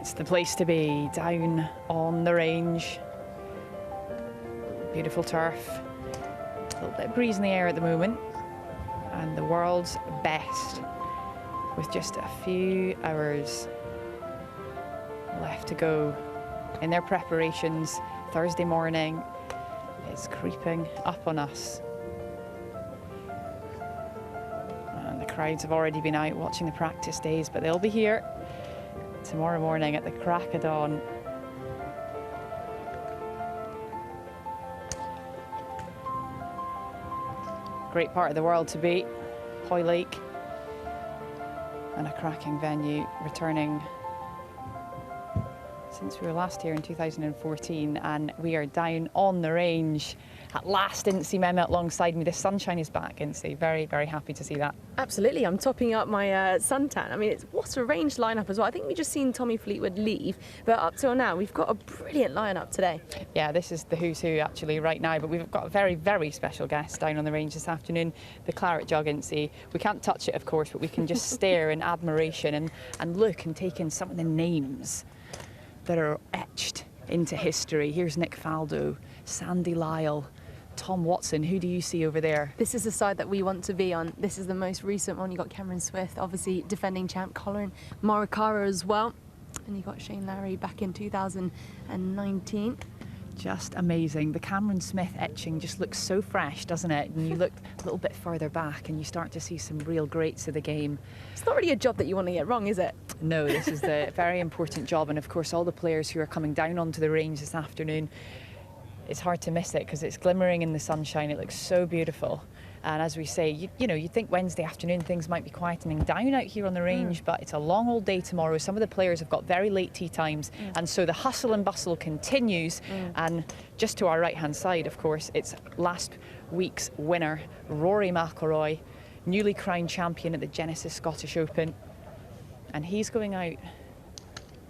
It's the place to be, down on the range. Beautiful turf. A little bit of breeze in the air at the moment. And the world's best, with just a few hours left to go in their preparations. Thursday morning is creeping up on us. And the crowds have already been out watching the practice days, but they'll be here tomorrow morning at the crack of dawn. Great part of the world to be, Hoylake, and a cracking venue, returning since we were last here in 2014, and we are down on the range. At last, Incy Mehmet alongside me. The sunshine is back, Incy. Very, very happy to see that. Absolutely, I'm topping up my suntan. I mean, what a range lineup as well. I think we just seen Tommy Fleetwood leave, but up till now, we've got a brilliant lineup today. Yeah, this is the who's who actually right now, but we've got a very, very special guest down on the range this afternoon, the claret jug, Incy. We can't touch it, of course, but we can just stare in admiration and look and take in some of the names that are etched into history. Here's Nick Faldo, Sandy Lyle, Tom Watson. Who do you see over there? This is the side that we want to be on. This is the most recent one. You got Cameron Swift, obviously defending champ Colin Morikawa as well. And you got Shane Lowry back in 2019. Just amazing. The Cameron Smith etching just looks so fresh, doesn't it? And you look a little bit further back and you start to see some real greats of the game. It's not really a job that you want to get wrong, is it? No, this is the very important job. And of course, all the players who are coming down onto the range this afternoon, it's hard to miss it because it's glimmering in the sunshine. It looks so beautiful. And as we say, you know, you'd think Wednesday afternoon things might be quietening down out here on the range, but it's a long old day tomorrow. Some of the players have got very late tee times, and so the hustle and bustle continues. And just to our right-hand side, of course, it's last week's winner, Rory McIlroy, newly crowned champion at the Genesis Scottish Open. And he's going out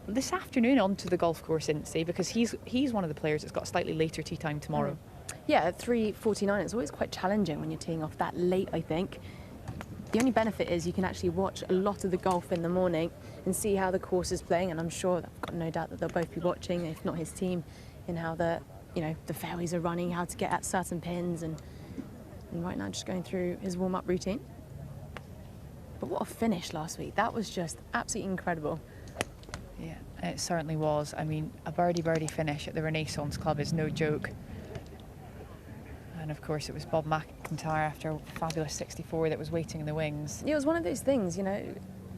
this afternoon onto the golf course, Incy, because he's one of the players that's got a slightly later tee time tomorrow. Yeah, at 3:49, it's always quite challenging when you're teeing off that late, I think. The only benefit is you can actually watch a lot of the golf in the morning and see how the course is playing, and I'm sure, I've got no doubt that they'll both be watching, if not his team, in how the fairways are running, how to get at certain pins, and right now just going through his warm-up routine. But what a finish last week. That was just absolutely incredible. Yeah, it certainly was. I mean, a birdie finish at the Renaissance Club is no joke. And of course it was Bob McIntyre after a fabulous 64 that was waiting in the wings. It was one of those things, you know,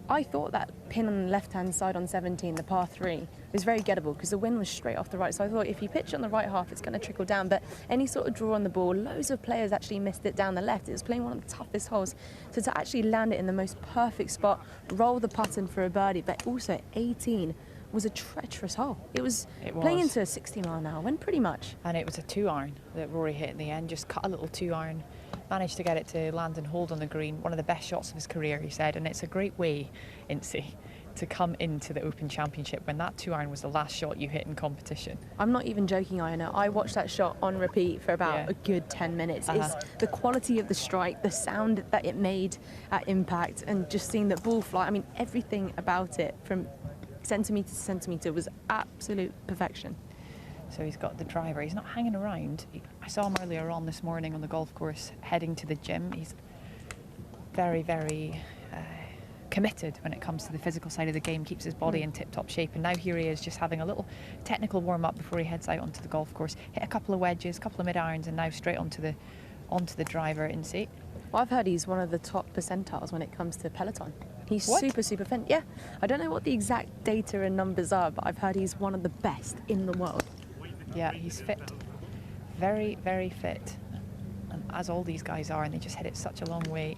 I thought that pin on the left-hand side on 17, the par 3, was very gettable because the wind was straight off the right. So I thought if you pitch on the right half, it's going to trickle down. But any sort of draw on the ball, loads of players actually missed it down the left. It was playing one of the toughest holes. So to actually land it in the most perfect spot, roll the putt in for a birdie, but also 18 was a treacherous hole. It was playing into a 60-mile-an-hour wind, pretty much. And it was a 2-iron that Rory hit in the end, just cut a little 2-iron, managed to get it to land and hold on the green. One of the best shots of his career, he said, and it's a great way, Incy, to come into the Open Championship when that 2-iron was the last shot you hit in competition. I'm not even joking, Iona. I watched that shot on repeat for about a good 10 minutes. It's the quality of the strike, the sound that it made at impact, and just seeing the ball fly. I mean, everything about it from centimetre to centimetre was absolute perfection. So he's got the driver. He's not hanging around. I saw him earlier on this morning on the golf course heading to the gym. He's very, very committed when it comes to the physical side of the game, keeps his body in tip-top shape, and now here he is just having a little technical warm-up before he heads out onto the golf course. Hit a couple of wedges, a couple of mid-irons, and now straight onto the driver, Incy. Well, I've heard he's one of the top percentiles when it comes to peloton. He's super fit. Yeah, I don't know what the exact data and numbers are, but I've heard he's one of the best in the world. Yeah, he's fit. Very, very fit. And as all these guys are, and they just hit it such a long way.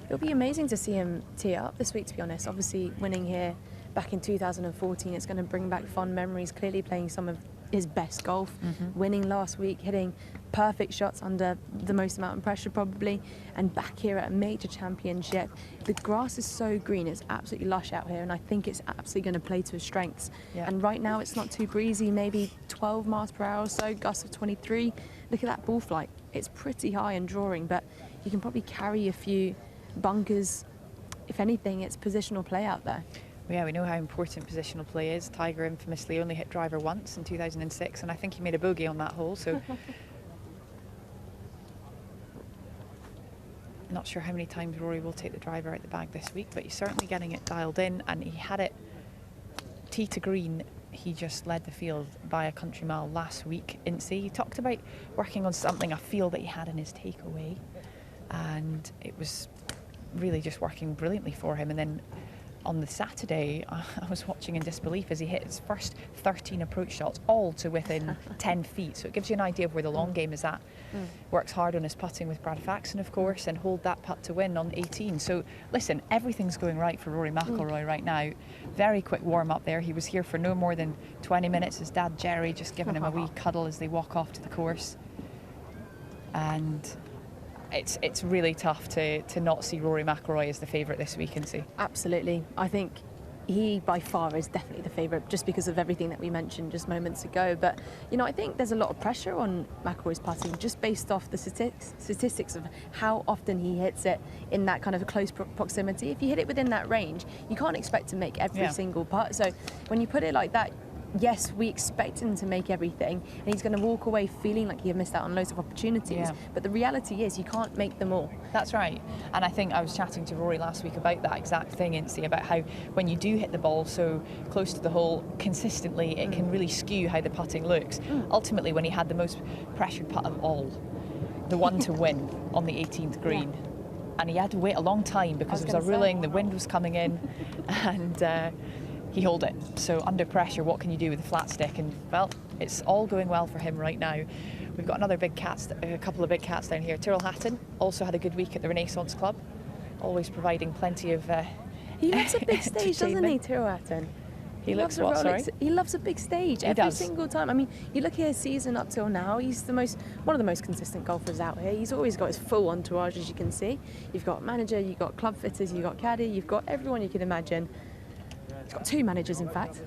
It'll be amazing to see him tee up this week, to be honest. Obviously, winning here back in 2014, it's going to bring back fond memories, clearly playing some of his best golf, winning last week, hitting perfect shots under the most amount of pressure probably, and back here at a major championship. The grass is so green, it's absolutely lush out here, and I think it's absolutely going to play to his strengths. And right now it's not too breezy, maybe 12 miles per hour or so, gusts of 23. Look at that ball flight. It's pretty high and drawing, but you can probably carry a few bunkers. If anything, it's positional play out there. Yeah, we know how important positional play is. Tiger infamously only hit driver once in 2006, and I think he made a bogey on that hole, so not sure how many times Rory will take the driver out the bag this week, but he's certainly getting it dialed in, and he had it tee to green. He just led the field by a country mile last week, Incy. He talked about working on something, a feel that he had in his takeaway, and it was really just working brilliantly for him. And then on the Saturday, I was watching in disbelief as he hit his first 13 approach shots, all to within 10 feet. So it gives you an idea of where the long game is at. Works hard on his putting with Brad Faxon, of course, and hold that putt to win on 18. So listen, everything's going right for Rory McIlroy right now. Very quick warm up there. He was here for no more than 20 minutes. His dad Jerry just giving him a wee cuddle as they walk off to the course. And it's really tough to not see Rory McIlroy as the favourite this week, and see. Absolutely. I think he by far is definitely the favourite just because of everything that we mentioned just moments ago. But, you know, I think there's a lot of pressure on McIlroy's putting just based off the statistics of how often he hits it in that kind of close proximity. If you hit it within that range, you can't expect to make every single putt. So when you put it like that, yes, we expect him to make everything, and he's going to walk away feeling like he missed out on loads of opportunities. Yeah. But the reality is you can't make them all. That's right. And I think I was chatting to Rory last week about that exact thing, Incy, about how when you do hit the ball so close to the hole consistently, it can really skew how the putting looks. Ultimately, when he had the most pressured putt of all, the one to win on the 18th green, and he had to wait a long time because there was a ruling, the wind was coming in, and he held it. So under pressure, what can you do with a flat stick? And well, it's all going well for him right now. We've got a couple of big cats down here. Tyrrell Hatton also had a good week at the Renaissance Club, always providing plenty of he loves a big stage, doesn't he, Tyrrell Hatton? He looks what, sorry? He loves a big stage every single time. I mean, you look at his season up till now, he's one of the most consistent golfers out here. He's always got his full entourage, as you can see. You've got manager, you've got club fitters, you've got caddy, you've got everyone you can imagine. He's got 2 managers, in fact.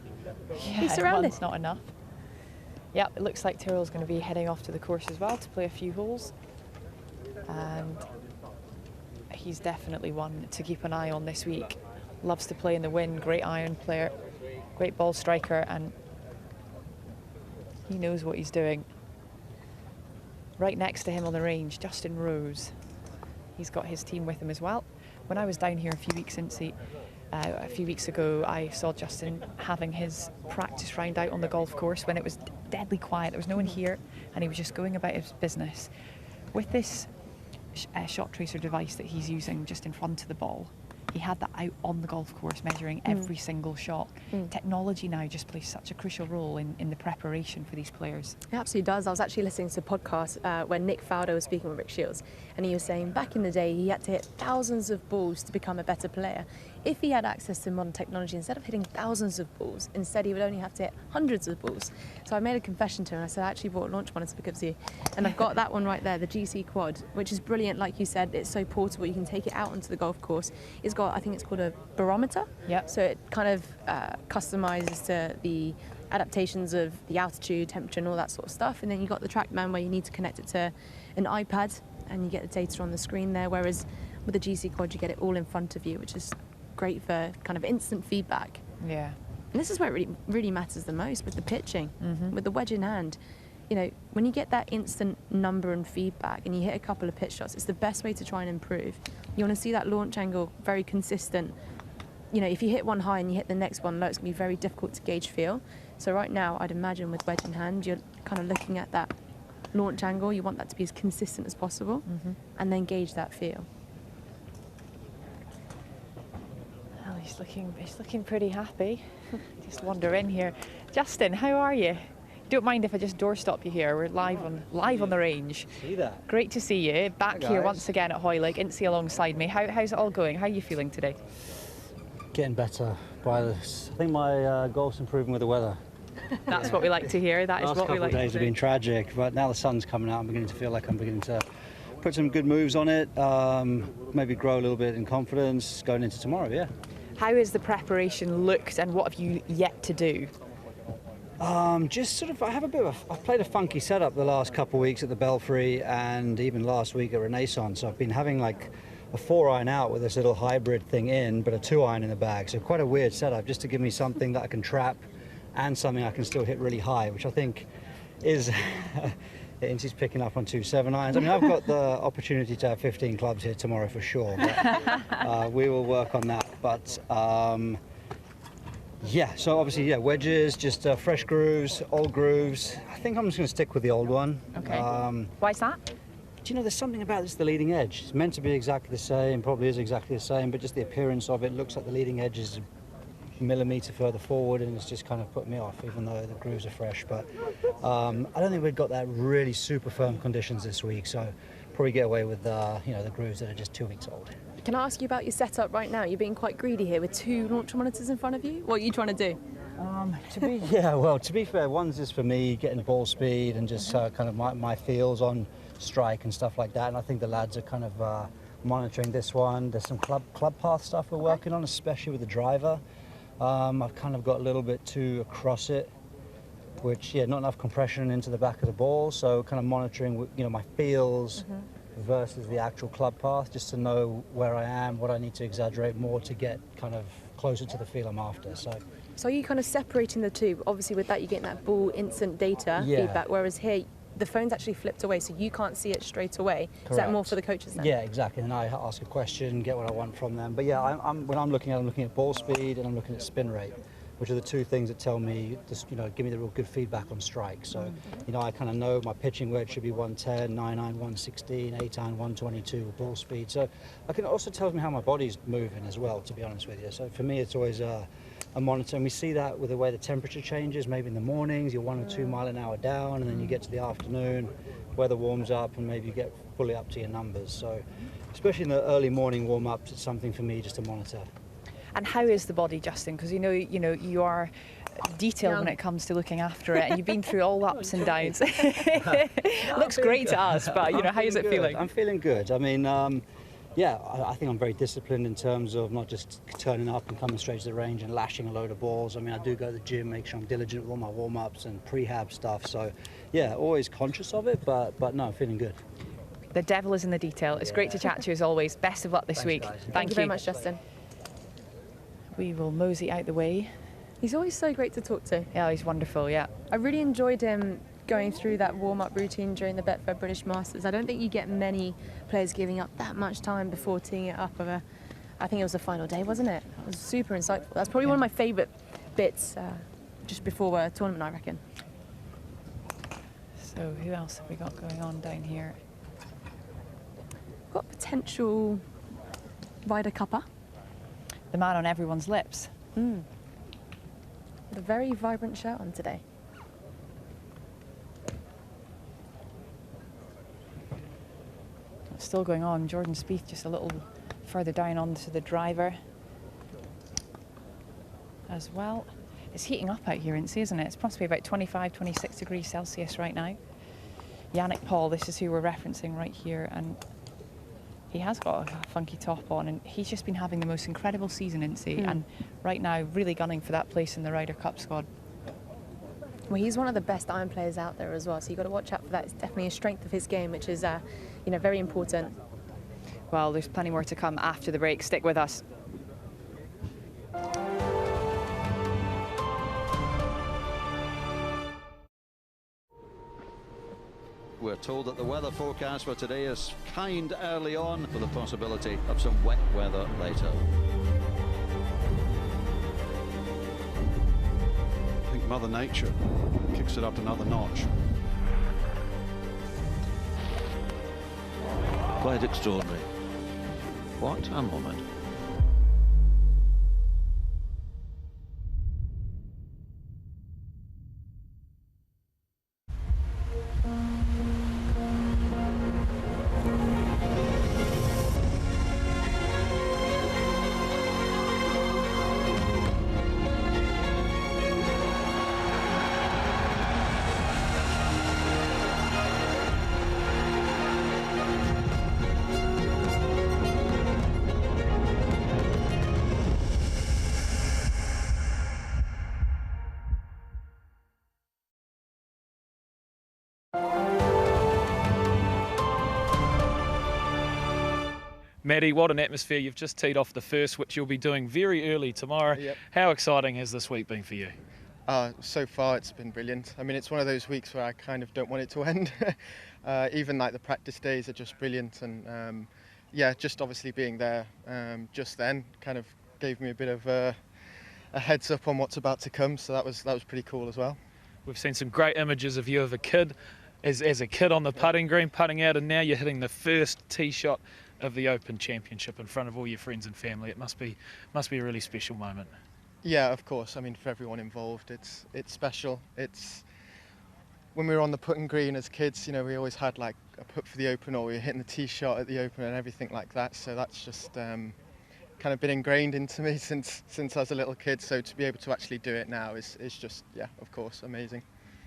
Yeah, he's surrounded. One's not enough. Yeah, it looks like Tyrrell's going to be heading off to the course as well to play a few holes. And he's definitely one to keep an eye on this week. Loves to play in the wind, great iron player, great ball striker, and he knows what he's doing. Right next to him on the range, Justin Rose. He's got his team with him as well. When I was down here a few weeks ago, I saw Justin having his practice round out on the golf course when it was deadly quiet. There was no one here, and he was just going about his business with this shot tracer device that he's using just in front of the ball. He had that out on the golf course, measuring every single shot. Technology now just plays such a crucial role in the preparation for these players. It absolutely does. I was actually listening to a podcast where Nick Faldo was speaking with Rick Shields, and he was saying back in the day he had to hit thousands of balls to become a better player. If he had access to modern technology, instead of hitting thousands of balls, instead he would only have to hit hundreds of balls. So I made a confession to him. I said, I actually bought a launch monitor because of you. And I've got that one right there, the GC Quad, which is brilliant. Like you said, it's so portable. You can take it out onto the golf course. It's got, I think it's called a barometer. Yep. So it kind of customizes to the adaptations of the altitude, temperature, and all that sort of stuff. And then you've got the TrackMan where you need to connect it to an iPad and you get the data on the screen there. Whereas with the GC Quad, you get it all in front of you, which is great for kind of instant feedback. Yeah. And this is where it really matters the most with the pitching, with the wedge in hand. You know, when you get that instant number and feedback and you hit a couple of pitch shots, it's the best way to try and improve. You want to see that launch angle very consistent. You know, if you hit one high and you hit the next one low, it's going to be very difficult to gauge feel. So right now, I'd imagine with wedge in hand, you're kind of looking at that launch angle. You want that to be as consistent as possible and then gauge that feel. Well, he's looking pretty happy. Just wander in here. Justin, how are you? Don't mind if I just doorstop you here. We're live on the range. See that? Great to see you back here once again at Hoylake. Incy alongside me. How's it all going? How are you feeling today? Getting better by this. I think my golf's improving with the weather. That's what we like to hear. That is what we like to hear. Last couple of days have been tragic, but now the sun's coming out. I'm beginning to feel like I'm beginning to put some good moves on it. Maybe grow a little bit in confidence going into tomorrow. Yeah. How has the preparation looked, and what have you yet to do? Just sort of, I've played a funky setup the last couple of weeks at the Belfry and even last week at Renaissance. So I've been having like a 4-iron out with this little hybrid thing in, but a 2-iron in the bag. So quite a weird setup, just to give me something that I can trap and something I can still hit really high, which I think is... Incy's picking up on 2 7-irons. I mean, I've got the opportunity to have 15 clubs here tomorrow for sure. But, we will work on that. But yeah, so obviously, yeah, wedges, just fresh grooves, old grooves. I think I'm just going to stick with the old one. Okay. Why is that? Do you know, there's something about this, the leading edge. It's meant to be exactly the same, probably is exactly the same, but just the appearance of it looks like the leading edge is a millimetre further forward, and it's just kind of put me off, even though the grooves are fresh. But I don't think we've got that really super firm conditions this week, so probably get away with you know, the grooves that are just 2 weeks old. Can I ask you about your setup right now? You're being quite greedy here with 2 launcher monitors in front of you. What are you trying to do? Yeah, well, to be fair, one's just for me getting ball speed and just kind of my feels on strike and stuff like that. And I think the lads are kind of monitoring this one. There's some club path stuff we're working on, especially with the driver. I've kind of got a little bit too across it, which, yeah, not enough compression into the back of the ball. So kind of monitoring, you know, my feels versus the actual club path, just to know where I am, what I need to exaggerate more to get kind of closer to the feel I'm after. So are you kind of separating the two? Obviously with that you're getting that ball instant data feedback, whereas here the phone's actually flipped away, so you can't see it straight away. Correct. Is that more for the coaches then? Yeah, exactly. And I ask a question, get what I want from them. But yeah, when I'm looking at ball speed and I'm looking at spin rate, which are the 2 things that tell me, just, you know, give me the real good feedback on strike. So, you know, I kind of know my pitching wedge should be 110, 9-iron 116, 8-iron 122 with ball speed. So I can also tell me how my body's moving as well, to be honest with you. So for me, it's always a monitor, and we see that with the way the temperature changes. Maybe in the mornings you're 1 or 2 mile an hour down, and then you get to the afternoon, weather warms up, and maybe you get fully up to your numbers. So especially in the early morning warm-ups, it's something for me just to monitor. And how is the body, Justin? Because you know you are detailed when it comes to looking after it, and you've been through all ups and downs. Looks great to us, but you know, how is it feeling? I'm feeling good. I mean, yeah, I think I'm very disciplined in terms of not just turning up and coming straight to the range and lashing a load of balls. I mean, I do go to the gym, make sure I'm diligent with all my warm-ups and prehab stuff. So, yeah, always conscious of it, but no, I'm feeling good. The devil is in the detail. It's great to chat to you as always. Best of luck this week. Guys. Thank you very much, Justin. We will mosey out the way. He's always so great to talk to. Yeah, he's wonderful, yeah. I really enjoyed him going through that warm-up routine during the Betfair British Masters. I don't think you get many players giving up that much time before teeing it up. I think it was the final day, wasn't it? It was super insightful. That's probably one of my favourite bits just before a tournament, I reckon. So who else have we got going on down here? Got potential Ryder Cupper. The man on everyone's lips. With a very vibrant shirt on today. Still going on. Jordan Spieth just a little further down onto the driver as well. It's heating up out here, isn't it? It's possibly about 25, 26 degrees Celsius right now. Yannick Paul, this is who we're referencing right here, and he has got a funky top on, and he's just been having the most incredible season, and right now really gunning for that place in the Ryder Cup squad. Well, he's one of the best iron players out there as well, so you've got to watch out for that. It's definitely a strength of his game, which is, you know, very important. Well, there's plenty more to come after the break. Stick with us. We're told that the weather forecast for today is kind early on, with the possibility of some wet weather later. I think Mother Nature kicks it up another notch. Quite extraordinary. What a moment. Maddie, what an atmosphere. You've just teed off the first, which you'll be doing very early tomorrow. Yep. How exciting has this week been for you? So far it's been brilliant. I mean, it's one of those weeks where I kind of don't want it to end. Even like the practice days are just brilliant, and yeah, just obviously being there just then kind of gave me a bit of a heads up on what's about to come, so that was pretty cool as well. We've seen some great images of you as a kid on the putting green, putting out, and now you're hitting the first tee shot of the Open Championship in front of all your friends and family. It must be a really special moment. Yeah, of course. I mean, for everyone involved, it's special. It's when we were on the putting green as kids, you know, we always had like a putt for the Open, or we were hitting the tee shot at the Open and everything like that. So that's just kind of been ingrained into me since I was a little kid. So to be able to actually do it now is just, yeah, of course, amazing.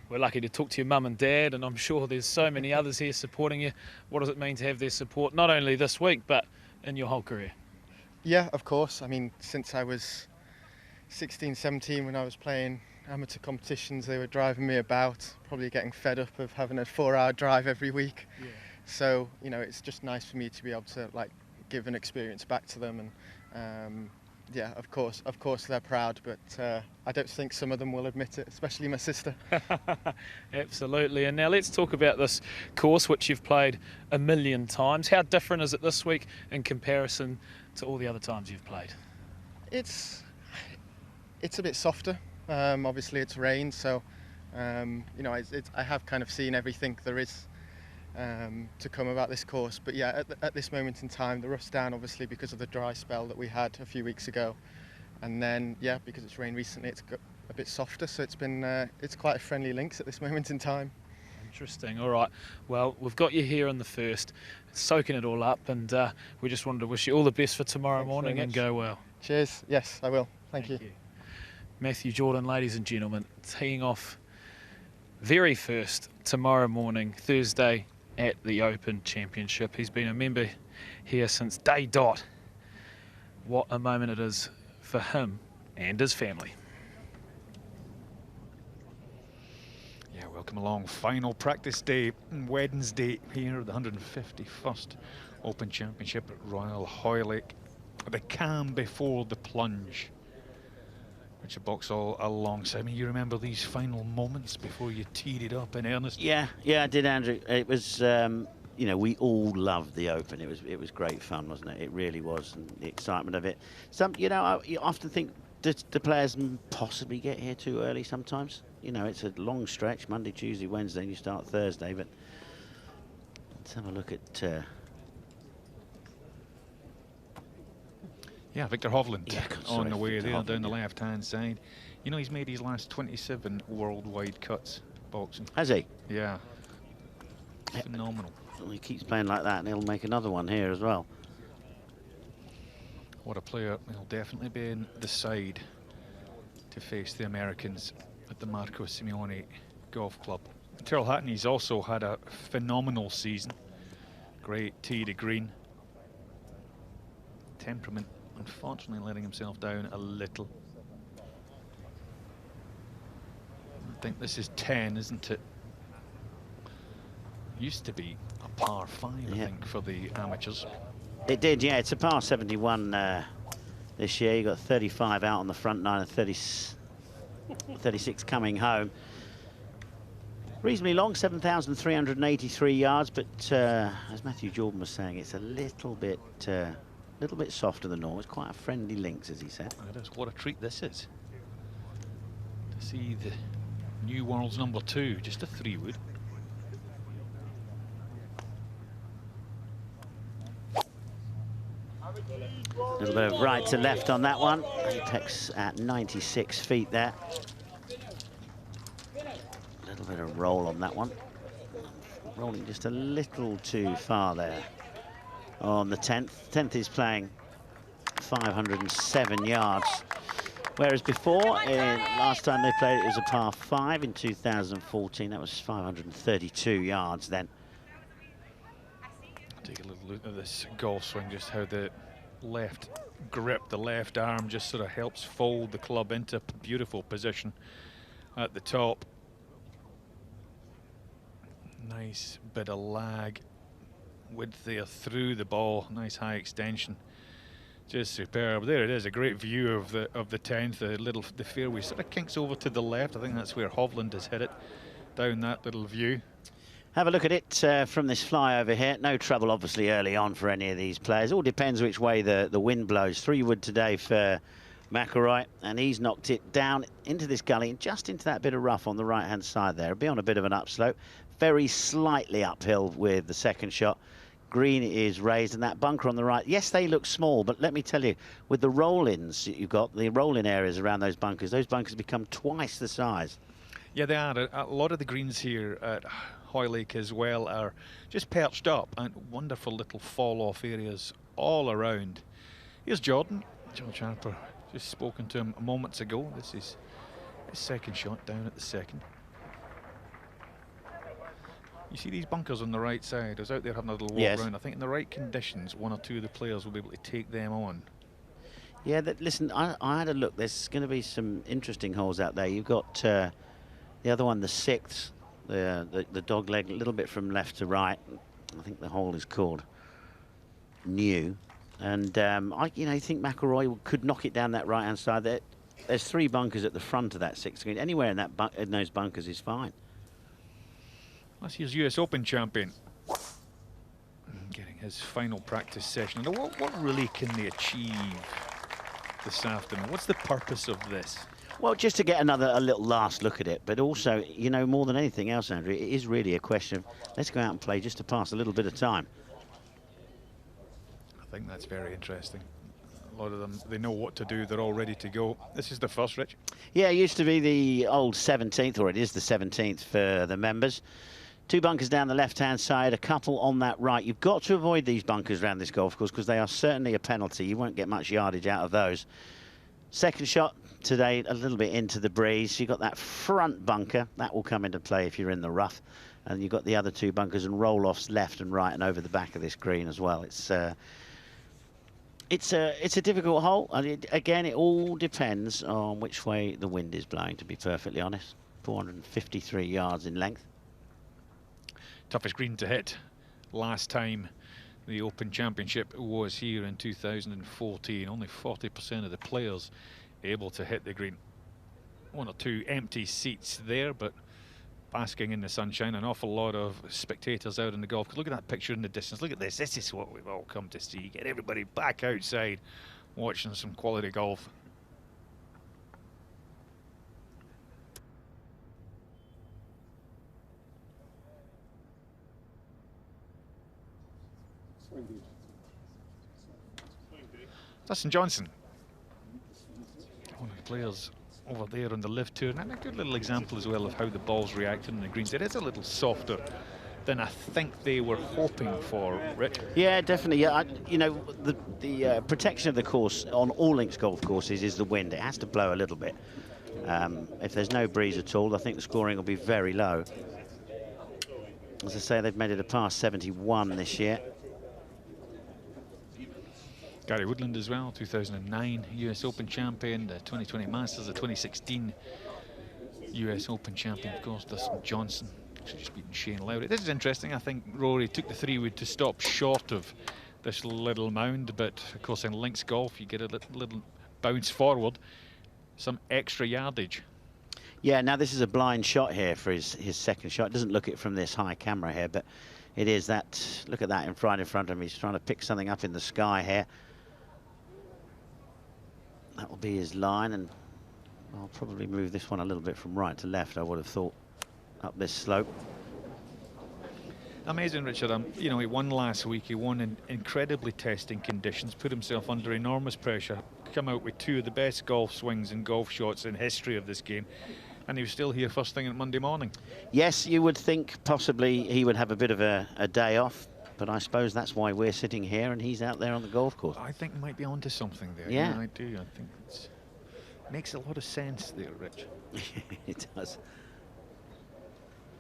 We're lucky to talk to your mum and dad, and I'm sure there's so many others here supporting you. What does it mean to have their support, not only this week, but in your whole career? Yeah, of course. I mean, since I was 16, 17, when I was playing amateur competitions, they were driving me about, probably getting fed up of having a 4-hour drive every week. Yeah. So, you know, it's just nice for me to be able to like give an experience back to them, and yeah, of course they're proud, but I don't think some of them will admit it, especially my sister. Absolutely. And now let's talk about this course, which you've played a million times. How different is it this week in comparison to all the other times you've played? It's a bit softer. Obviously it's rain, so you know, I have kind of seen everything there is to come about this course, but yeah, at this moment in time the rough's down, obviously because of the dry spell that we had a few weeks ago, and then yeah, because it's rained recently, it's got a bit softer, so it's quite a friendly links at this moment in time. Interesting. All right, well, we've got you here in the first, soaking it all up, and we just wanted to wish you all the best for tomorrow Thanks morning, and go well. Cheers. Yes, I will. Thank you. Matthew Jordan, ladies and gentlemen, teeing off very first tomorrow morning, Thursday, at the Open Championship. He's been a member here since day dot. What a moment it is for him and his family. Yeah, welcome along. Final practice day, Wednesday here at the 151st Open Championship at Royal Hoylake. The calm before the plunge, which a box all alongside. I mean, you remember these final moments before you teed it up in earnest? Yeah, I did, Andrew. It was, you know, we all loved the Open. It was great fun, wasn't it? It really was, and the excitement of it. You know, you often think, did the players possibly get here too early sometimes? You know, it's a long stretch, Monday, Tuesday, Wednesday, and you start Thursday, but let's have a look at... Yeah, Victor Hovland on the way there, down the left-hand side. You know, he's made his last 27 worldwide cuts boxing. Has he? Yeah. Phenomenal. Well, he keeps playing like that, and he'll make another one here as well. What a player. He'll definitely be in the side to face the Americans at the Marco Simeone Golf Club. Tyrrell Hatton's also had a phenomenal season. Great tee to green. Temperament, unfortunately, letting himself down a little. I think this is 10, isn't it? Used to be a par 5, I think, for the amateurs. It did, yeah. It's a par 71 this year. You got 35 out on the front nine and 36 coming home. Reasonably long, 7,383 yards, but as Matthew Jordan was saying, it's a little bit softer than normal. It's quite a friendly links, as he said. It is. What a treat this is to see the new world's number 2, just a 3-wood. A little bit of right to left on that one. Apex at 96 feet there. A little bit of roll on that one. Rolling just a little too far there on the 10th. 10th is playing 507 yards. Whereas before, last time they played it was a par 5 in 2014. That was 532 yards then. Take a little look at this golf swing, just how the left grip, the left arm just sort of helps fold the club into a beautiful position at the top. Nice bit of lag width there through the ball. Nice high extension. Just superb. There it is, a great view of the 10th. The fairway sort of kinks over to the left. I think that's where Hovland has hit it, down that little view. Have a look at it from this flyover here. No trouble, obviously, early on for any of these players. All depends which way the wind blows. 3-wood today for McIlroy, and he's knocked it down into this gully and just into that bit of rough on the right-hand side there. It'll be on a bit of an upslope. Very slightly uphill with the second shot. Green is raised, and that bunker on the right, yes, they look small, but let me tell you, with the roll-ins that you've got, the roll-in areas around those bunkers become twice the size. Yeah, they are. A lot of the greens here at Hoylake as well are just perched up, and wonderful little fall-off areas all around. Here's Jordan. George Harper, just spoken to him moments ago. This is his second shot down at the second. You see these bunkers on the right side. I was out there having a little walk around. I think in the right conditions, one or two of the players will be able to take them on. Yeah, listen, I had a look. There's going to be some interesting holes out there. You've got the other one, the 6th, the dog leg, a little bit from left to right. I think the hole is called New. And I think McIlroy could knock it down that right-hand side. There's 3 bunkers at the front of that 6th green. Anywhere in those bunkers is fine. That's his US Open champion. Getting his final practice session. Now, what really can they achieve this afternoon? What's the purpose of this? Well, just to get a little last look at it, but also, you know, more than anything else, Andrew, it is really a question of let's go out and play just to pass a little bit of time. I think that's very interesting. A lot of them, they know what to do. They're all ready to go. This is the first, Rich. Yeah, it used to be the old 17th, or it is the 17th for the members. 2 bunkers down the left-hand side, a couple on that right. You've got to avoid these bunkers around this golf course because they are certainly a penalty. You won't get much yardage out of those. Second shot today, a little bit into the breeze. You've got that front bunker. That will come into play if you're in the rough. And you've got the other 2 bunkers and roll-offs left and right and over the back of this green as well. It's a difficult hole. And again, it all depends on which way the wind is blowing, to be perfectly honest. 453 yards in length. Toughest green to hit last time the Open Championship was here in 2014. Only 40% of the players able to hit the green. 1 or 2 empty seats there, but basking in the sunshine. An awful lot of spectators out in the golf. Look at that picture in the distance. Look at this. This is what we've all come to see. Get everybody back outside watching some quality golf. Dustin Johnson, one of the players over there on the live tour, and a good little example as well of how the ball's reacting on the greens. It is a little softer than I think they were hoping for, Rich. Yeah, definitely. Yeah, you know, the protection of the course on all links golf courses is the wind. It has to blow a little bit. If there's no breeze at all, I think the scoring will be very low. As I say, they've made it a par 71 this year. Gary Woodland as well, 2009 US Open champion, the 2020 Masters, the 2016 US Open champion, of course, Dustin Johnson. Actually just beaten Shane Lowry. This is interesting. I think Rory took the 3-wood to stop short of this little mound, but of course in links golf you get a little bounce forward, some extra yardage. Yeah, now this is a blind shot here for his second shot. It doesn't look it from this high camera here, but it is that. Look at that in front of him. He's trying to pick something up in the sky here. That will be his line, and I'll probably move this one a little bit from right to left, I would have thought, up this slope. Amazing, Richard. You know, he won last week. He won in incredibly testing conditions, put himself under enormous pressure, come out with 2 of the best golf swings and golf shots in history of this game, and he was still here first thing on Monday morning. Yes, you would think possibly he would have a bit of a day off, but I suppose that's why we're sitting here and he's out there on the golf course. I think he might be onto something there. Yeah, I do. I think it makes a lot of sense there, Rich. It does.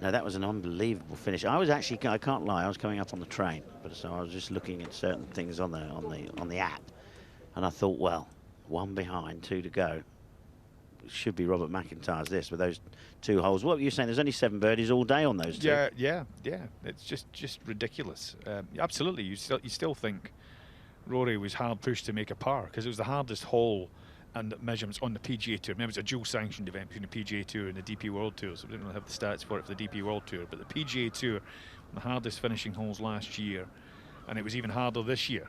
No, that was an unbelievable finish. I was actually, I can't lie, I was coming up on the train, but so I was just looking at certain things on the app, and I thought, well, 1 behind, 2 to go. should be Robert McIntyre's this with those 2 holes. What were you saying? There's only 7 birdies all day on those 2. Yeah. It's just ridiculous. Absolutely, you still think Rory was hard pushed to make a par because it was the hardest hole and measurements on the PGA Tour. Remember, it's a dual-sanctioned event between the PGA Tour and the DP World Tour, so we didn't really have the stats for it for the DP World Tour. But the PGA Tour, the hardest finishing holes last year, and it was even harder this year.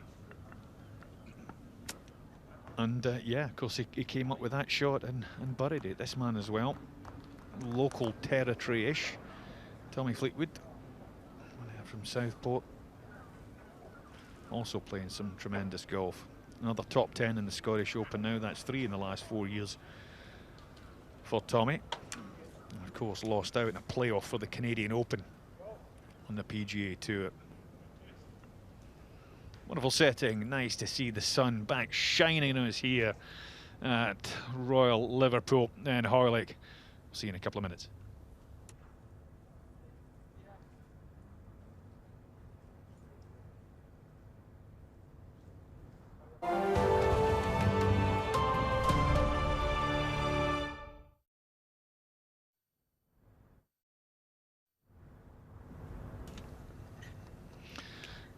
And yeah, of course, he came up with that shot and buried it. This man as well, local territory-ish, Tommy Fleetwood, from Southport, also playing some tremendous golf. Another top 10 in the Scottish Open now. That's 3 in the last 4 years for Tommy. And of course, lost out in a playoff for the Canadian Open on the PGA Tour. Wonderful setting. Nice to see the sun back shining on us here at Royal Liverpool and Hoylake. See you in a couple of minutes.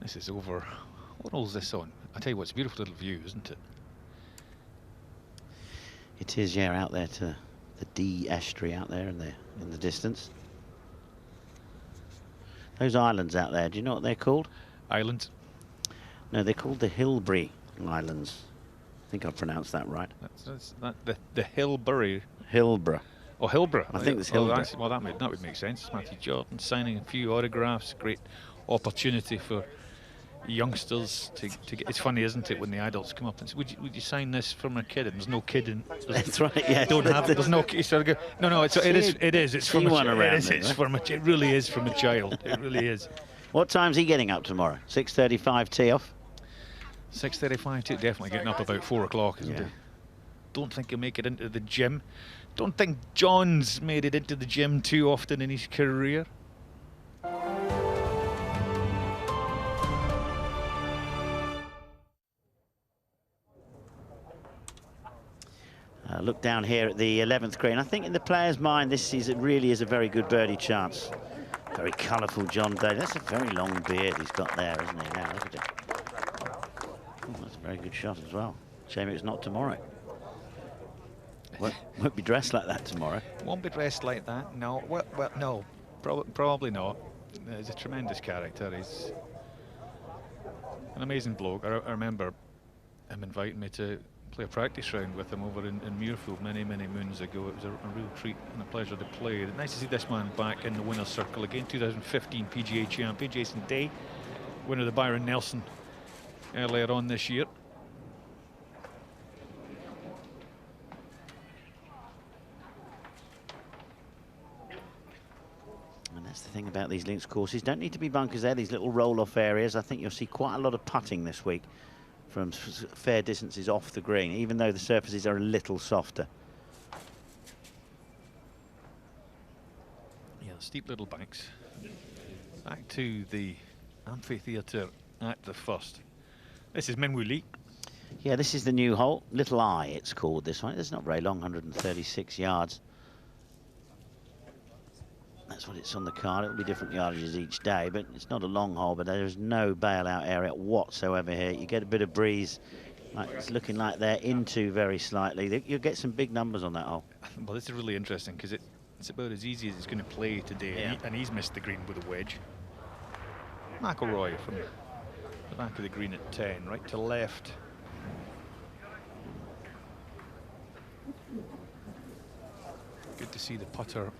This is over. What hole is this on? I tell you what, it's a beautiful little view, isn't it? It is, yeah, out there to the D estuary out there in the distance. Those islands out there, do you know what they're called? Islands? No, they're called the Hilbury Islands. I think I pronounced that right. That's the Hilbury. Hillborough. Oh, Hillborough. I think it's Hillborough. Well, that would make sense. Matthew Jordan signing a few autographs. Great opportunity for youngsters to get. It's funny, isn't it, when the adults come up and say, would you sign this for my kid? And there's no kid in. That's right. Yeah. Don't have. There's no. Sort of go, no. It is. It's from a child. It's from a. It really is from a child. It really is. What time's he getting up tomorrow? 6:35 tee off. 6:35 tee. Definitely getting up about 4 o'clock, isn't he? Don't think he'll make it into the gym. Don't think John's made it into the gym too often in his career. Look down here at the 11th green. I think in the player's mind, this really is a very good birdie chance. Very colourful John Daly. That's a very long beard he's got there, isn't he? Now, look at it. Oh, that's a very good shot as well. Shame it's not tomorrow. Won't be dressed like that tomorrow. Won't be dressed like that, no. Well no, probably not. He's a tremendous character. He's an amazing bloke. I remember him inviting me to play a practice round with him over in Muirfield many moons ago. It was a real treat and a pleasure to play. Nice to see this man back in the winner's circle again. 2015 PGA champion, Jason Day, winner of the Byron Nelson earlier on this year. And that's the thing about these links courses. Don't need to be bunkers there, these little roll-off areas. I think you'll see quite a lot of putting this week from fair distances off the green, even though the surfaces are a little softer. Yeah, steep little banks. Back to the amphitheatre at the first. This is Menwuli. Yeah, this is the new hole. Little Eye, it's called, this one. It's not very long, 136 yards. That's what it's on the card. It'll be different yardages each day, but it's not a long hole, but there's no bailout area whatsoever here. You get a bit of breeze. It's looking like they're into very slightly. You'll get some big numbers on that hole. Well, this is really interesting because it's about as easy as it's going to play today, yeah. and he's missed the green with a wedge. McIlroy from the back of the green at 10, right to left. Good to see the putter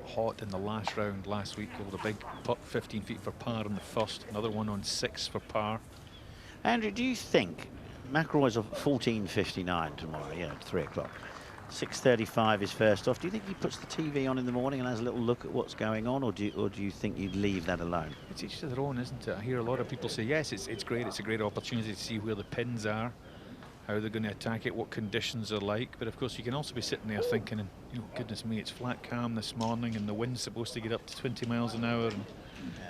hot in the last round last week. Over the big putt, 15 feet for par on the first. Another one on 6 for par. Andrew, do you think McIlroy's off 14:59 tomorrow? Yeah, at 3 o'clock. 6:35 is first off. Do you think he puts the TV on in the morning and has a little look at what's going on, or do you think you'd leave that alone? It's each to their own, isn't it? I hear a lot of people say yes, it's great. It's a great opportunity to see where the pins are, how they're going to attack it, what conditions are like. But of course, you can also be sitting there thinking, and you know, goodness me, it's flat calm this morning, and the wind's supposed to get up to 20 miles an hour. And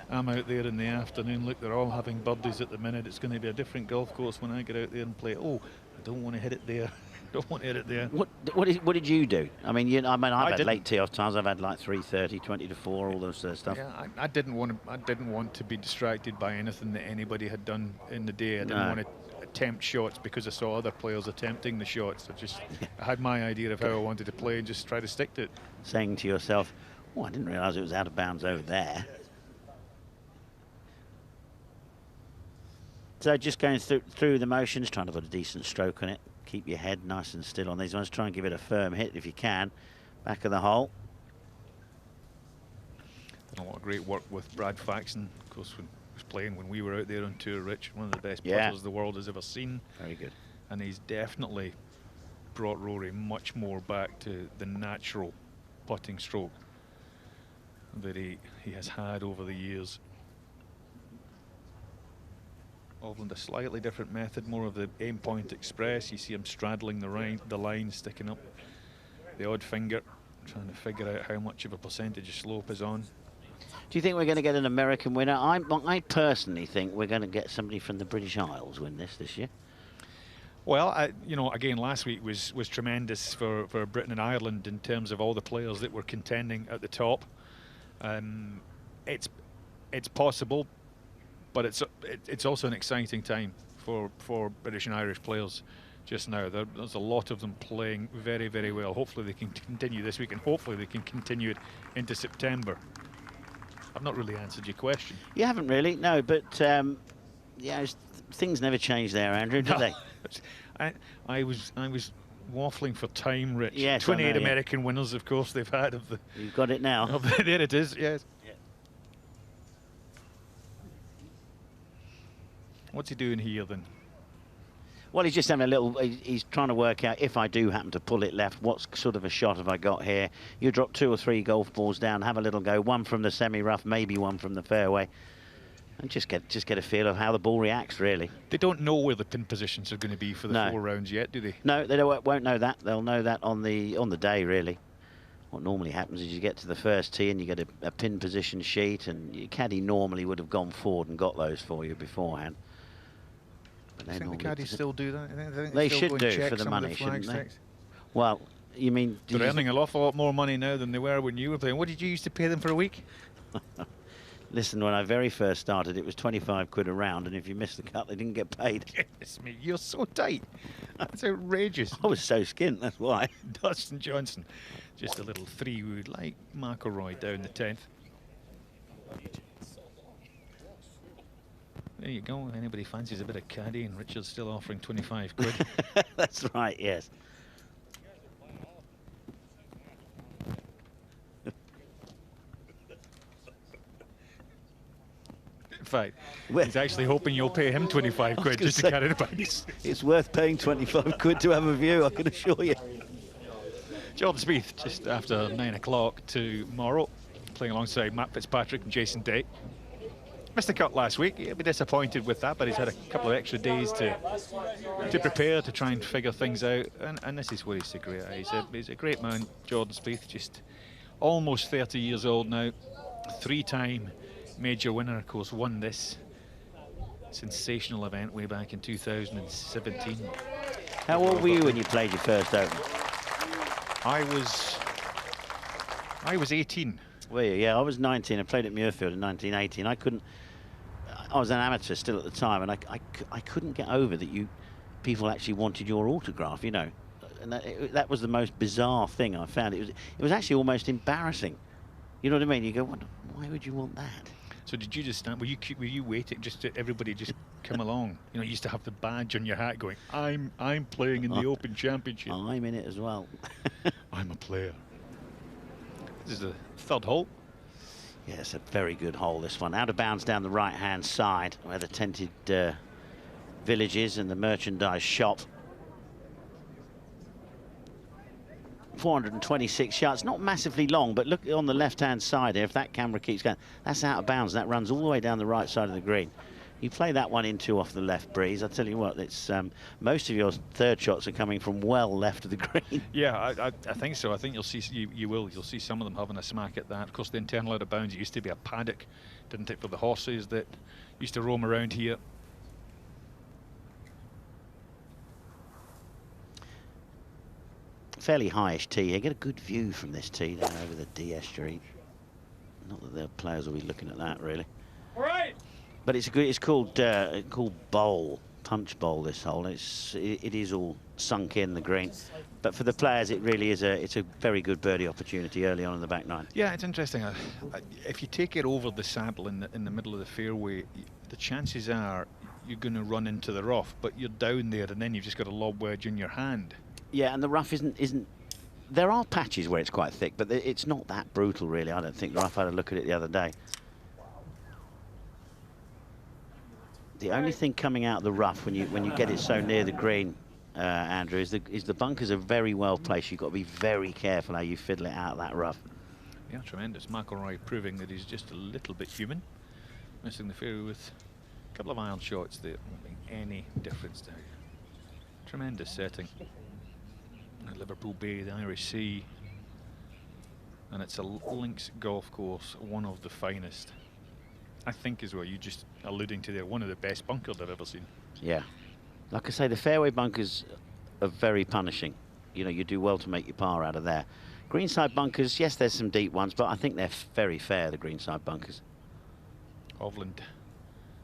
I'm out there in the afternoon. Look, they're all having birdies at the minute. It's going to be a different golf course when I get out there and play. Oh, I don't want to hit it there. Don't want to hit it there. What did you do? I mean, I've had didn't. late tee-off times. I've had like 3:30, 20 to 4, all those stuff. Yeah, I didn't want to be distracted by anything that anybody had done in the day. I didn't want to attempt shots because I saw other players attempting the shots. I had my idea of how I wanted to play and just try to stick to it. Saying to yourself, "Oh, I didn't realise it was out of bounds over there." So just going through the motions, trying to put a decent stroke on it. Keep your head nice and still on these ones. Try and give it a firm hit if you can. Back of the hole. Done a lot of great work with Brad Faxon. Of course, when he was playing when we were out there on tour, Rich, one of the best putters the world has ever seen. Very good. And he's definitely brought Rory much more back to the natural putting stroke that he has had over the years. Hovland, a slightly different method, more of the aim point express. You see him straddling the line, sticking up the odd finger, trying to figure out how much of a percentage of slope is on. Do you think we're going to get an American winner? I personally think we're going to get somebody from the British Isles win this year. Well, you know, again, last week was tremendous for Britain and Ireland in terms of all the players that were contending at the top. It's possible, but it's also an exciting time for British and Irish players just now. There's a lot of them playing very, very well. Hopefully they can continue this week, and hopefully they can continue it into September. I've not really answered your question. You haven't really, no, but yeah, things never change there, Andrew, do they? I was waffling for time, Rich. Yes, 28 American winners, of course, they've had of the. You've got it now. There it is. Yes. Yeah. What's he doing here then? Well, he's just having a little. He's trying to work out, if I do happen to pull it left, what sort of a shot have I got here? You drop 2 or 3 golf balls down, have a little go, one from the semi-rough, maybe one from the fairway, and just get a feel of how the ball reacts, really. They don't know where the pin positions are going to be for the 4 rounds yet, do they? No, they won't know that. They'll know that on the day, really. What normally happens is you get to the first tee and you get a pin position sheet, and your caddy normally would have gone forward and got those for you beforehand. I think the caddies still do that. They should do for the money, shouldn't they? Well, you mean... They're earning an awful lot more money now than they were when you were playing. What did you used to pay them for a week? Listen, when I very first started, it was 25 quid a round, and if you missed the cut, they didn't get paid. Goodness me, you're so tight. That's outrageous. I was so skint, that's why. Dustin Johnson, just a little 3-wood like McIlroy down the 10th. There you go. If anybody fancies a bit of caddy, and Richard's still offering 25 quid. That's right, yes. In fact, he's actually hoping you'll pay him 25 quid just to carry the bags. It's worth paying 25 quid to have a view, I can assure you. Jordan Spieth just after 9 o'clock tomorrow, playing alongside Matt Fitzpatrick and Jason Day. Missed the cut last week. He'll be disappointed with that, but he's had a couple of extra days to prepare, to try and figure things out, and this is where he's so great. He's a great man, Jordan Spieth, just almost 30 years old now, 3-time major winner, of course, won this sensational event way back in 2017. How old were you when you played your first Open? I was 18. Were you? Yeah, I was 19. I played at Muirfield in 1918. I was an amateur still at the time, and I couldn't get over that people actually wanted your autograph, you know. And that was the most bizarre thing I found. It was actually almost embarrassing. You know what I mean? You go, why would you want that? So did you just stand? Were you waiting just to everybody just come along? You know, you used to have the badge on your hat going, I'm playing in the Open Championship. I'm in it as well. I'm a player. This is the 3rd hole. Yeah, it's a very good hole, this one. Out of bounds down the right-hand side, where the tented village is and the merchandise shop. 426 yards, not massively long, but look on the left-hand side here. If that camera keeps going, that's out of bounds. That runs all the way down the right side of the green. You play that one into off the left breeze. I tell you what, it's most of your 3rd shots are coming from well left of the green. Yeah, I think so. I think you'll see you'll see some of them having a smack at that. Of course, the internal out of bounds, it used to be a paddock, didn't it, for the horses that used to roam around here. fairly highish tee here. Get a good view from this tee down over the D estuary. Not that the players will be looking at that really. All right. But it's good. It's called bowl, punch bowl. This hole. It is all sunk in the green. But for the players, it really is it's a very good birdie opportunity early on in the back nine. Yeah, it's interesting. If you take it over the saddle in the middle of the fairway, the chances are you're going to run into the rough. But you're down there, and then you've just got a lob wedge in your hand. Yeah, and the rough isn't. There are patches where it's quite thick, but it's not that brutal, really. I don't think the rough. I had a look at it the other day. The only thing coming out of the rough when you get it so near the green, Andrew, is the bunkers are very well placed. You've got to be very careful how you fiddle it out of that rough. Yeah, tremendous. McIlroy proving that he's just a little bit human, missing the fairway with a couple of iron shots that won't make any difference to him. Tremendous setting. At Liverpool Bay, the Irish Sea, and it's a links golf course, one of the finest. I think as well, you just alluding to there, one of the best bunkers I've ever seen. Yeah, like I say, the fairway bunkers are very punishing. You know, you do well to make your par out of there. Greenside bunkers, yes, there's some deep ones, but I think they're very fair, the greenside bunkers. Hovland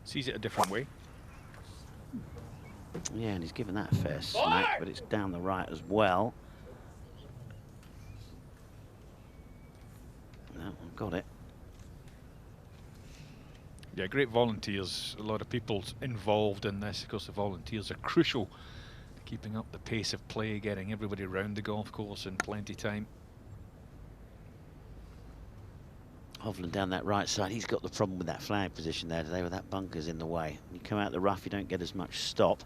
sees it a different way. Yeah, and he's given that a fair smack, but it's down the right as well. No, I've got it. Yeah, great volunteers. A lot of people involved in this. Of course, the volunteers are crucial to keeping up the pace of play, getting everybody around the golf course in plenty time. Hovland down that right side. He's got the problem with that flag position there today, with that bunker's in the way. You come out the rough, you don't get as much stop.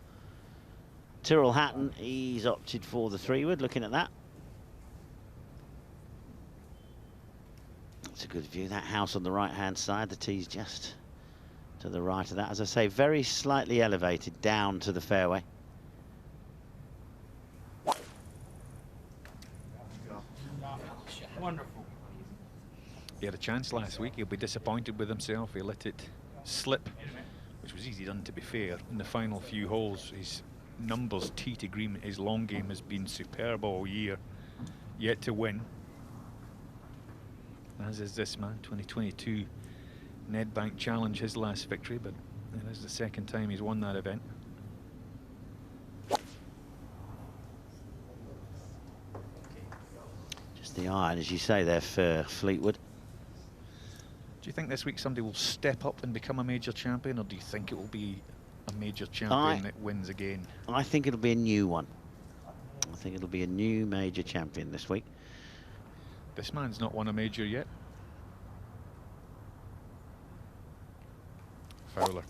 Tyrrell Hatton, he's opted for the 3-wood, looking at that. That's a good view. That house on the right-hand side, the tee's just to the right of that. As I say, very slightly elevated down to the fairway. Wonderful. He had a chance last week. He'll be disappointed with himself. He let it slip, which was easy done, to be fair. In the final few holes, his numbers tee to green, his long game has been superb all year. Yet to win, as is this man. 2022 Nedbank Challenge, his last victory, but it is the second time he's won that event. Just the iron, as you say there, for Fleetwood. Do you think this week somebody will step up and become a major champion, or do you think it will be a major champion that wins again? I think it'll be a new one. I think it'll be a new major champion this week. This man's not won a major yet. Fowler,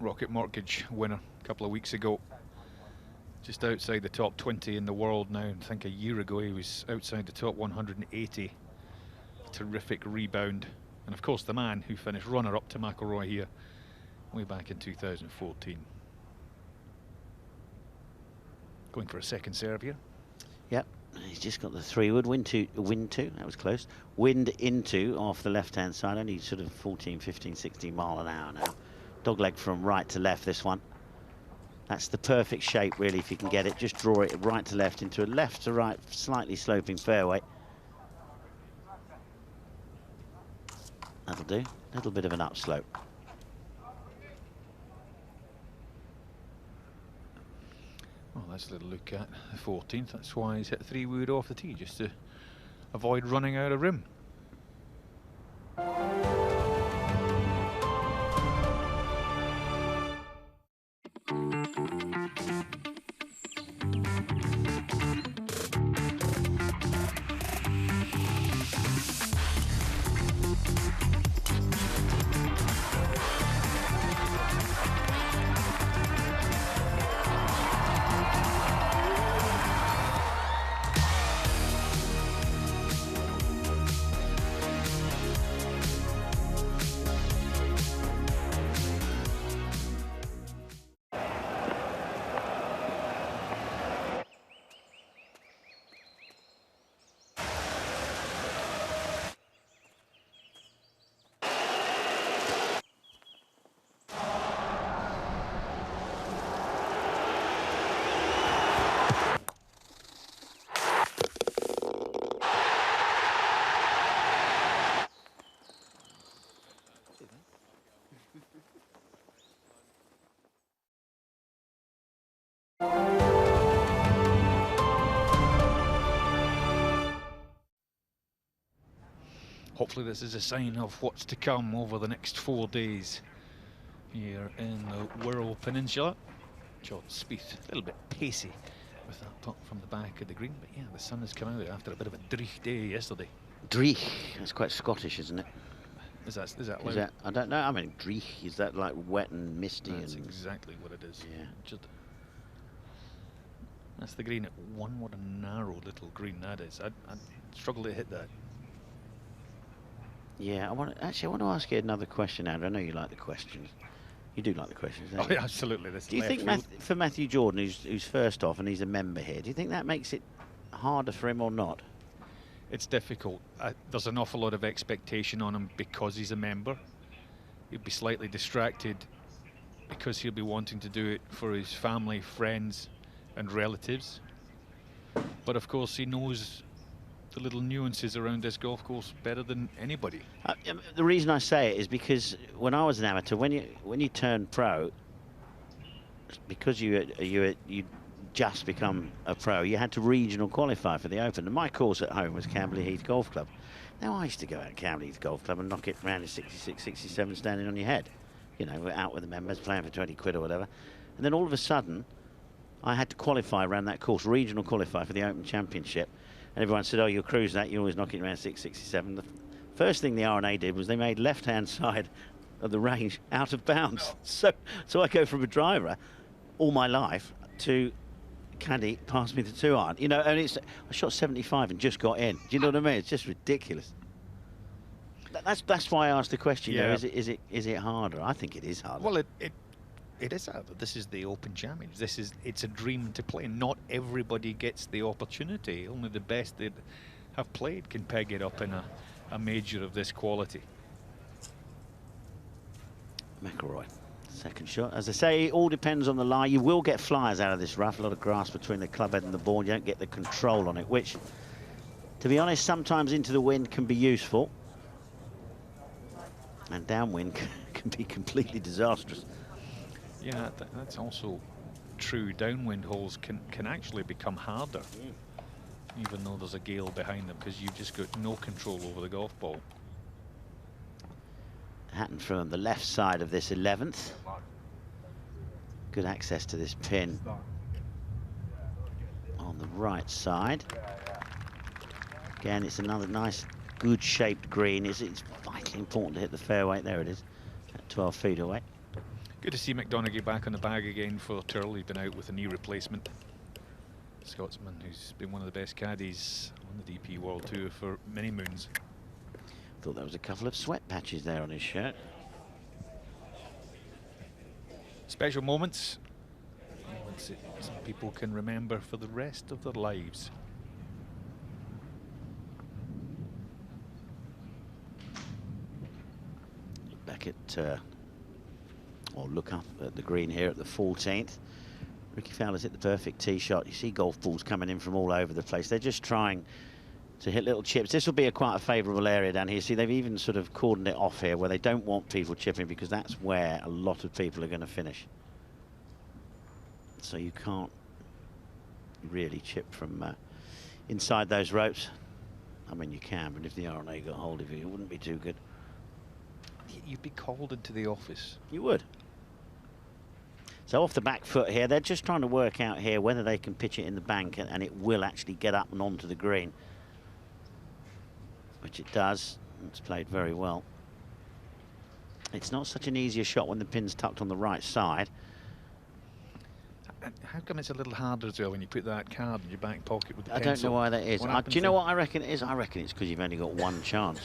Rocket Mortgage winner a couple of weeks ago. Just outside the top 20 in the world now. I think a year ago he was outside the top 180. Terrific rebound. And of course the man who finished runner-up to McIlroy here way back in 2014. Going for a second serve here. Yep, he's just got the 3-wood, wind two, that was close. Wind into off the left-hand side, only sort of 14, 15, 16 mile an hour now. Dogleg from right to left, this one. That's the perfect shape, really, if you can get it. Just draw it right to left into a left to right, slightly sloping fairway. That'll do, a little bit of an upslope. Well, let's a little look at the 14th. That's why he's hit 3-wood off the tee, just to avoid running out of room. hopefully this is a sign of what's to come over the next 4 days here in the Wirral Peninsula. Jordan Spieth, a little bit pacey with that putt from the back of the green, but yeah, the sun has come out after a bit of a dreich day yesterday. Dreich, that's quite Scottish, isn't it? Is that loud? Is that, I don't know, I mean, dreich, is that like wet and misty? That's and exactly what it is. Yeah. That's the green at one. What a narrow little green that is. I'd struggle to hit that. Yeah, I want to ask you another question, Andrew. I know you like the questions. You do like the questions, don't Oh, you? yeah, absolutely. Do you think for Matthew Jordan, who's first off and he's a member here, do you think that makes it harder for him or not? It's difficult. There's an awful lot of expectation on him because he's a member. He'll be slightly distracted because he'll be wanting to do it for his family, friends and relatives. But of course he knows the little nuances around this golf course better than anybody. The reason I say it is because when I was an amateur, when you turn pro, because you just become a pro, you had to regional qualify for the Open. And my course at home was Camberley Heath Golf Club. Now I used to go out to Camberley Heath Golf Club and knock it around in 66, 67, standing on your head. You know, we're out with the members playing for 20 quid or whatever. And then all of a sudden, I had to qualify around that course, regional qualify for the Open Championship. And everyone said, oh, you'll cruise that, you're always knocking around 667. The first thing the R&A did was they made left-hand side of the range out of bounds. So I go from a driver all my life to caddy passed me the 2-iron. You know, and I shot 75 and just got in. Do you know what I mean? It's just ridiculous. That's why I asked the question. Yeah. You know, is it harder? I think it is harder. Well, it is harder. This is the Open Challenge. It's a dream to play. Not everybody gets the opportunity. Only the best that have played can peg it up in a major of this quality. McIlroy, second shot. As I say, it all depends on the lie. You will get flyers out of this rough. A lot of grass between the club head and the ball. You don't get the control on it, which, to be honest, sometimes into the wind can be useful. And downwind can be completely disastrous. Yeah, that's also true. Downwind holes can actually become harder, even though there's a gale behind them, because you've just got no control over the golf ball. Hatton from the left side of this 11th. Good access to this pin on the right side. Again, it's another nice, good shaped green. It's vitally important to hit the fairway. There it is, at 12 feet away. Good to see McDonaghy back on the bag again for Turl. He's been out with a knee replacement. Scotsman who's been one of the best caddies on the DP World Tour for many moons. Thought there was a couple of sweat patches there on his shirt. Special moments. Moments that some people can remember for the rest of their lives. Look back at, or look up at the green here at the 14th. Ricky Fowler's hit the perfect tee shot. You see golf balls coming in from all over the place. They're just trying to hit little chips. This will be quite a favourable area down here. See, they've even sort of cordoned it off here where they don't want people chipping, because that's where a lot of people are going to finish. So you can't really chip from inside those ropes. I mean, you can, but if the R&A got hold of you, it wouldn't be too good. You'd be called into the office. You would. So off the back foot here, they're just trying to work out here whether they can pitch it in the bank and it will actually get up and onto the green. Which it does. It's played very well. It's not such an easier shot when the pin's tucked on the right side. And how come it's a little harder as well when you put that card in your back pocket with the I pencil? don't know why that is. What Do you know what I reckon it is? I reckon it's because you've only got one chance.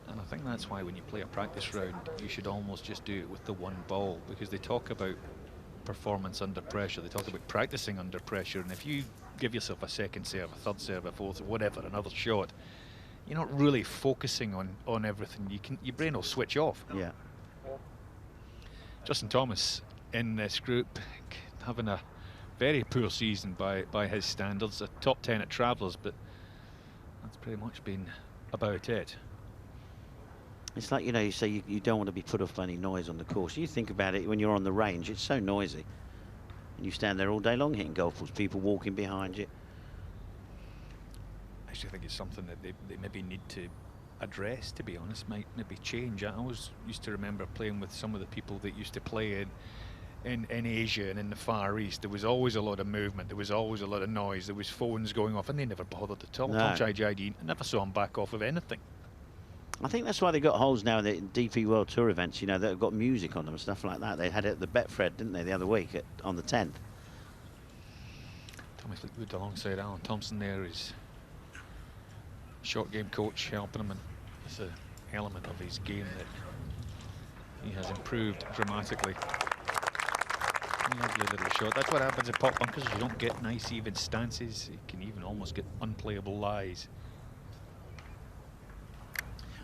And I think that's why when you play a practice round, you should almost just do it with the one ball, because they talk about performance under pressure. They talk about practicing under pressure, and if you give yourself a second serve, a third serve, a fourth, whatever, another shot, you're not really focusing on everything. Your brain will switch off. Yeah. Justin Thomas in this group having a very poor season by his standards. A top 10 at Travellers, but that's pretty much been about it. It's like, you know, you say you don't want to be put off by any noise on the course. You think about it when you're on the range, it's so noisy. And you stand there all day long hitting golf balls, people walking behind you. actually think it's something that they maybe need to address, to be honest, might maybe change. I always used to remember playing with some of the people that used to play in Asia and in the Far East. There was always a lot of movement, there was always a lot of noise, there was phones going off, and they never bothered at all. No. Tom Chai-Jai-Dee, I never saw him back off of anything. I think that's why they got holes now in the DP World Tour events, you know, that have got music on them and stuff like that. They had it at the Betfred, didn't they, the other week on the 10th. Tommy Fleetwood alongside Alan Thompson there is short game coach helping him, and it's an element of his game that he has improved dramatically. Lovely little shot. That's what happens in pop bunkers. You don't get nice even stances. You can even almost get unplayable lies.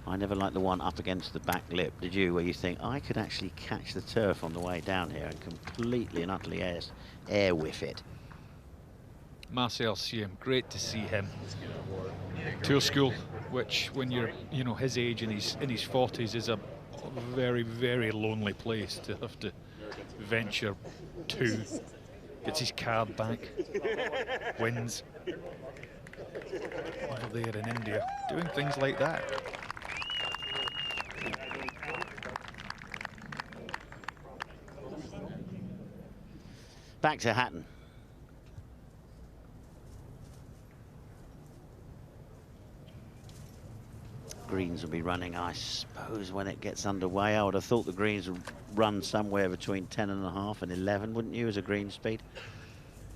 I never liked the one up against the back lip, did you, where you think, I could actually catch the turf on the way down here and completely and utterly air whiff it. Marcel Siem, great to see him. Tour school, which when you're, you know, his age and in his 40s is a very, very lonely place to have to venture to. Gets his card back, wins over there in India, doing things like that. Back to Hatton. Greens will be running, I suppose, when it gets underway. I would have thought the greens would run somewhere between 10.5 and 11, wouldn't you, as a green speed?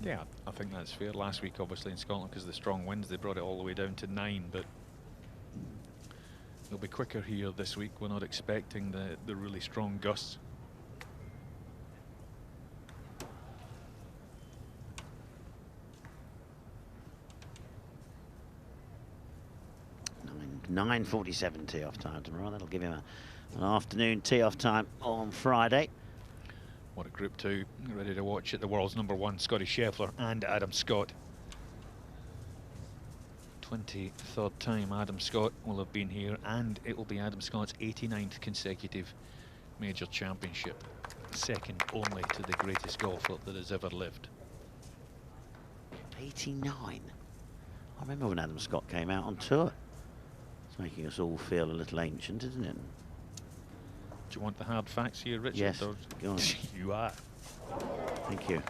Yeah, I think that's fair. Last week, obviously, in Scotland, because of the strong winds, they brought it all the way down to 9, but it'll be quicker here this week. We're not expecting the really strong gusts. Nine 9:47 tee-off time tomorrow. That'll give him an afternoon tee-off time on Friday. What a Group 2, ready to watch it. The world's #1, Scotty Scheffler and Adam Scott. 23rd time Adam Scott will have been here, and it will be Adam Scott's 89th consecutive major championship, second only to the greatest golfer that has ever lived. 89. I remember when Adam Scott came out on tour. It's making us all feel a little ancient, isn't it? Do you want the hard facts here, Richard? Yes, go on. You are. Thank you.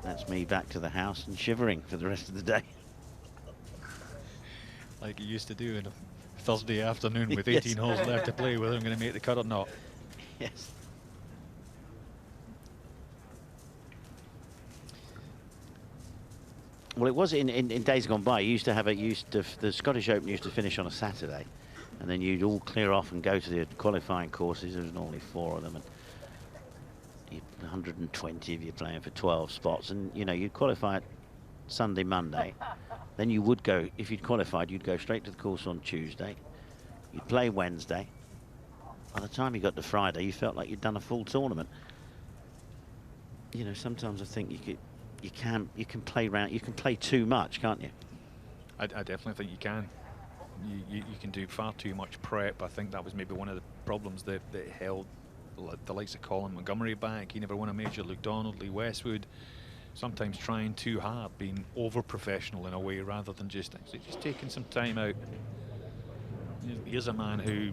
That's me back to the house and shivering for the rest of the day. Like you used to do in a Thursday afternoon with 18 holes left to play, whether I'm going to make the cut or not. Yes. Well, it was in days gone by. You used to have the Scottish Open used to finish on a Saturday, and then you'd all clear off and go to the qualifying courses. There was normally 4 of them, and 120 if you're playing for 12 spots, and you know you'd qualify it Sunday, Monday. Then you would go, if you'd qualified, you'd go straight to the course on Tuesday. You'd play Wednesday. By the time you got to Friday, you felt like you'd done a full tournament. You know, sometimes I think you can play around. You can play too much, can't you? I definitely think you can. You can do far too much prep. I think that was maybe one of the problems that held the likes of Colin Montgomery back. He never won a major. Luke Donald, Lee Westwood, sometimes trying too hard, being over-professional in a way rather than just taking some time out. Here's a man who,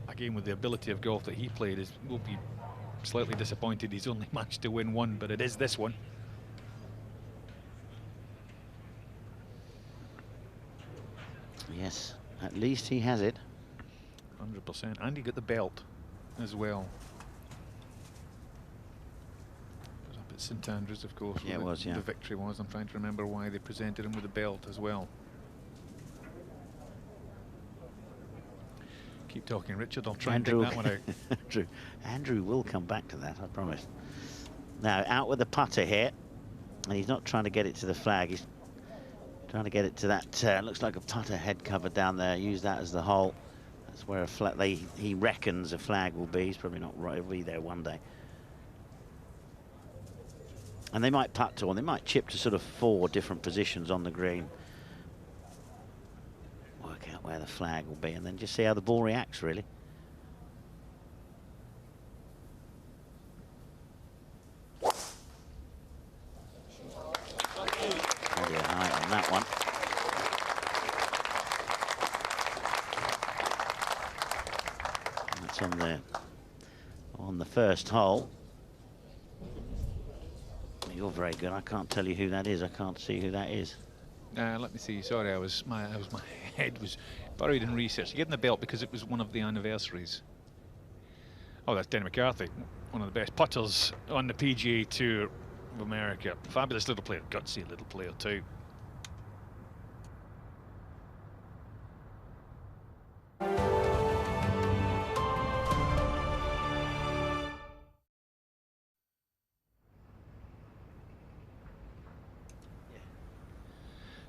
again, with the ability of golf that he played, will be slightly disappointed he's only managed to win one, but it is this one. Yes, at least he has it. 100%, and he got the belt as well. It was up at St Andrews, of course. Yeah, it was, yeah. The victory was. I'm trying to remember why they presented him with the belt as well. Keep talking, Richard. I'll try and dig that one out. Andrew will come back to that, I promise. Now, out with the putter here, and he's not trying to get it to the flag. He's trying to get it to that, looks like a putter head cover down there. Use that as the hole. That's where he reckons a flag will be. He's probably not right. He'll be there one day. And they might putt to, or they might chip to sort of 4 different positions on the green. Work out where the flag will be, and then just see how the ball reacts, really. Plenty of height on that one. putt on the first hole. You're very good. I can't tell you who that is. I can't see who that is. Let me see. Sorry, my head was buried in research. You get in the belt because it was one of the anniversaries. Oh, that's Denny McCarthy, one of the best putters on the PGA Tour of America. Fabulous little player, gutsy little player too.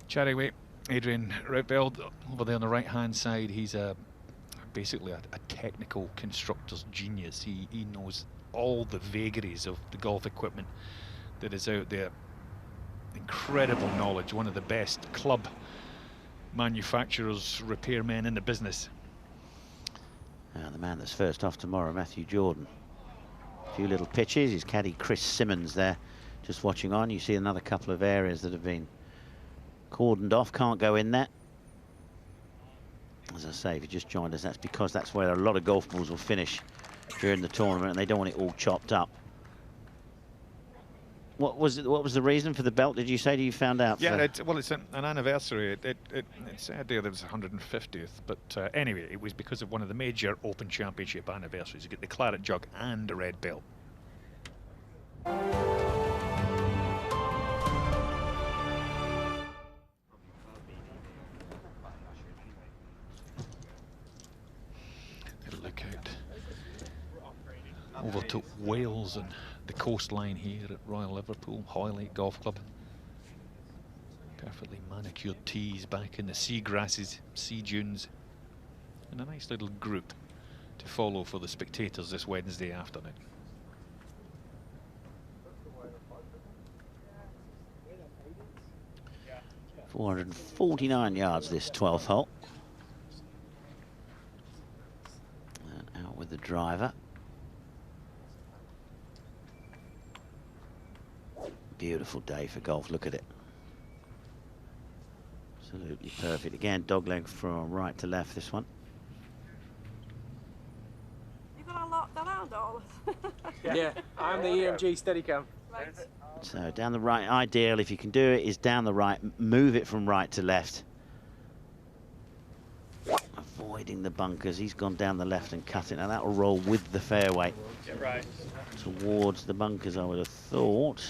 Chatting with Adrian Ripveld over there on the right-hand side. He's basically a technical constructor's genius. He knows all the vagaries of the golf equipment that is out there. Incredible knowledge. One of the best club manufacturers, repairmen in the business. The man that's first off tomorrow, Matthew Jordan. A few little pitches. His caddy Chris Simmons there, just watching on. You see another couple of areas that have been cordoned off, can't go in there. As I say, if you just joined us, that's because that's where a lot of golf balls will finish during the tournament, and they don't want it all chopped up. What was the reason for the belt, did you say? You found out? Yeah, well, it's an anniversary. It said there was 150th, but anyway, it was because of one of the major Open Championship anniversaries. You get the claret jug and the red belt. Look out over to Wales and the coastline here at Royal Liverpool, Hoylake Golf Club. Perfectly manicured tees back in the sea grasses, sea dunes, and a nice little group to follow for the spectators this Wednesday afternoon. .449 yards this 12th hole. And out with the driver. Beautiful day for golf, look at it. Absolutely perfect. Again, dogleg from right to left, this one. You've got to lock that out, all. Yeah, I'm the EMG Steadicam. Right. So down the right, ideal if you can do it is down the right, move it from right to left. Avoiding the bunkers, he's gone down the left and cut it. Now that will roll with the fairway. Yeah, right. Towards the bunkers, I would have thought.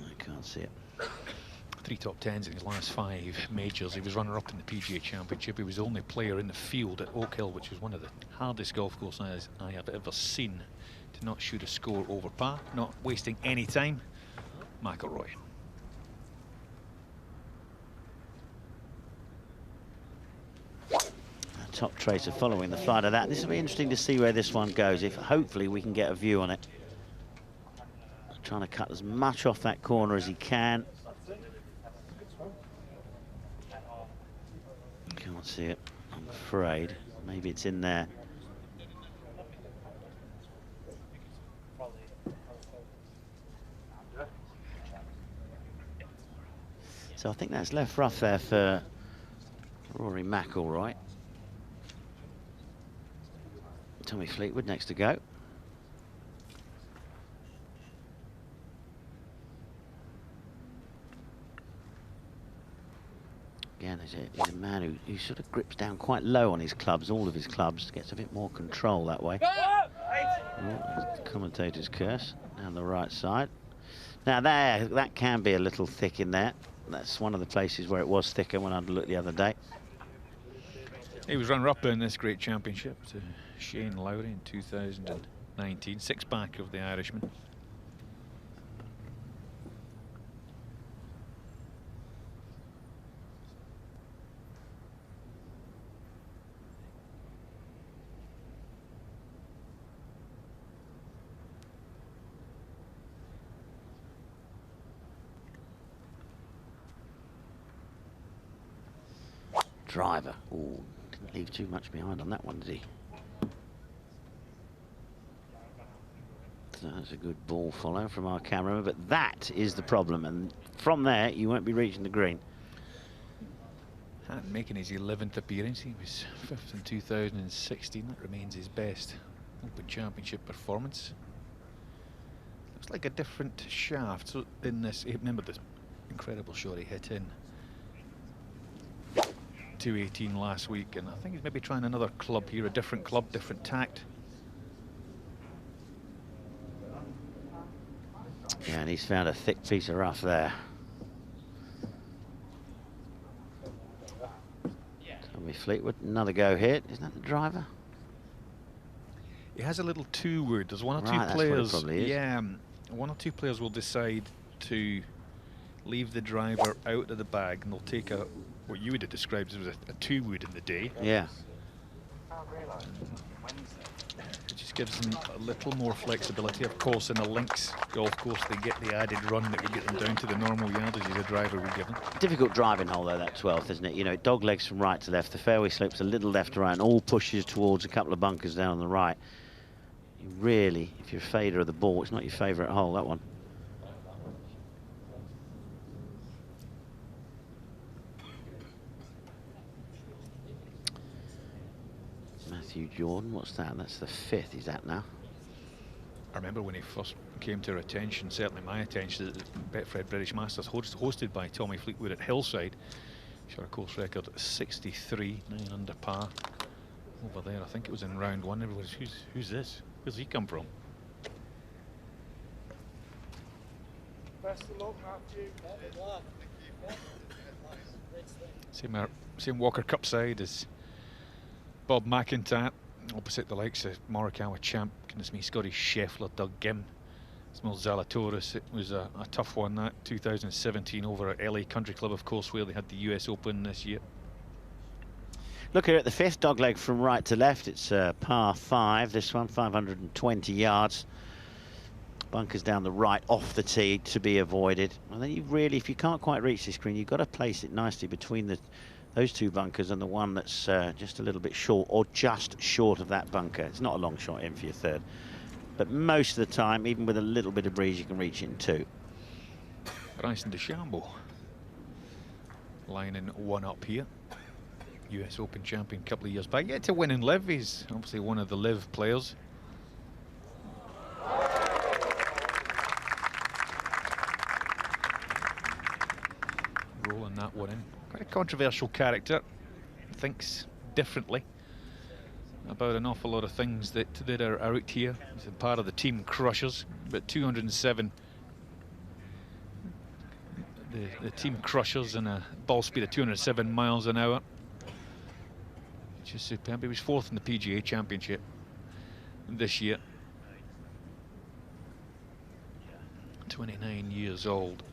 I can't see it. 3 top 10s in his last 5 majors. He was runner-up in the PGA Championship. He was the only player in the field at Oak Hill, which was one of the hardest golf courses I have ever seen, to not shoot a score over par, not wasting any time. McIlroy. Top tracer following the flight of that. This will be interesting to see where this one goes. If hopefully we can get a view on it. Trying to cut as much off that corner as he can. Can't see it, I'm afraid. Maybe it's in there. So I think that's left rough there for Rory McIlroy. Tommy Fleetwood next to go. Again, he's a man who sort of grips down quite low on his clubs, all of his clubs, gets a bit more control that way. Oh, the commentator's curse down the right side. Now that can be a little thick in there. That's one of the places where it was thicker when I looked the other day. He was runner-up in this great championship to Shane Lowry in 2019, 6-back of the Irishman. Driver. Ooh, didn't leave too much behind on that one, did he? So that's a good ball follow from our cameraman, but that is the problem, and from there you won't be reaching the green. And making his 11th appearance. He was 5th in 2016. That remains his best Open Championship performance. Looks like a different shaft. So in this, remember this incredible shot he hit in 218 last week, and I think he's maybe trying another club here, a different club, different tact. Yeah, and he's found a thick piece of rough there. Tommy Fleetwood, another go hit. Isn't that the driver? He has a little two-wood. There's one or Right, two that's players. what it probably is. Yeah, one or two players will decide to leave the driver out of the bag, and they'll take a what you would have described as a two-wood in the day. Yeah. It just gives them a little more flexibility. Of course, in a links golf course, they get the added run that would get them down to the normal yardage the driver would give them. Difficult driving hole though, that 12th, isn't it? You know, dog legs from right to left. The fairway slopes a little left to right, and all pushes towards a couple of bunkers down on the right. You really, if you're a fader of the ball, it's not your favourite hole, that one. Matthew Jordan, what's that? That's the 5th he's at now. I remember when he first came to our attention, certainly my attention, that the Betfred British Masters hosted by Tommy Fleetwood at Hillside. Shot a course record 63, 9 under par. Over there, I think it was in round one. Everybody's, who's this? Where's he come from? Best of luck, Matthew. Same Walker Cup side as Bob McIntyre, opposite the likes of Morikawa champ, goodness me, Scottish Scheffler, Doug Gim, Small Zalatoris. It was a tough one, that 2017 over at LA Country Club, of course, where they had the US Open this year. Look here at the 5th, dogleg from right to left. It's par 5, this one, 520 yards. Bunkers down the right, off the tee to be avoided. And then you really, if you can't quite reach this green, you've got to place it nicely between those two bunkers and the one that's just a little bit short, or just short of that bunker. It's not a long shot in for your 3rd. But most of the time, even with a little bit of breeze, you can reach it in 2. Bryson DeChambeau lining one up here. US Open champion a couple of years back. Yet to win in Liv. He's obviously one of the Liv players. Rolling that one in. Quite a controversial character. Thinks differently about an awful lot of things that are out here. He's a part of the Team Crushers. But 207. The Team Crushers and a ball speed of 207 miles an hour. Which is superb. He was 4th in the PGA Championship this year. 29 years old.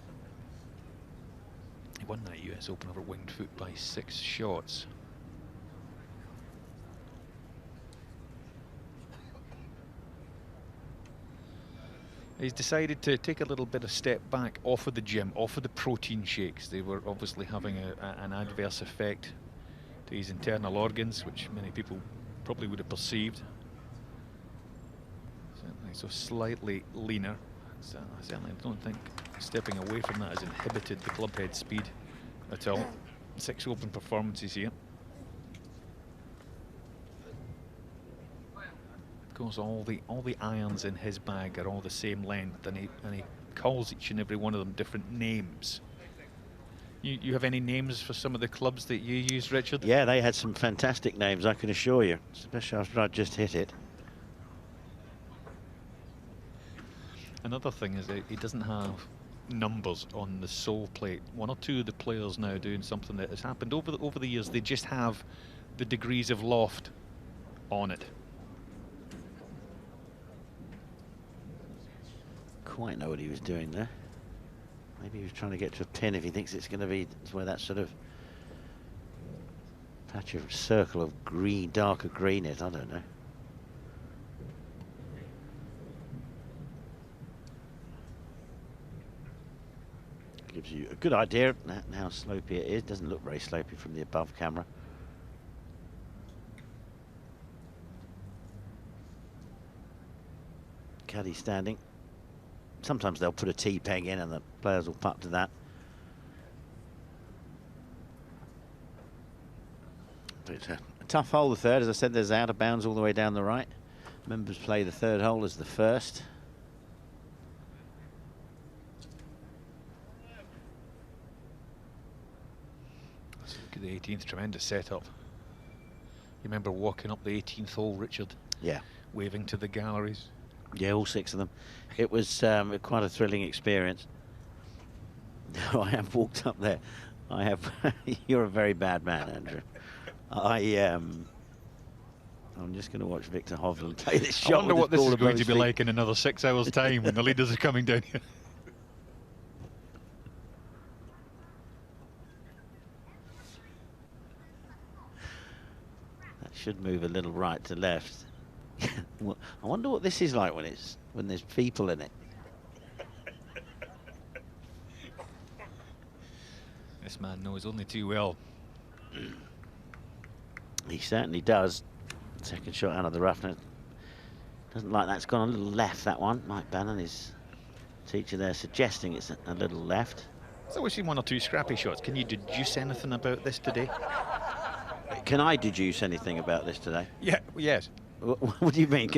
He won that US Open over Winged Foot by 6 shots. He's decided to take a little bit of step back off of the gym, off of the protein shakes. They were obviously having an adverse effect to his internal organs, which many people probably would have perceived. Certainly, so slightly leaner. So I certainly don't think stepping away from that has inhibited the club head speed at all. 6 Open performances here. Of course, all the irons in his bag are all the same length, and he calls each and every one of them different names. You have any names for some of the clubs that you use, Richard? Yeah, they had some fantastic names, I can assure you, especially after I just hit it. Another thing is that he doesn't have numbers on the sole plate. 1 or 2 of the players now doing something that has happened over the years. They just have the degrees of loft on it. Quite know what he was doing there. Maybe he was trying to get to a pin if he thinks it's going to be where that sort of patch of circle of green, darker green is. I don't know. Gives you a good idea how slopey it is. Doesn't look very slopey from the above camera. Caddy standing. Sometimes they'll put a T-peg in and the players will putt to that. It's a tough hole, the third. As I said, there's out of bounds all the way down the right. Members play the third hole as the first. Let's look at the 18th, tremendous setup. You remember walking up the 18th hole, Richard? Yeah. Waving to the galleries. Yeah, all 6 of them. It was quite a thrilling experience. I have walked up there. I have. You're a very bad man, Andrew. I'm just going to watch Victor Hovland play this shot. I wonder what this is going to be feet. like in another 6 hours' time when the leaders are coming down here. That should move a little right to left. Well, I wonder what this is like when there's people in it. This man knows only too well. He certainly does. Second shot out of the rough. Doesn't like that. It's gone a little left, that one. Mike Bannon, his teacher there, suggesting it's a little left. So we've seen 1 or 2 scrappy shots. Can you deduce anything about this today? Can I deduce anything about this today? Yeah, yes. What do you mean?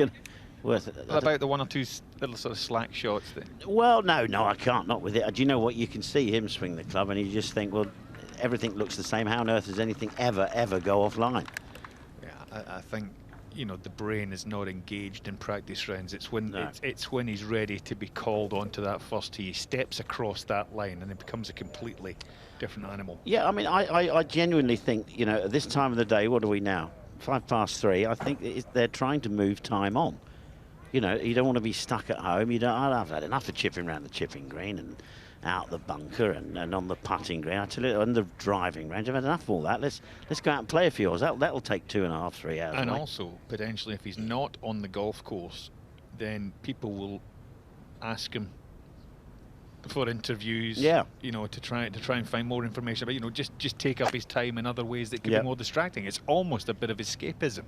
About the 1 or 2 little sort of slack shots then. Well, no, I can't. Not with it. Do you know what? You can see him swing the club, and you just think, well, everything looks the same. How on earth does anything ever go offline? Yeah, I think, you know, the brain is not engaged in practice rounds. It's when it's when he's ready to be called onto that first tee. He steps across that line, and it becomes a completely different animal. Yeah, I mean, I genuinely think, you know, at this time of the day, what are we now? 3:05. I think they're trying to move time on. You know, you don't want to be stuck at home. I've had enough of chipping around the chipping green and out the bunker and on the putting green. I tell you, on the driving range, I've had enough of all that. Let's go out and play a few hours. That'll take 2.5, 3 hours. And also, potentially, if he's not on the golf course, then people will ask him for interviews. Yeah. You know, to try and find more information. But you know, just take up his time in other ways that could be more distracting. It's almost a bit of escapism,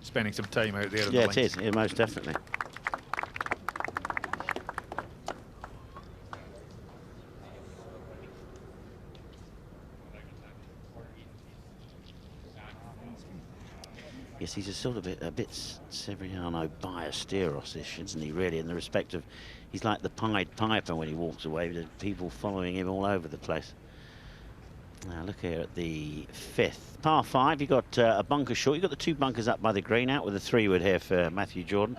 spending some time out there. Yeah, it is. Yeah, most definitely. Yes, he's a sort of a bit Severiano Ballesteros-ish, isn't he, really, in the respect of he's like the Pied Piper when he walks away, with people following him all over the place. Now look here at the 5th. Par 5, you've got a bunker short. You've got the 2 bunkers up by the green, out with a 3-wood here for Matthew Jordan.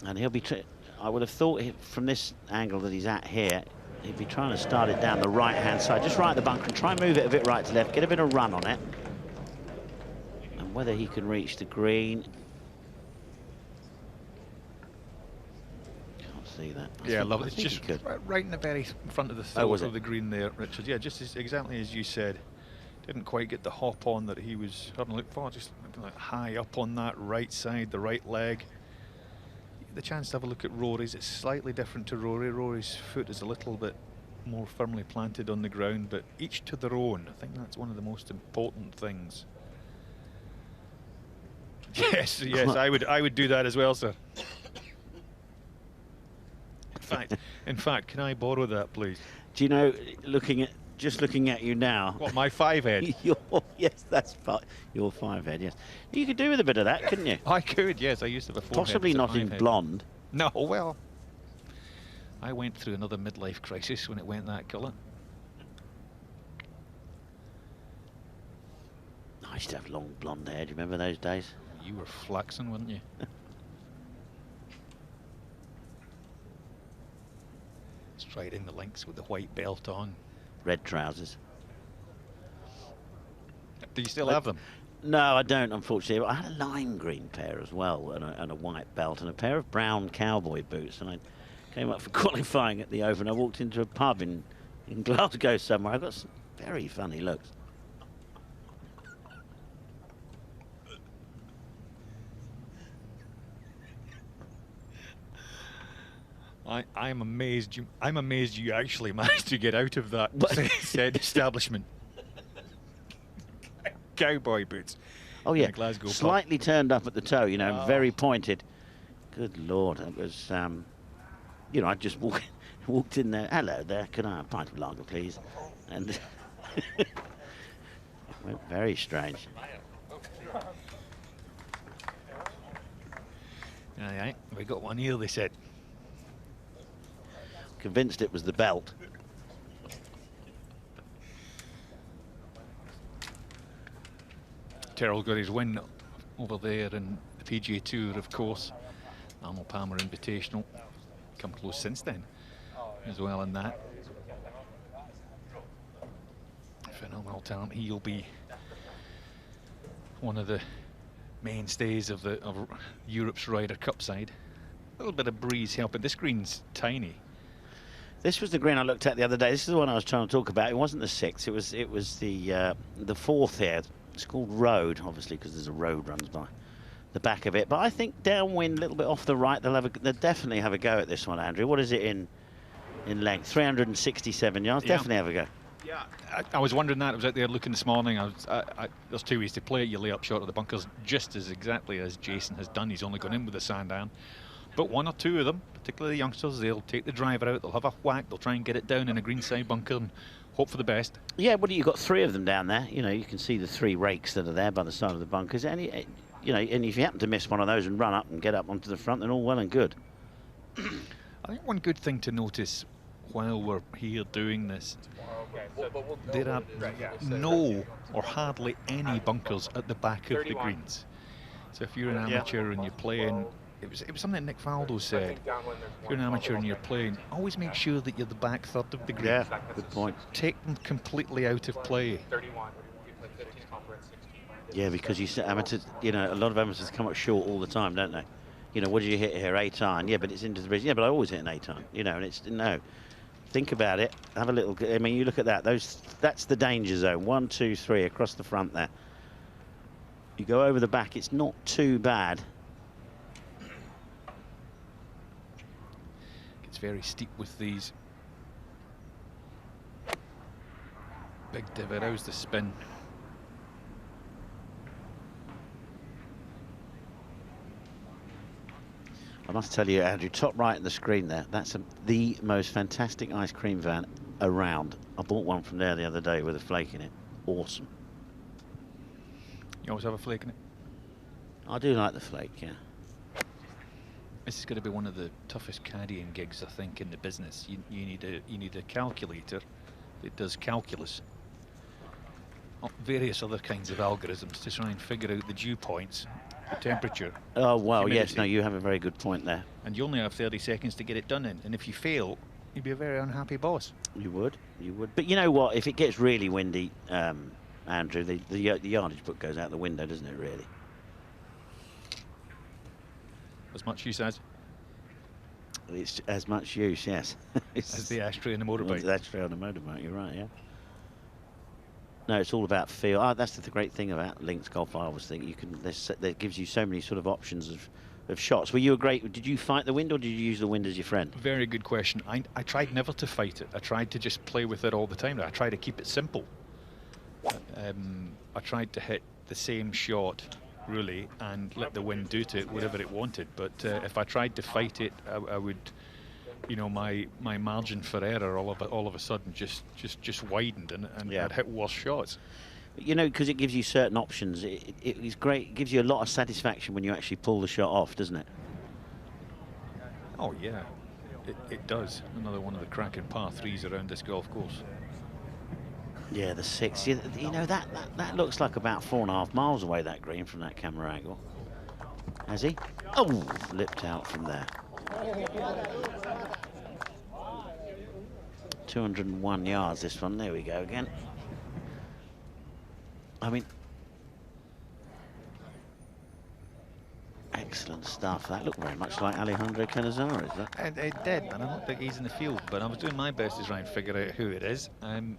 And he'll be, I would have thought from this angle that he's at here, he'd be trying to start it down the right-hand side, just right at the bunker, and try and move it a bit right to left, get a bit of run on it. Whether he can reach the green, can't see that. I love it. It's just right in the very front of the throat of the green there, Richard. Yeah, just exactly as you said. Didn't quite get the hop on that he was having a look for. Just looking like high up on that right side, the right leg. The chance to have a look at Rory's. It's slightly different to Rory. Rory's foot is a little bit more firmly planted on the ground, but each to their own. I think that's one of the most important things. Yes, I would do that as well, sir. In fact, can I borrow that, please? Do you know, looking at you now? What, my 5-head? Yes, that's your 5-head. Yes, you could do with a bit of that, couldn't you? I could. Yes, I used to have a 4-head. Possibly not in blonde. No, well, I went through another midlife crisis when it went that colour. I used to have long blonde hair. Do you remember those days? You were flaxen, weren't you? Striding the links with the white belt on. Red trousers. Do you still have them? No, I don't, unfortunately. But I had a lime green pair as well, and a white belt, and a pair of brown cowboy boots. And I came up for qualifying at the Open. I walked into a pub in Glasgow somewhere. I got some very funny looks. I'm amazed you actually managed to get out of that said establishment. Cowboy boots. Oh yeah, Glasgow slightly turned up at the toe, you know, very pointed. Good Lord, it was, you know, I just walked in there. Hello there, can I have a pint of lager, please? And Very strange. Aye, we got one here, they said. Convinced it was the belt. Terrell got his win over there in the PGA Tour, of course. Arnold Palmer Invitational. Come close since then as well in that. Phenomenal talent. He'll be one of the mainstays of Europe's Ryder Cup side. A little bit of breeze helping. This green's tiny. This was the green I looked at the other day. This is the one I was trying to talk about. It wasn't the 6th. It was the 4th here. It's called Road, obviously, because there's a road runs by the back of it. But I think downwind, a little bit off the right. They'll definitely have a go at this one, Andrew. What is it in length? 367 yards. Yeah. Definitely have a go. Yeah, I was wondering that. I was out there looking this morning. There's 2 ways to play it. You lay up short of the bunkers, just as exactly as Jason has done. He's only gone in with the sand iron. But 1 or 2 of them, particularly the youngsters, they'll take the driver out. They'll have a whack. They'll try and get it down in a greenside bunker and hope for the best. Yeah, well, you've got 3 of them down there. You know, you can see the 3 rakes that are there by the side of the bunkers. And if you happen to miss one of those and run up and get up onto the front, then all well and good. I think one good thing to notice while we're here doing this, there are no or hardly any bunkers at the back of the greens. So if you're an amateur and you're playing, it was something Nick Faldo said. If you're an amateur and you're playing, always make sure that you're the back third of the green. Yeah, good point. Take them completely out of play. Yeah, because amateurs, a lot of amateurs come up short all the time, don't they? What did you hit here? 8 iron. Yeah, but it's into the breeze. Yeah, but I always hit an 8 iron. And it's no. Think about it. Have a little. I mean, you look at that. That's the danger zone. 1, 2, 3 across the front there. You go over the back. It's not too bad. It's very steep with these. Big divot. How's the spin? I must tell you, Andrew, top right in the screen there, that's the most fantastic ice cream van around. I bought one from there the other day with a flake in it. Awesome. You always have a flake in it? I do like the flake, yeah. This is going to be one of the toughest caddying gigs, I think, in the business. You need a calculator that does calculus. Various other kinds of algorithms to try and figure out the dew points, the temperature. Oh, well, humidity. yes, no, you have a very good point there. And you only have 30 seconds to get it done in. And if you fail, you'd be a very unhappy boss. You would. But you know what? If it gets really windy, Andrew, the yardage book goes out the window, doesn't it, really? As much use as? It's as much use, yes. As the ashtray in the motorbike. The ashtray on the motorbike, you're right, yeah. No, it's all about feel. Oh, that's the great thing about links golf. I always think that gives you so many sort of options of shots. Were you did you fight the wind or did you use the wind as your friend? Very good question. I tried never to fight it. I tried to just play with it all the time. I tried to keep it simple. I tried to hit the same shot, really, and let the wind do to it whatever it wanted. But if I tried to fight it, I would, my margin for error all of a sudden just widened, and I'd hit worse shots. Because it gives you certain options. It's great. It gives you a lot of satisfaction when you actually pull the shot off, doesn't it? Oh yeah, it does. Another one of the cracking par 3s around this golf course. Yeah, the 6. That looks like about 4.5 miles away, that green, from that camera angle. Has he? Oh, lipped out from there. 201 yards, this one. There we go again. I mean, excellent stuff. That looked very much like Alejandro Canizares, that. It did, and I don't think he's in the field, but I was doing my best to try and figure out who it is, and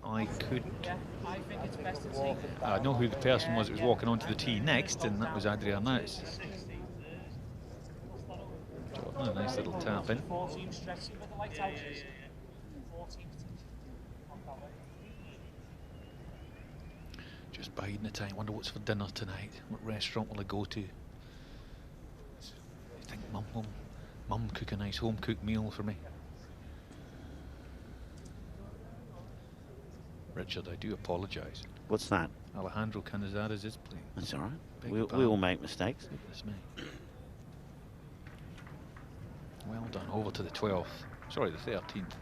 I couldn't. I know who the person was that was walking onto the tee next, and that was Adrian Nuts. Oh, nice little tap in. Just biding the time. Wonder what's for dinner tonight. What restaurant will I go to? I think Mum cook a nice home cooked meal for me. Richard, I do apologise. What's that? Alejandro Canizares is playing. That's all right. We all make mistakes. Goodness me. Well done. Over to the 12th. Sorry, the 13th.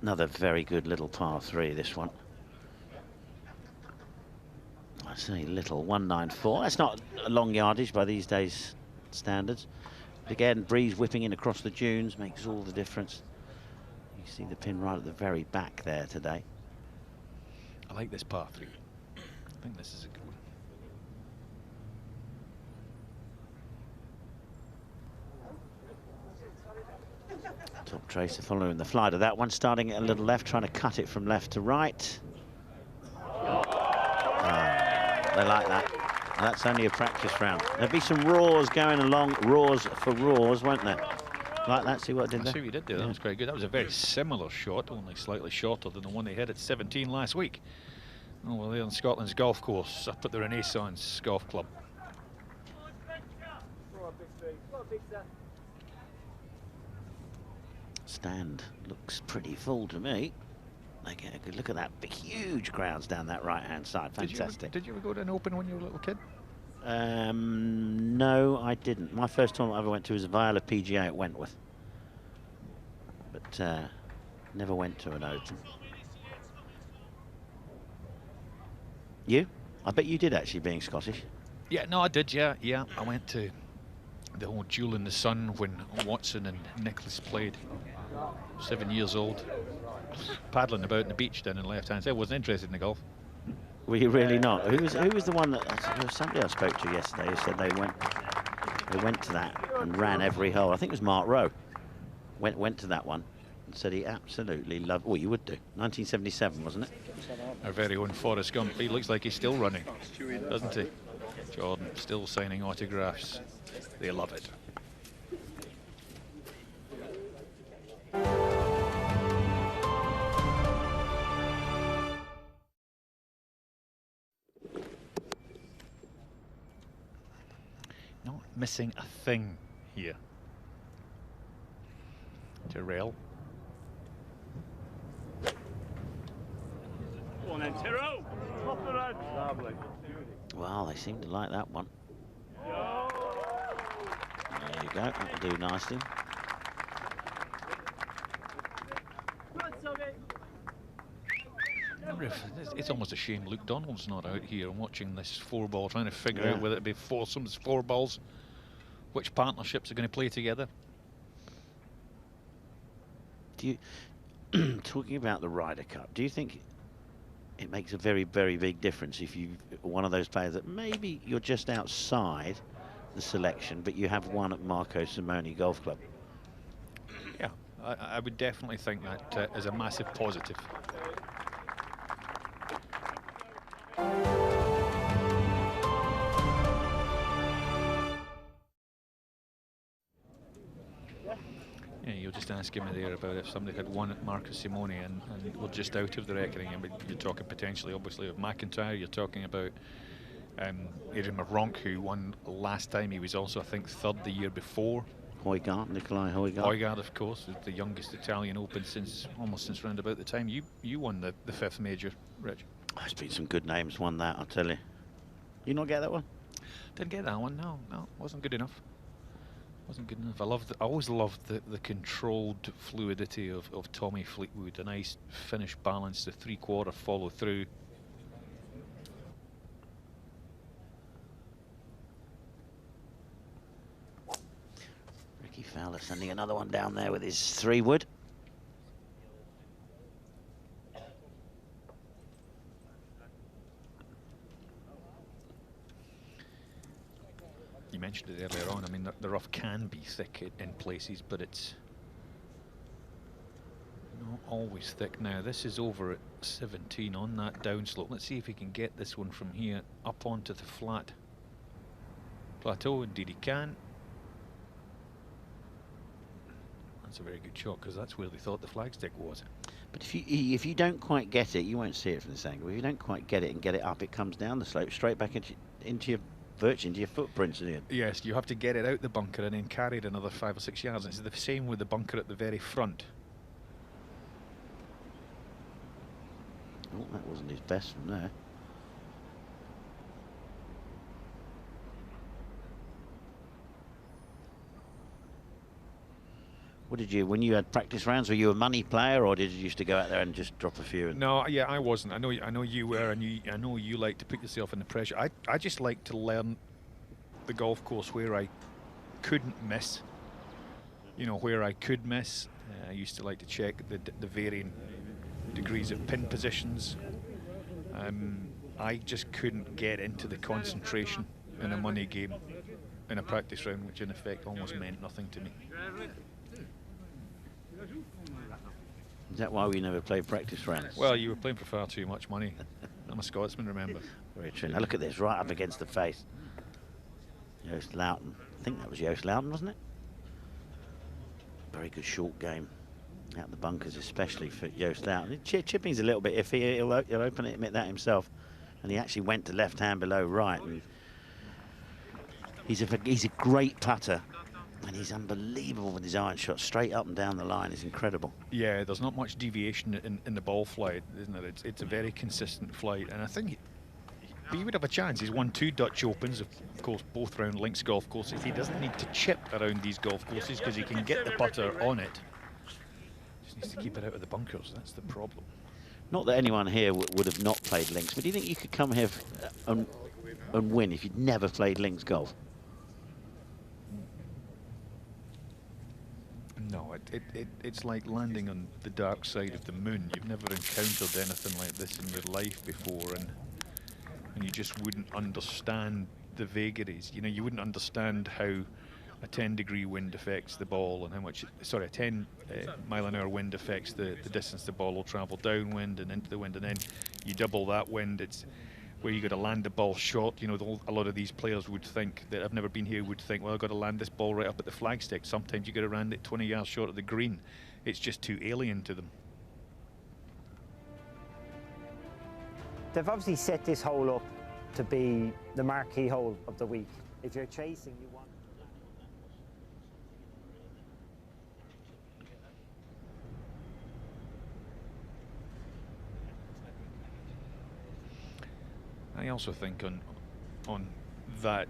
Another very good little par 3, this one. I say little, 194. That's not a long yardage by these days' standards. But again, breeze whipping in across the dunes makes all the difference. You see the pin right at the very back there today. I like this par 3. I think this is a good one. Top Tracer following the flight of that one, starting at a little left, trying to cut it from left to right. They like that. And that's only a practice round. There'll be some roars going along, roars for roars, won't there? Like that, see what I did there? I see what you did there, that was quite good. That was a very similar shot, only slightly shorter than the one they hit at 17 last week. Oh, well, they're on Scotland's golf course up at the Renaissance Golf Club. Stand looks pretty full to me. They get a good look at that. Big, huge crowds down that right-hand side. Fantastic. Did you ever go to an Open when you were a little kid? No, I didn't. My first tournament I ever went to was a Viola PGA at Wentworth. But never went to an Open. You? I bet you did, actually, being Scottish. Yeah, no, I did, yeah. I went to the whole Duel in the Sun when Watson and Nicholas played. 7 years old. Paddling about on the beach down in the left-hand side. Wasn't interested in the golf. Were you really not? Who was the one that... There was somebody I spoke to yesterday who said they went to that and ran every hole. I think it was Mark Rowe. Went to that one and said he absolutely loved... Well, you would do. 1977, wasn't it? Our very own Forrest Gump. He looks like he's still running, doesn't he? Jordan still signing autographs. They love it. Not missing a thing here. Terrell. Go on then, Tyrrell. Top of the road. Lovely. Well, they seem to like that one. There you go. That'll do nicely. It's almost a shame Luke Donald's not out here and watching this 4-ball, trying to figure out whether it be foursomes, 4 balls, which partnerships are going to play together. Do you, talking about the Ryder Cup, do you think it makes a very, very big difference if you one of those players that maybe you're just outside the selection, but you have won at Marco Simone Golf Club? Yeah, I would definitely think that is a massive positive. Yeah, you're just asking me there about if somebody had won at Marco Simone and were just out of the reckoning. I mean, you're talking potentially, obviously, of McIntyre. You're talking about Adrian Mavronk, who won last time. He was also, I think, 3rd the year before. Højgaard, Nicolai Højgaard. Højgaard, of course, the youngest Italian Open almost since round about the time you won the 5th major, Rich. There's been some good names won that, I'll tell you. You not get that one? Didn't get that one. No, wasn't good enough. Wasn't good enough. I always loved the controlled fluidity of Tommy Fleetwood. A nice finish balance, the 3/4 follow through. Ricky Fowler sending another one down there with his 3-wood. You mentioned it earlier on. I mean, the rough can be thick in places, but it's not always thick. Now, this is over at 17 on that downslope. Let's see if he can get this one from here up onto the flat plateau. Indeed he can. That's a very good shot, because that's where they thought the flagstick was. But if you don't quite get it, you won't see it from this angle. If you don't quite get it and get it up, it comes down the slope straight back into your footprints in the end. Yes, you have to get it out the bunker and then carry it another 5 or 6 yards. It's the same with the bunker at the very front. Oh, that wasn't his best from there. What did you, when you had practice rounds, were you a money player, or did you used to go out there and just drop a few? No, yeah, I wasn't. I know you were, and I know you like to put yourself in the pressure. I just like to learn the golf course where I couldn't miss. You know, where I could miss. I used to like to check the varying degrees of pin positions. I just couldn't get into the concentration in a money game in a practice round, which in effect almost meant nothing to me. Is that why we never played practice rounds? Well, you were playing for far too much money. I'm a Scotsman, remember. Very true. Now look at this, right up against the face. Joost Luiten. I think that was Joost Luiten, wasn't it? Very good short game. Out the bunkers, especially for Joost Luiten. Chipping's a little bit iffy. He'll open it, admit that himself. And he actually went to left hand below right. And he's a great putter. And he's unbelievable with his iron shot. Straight up and down the line is incredible. Yeah, there's not much deviation in the ball flight, isn't it? It's a very consistent flight. And I think he would have a chance. He's won 2 Dutch Opens, of course, both round links golf courses. He doesn't need to chip around these golf courses because he can get the putter on it. Just needs to keep it out of the bunkers. That's the problem. Not that anyone here would have not played links, but do you think you could come here and win if you'd never played links golf? No, it's like landing on the dark side of the moon. You've never encountered anything like this in your life before, and you just wouldn't understand the vagaries. You know, you wouldn't understand how a 10-degree wind affects the ball, and how much, sorry, a 10 mile an hour wind affects the distance the ball will travel downwind and into the wind, and then you double that wind. It's where you got to land the ball short. You know, a lot of these players would think, that have never been here, would think, well, I've got to land this ball right up at the flagstick. Sometimes you got to land it 20 yards short of the green. It's just too alien to them. They've obviously set this hole up to be the marquee hole of the week. If you're chasing, you want... I also think on that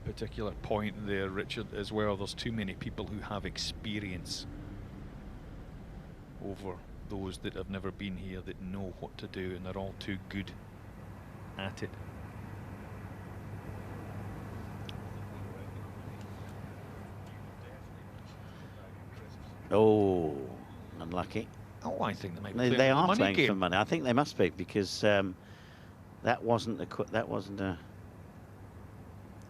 particular point there, Richard, as well, there's too many people who have experience over those that have never been here, that know what to do, and they're all too good at it. Oh, unlucky. Oh, I think they they are playing for money. I think they must be, because that wasn't a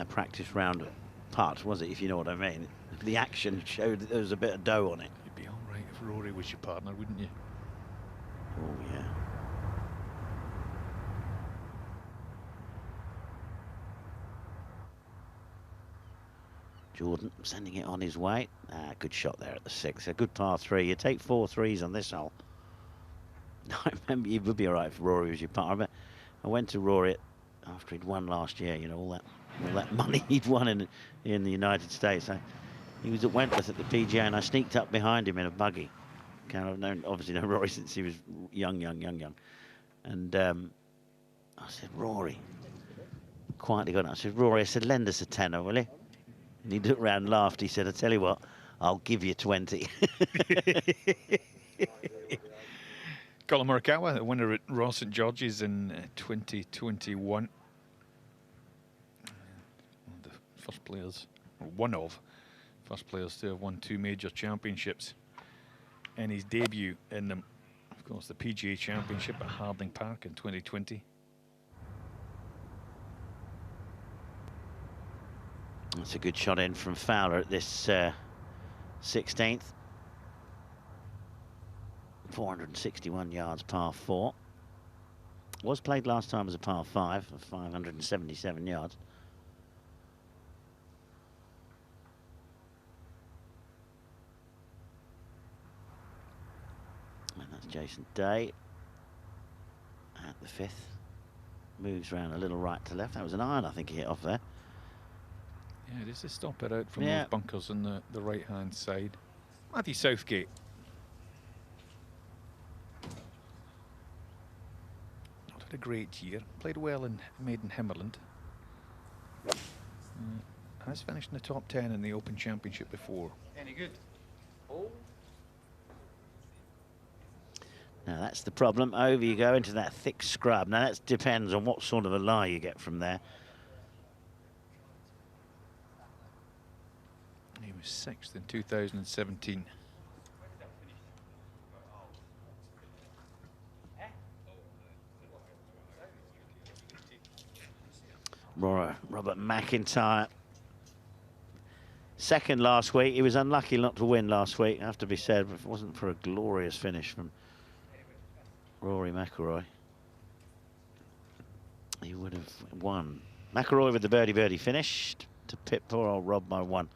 practice round putt, was it? If you know what I mean. The action showed that there was a bit of dough on it. You'd be all right if Rory was your partner, wouldn't you? Oh yeah. Jordan sending it on his way. Good shot there at the 6. A good par 3. You take 4 threes on this hole. I remember, you would be all right if Rory was your partner. I went to Rory after he'd won last year. You know, all that money he'd won in the United States. He was at Wentworth at the PGA, and I sneaked up behind him in a buggy. I've obviously known Rory since he was young. And I said, Rory, quietly got up. I said, Rory, I said, lend us a tenner, will you? And he looked round and laughed. He said, I tell you what, I'll give you 20. Colin Morikawa, the winner at Royal St George's in 2021. The first players, or one of first players to have won 2 major championships. And his debut in them, of course, the PGA Championship at Harding Park in 2020. That's a good shot in from Fowler at this 16th. 461 yards, par 4. Was played last time as a par 5 of 577 yards. And that's Jason Day at the 5th. Moves around a little right to left. That was an iron, I think he hit off there. Yeah, just to stop it out from those bunkers on the right-hand side. Matthew Southgate. a great year. Played well in Maiden Himmerland. Has finished in the top 10 in the Open Championship before. Any good? Now that's the problem. Over you go into that thick scrub. Now that depends on what sort of a lie you get from there. He was 6th in 2017. Robert McIntyre. Second last week. He was unlucky not to win last week, I have to be said. If it wasn't for a glorious finish from Rory McIlroy, he would have won. McIlroy with the birdie finished to pip poor old Rob by 1.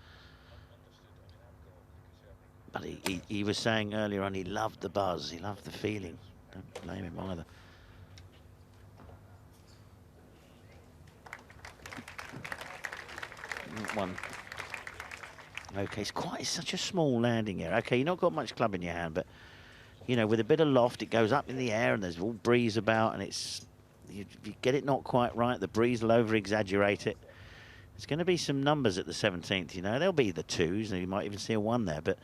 But he was saying earlier on he loved the buzz, he loved the feeling. Don't blame him either. One. Okay, it's such a small landing area. Okay, you've not got much club in your hand, but you know, with a bit of loft, it goes up in the air and there's all breeze about, and it's you get it not quite right, the breeze will over-exaggerate it. There's going to be some numbers at the 17th, you know. There'll be the 2s, and you might even see a 1 there, but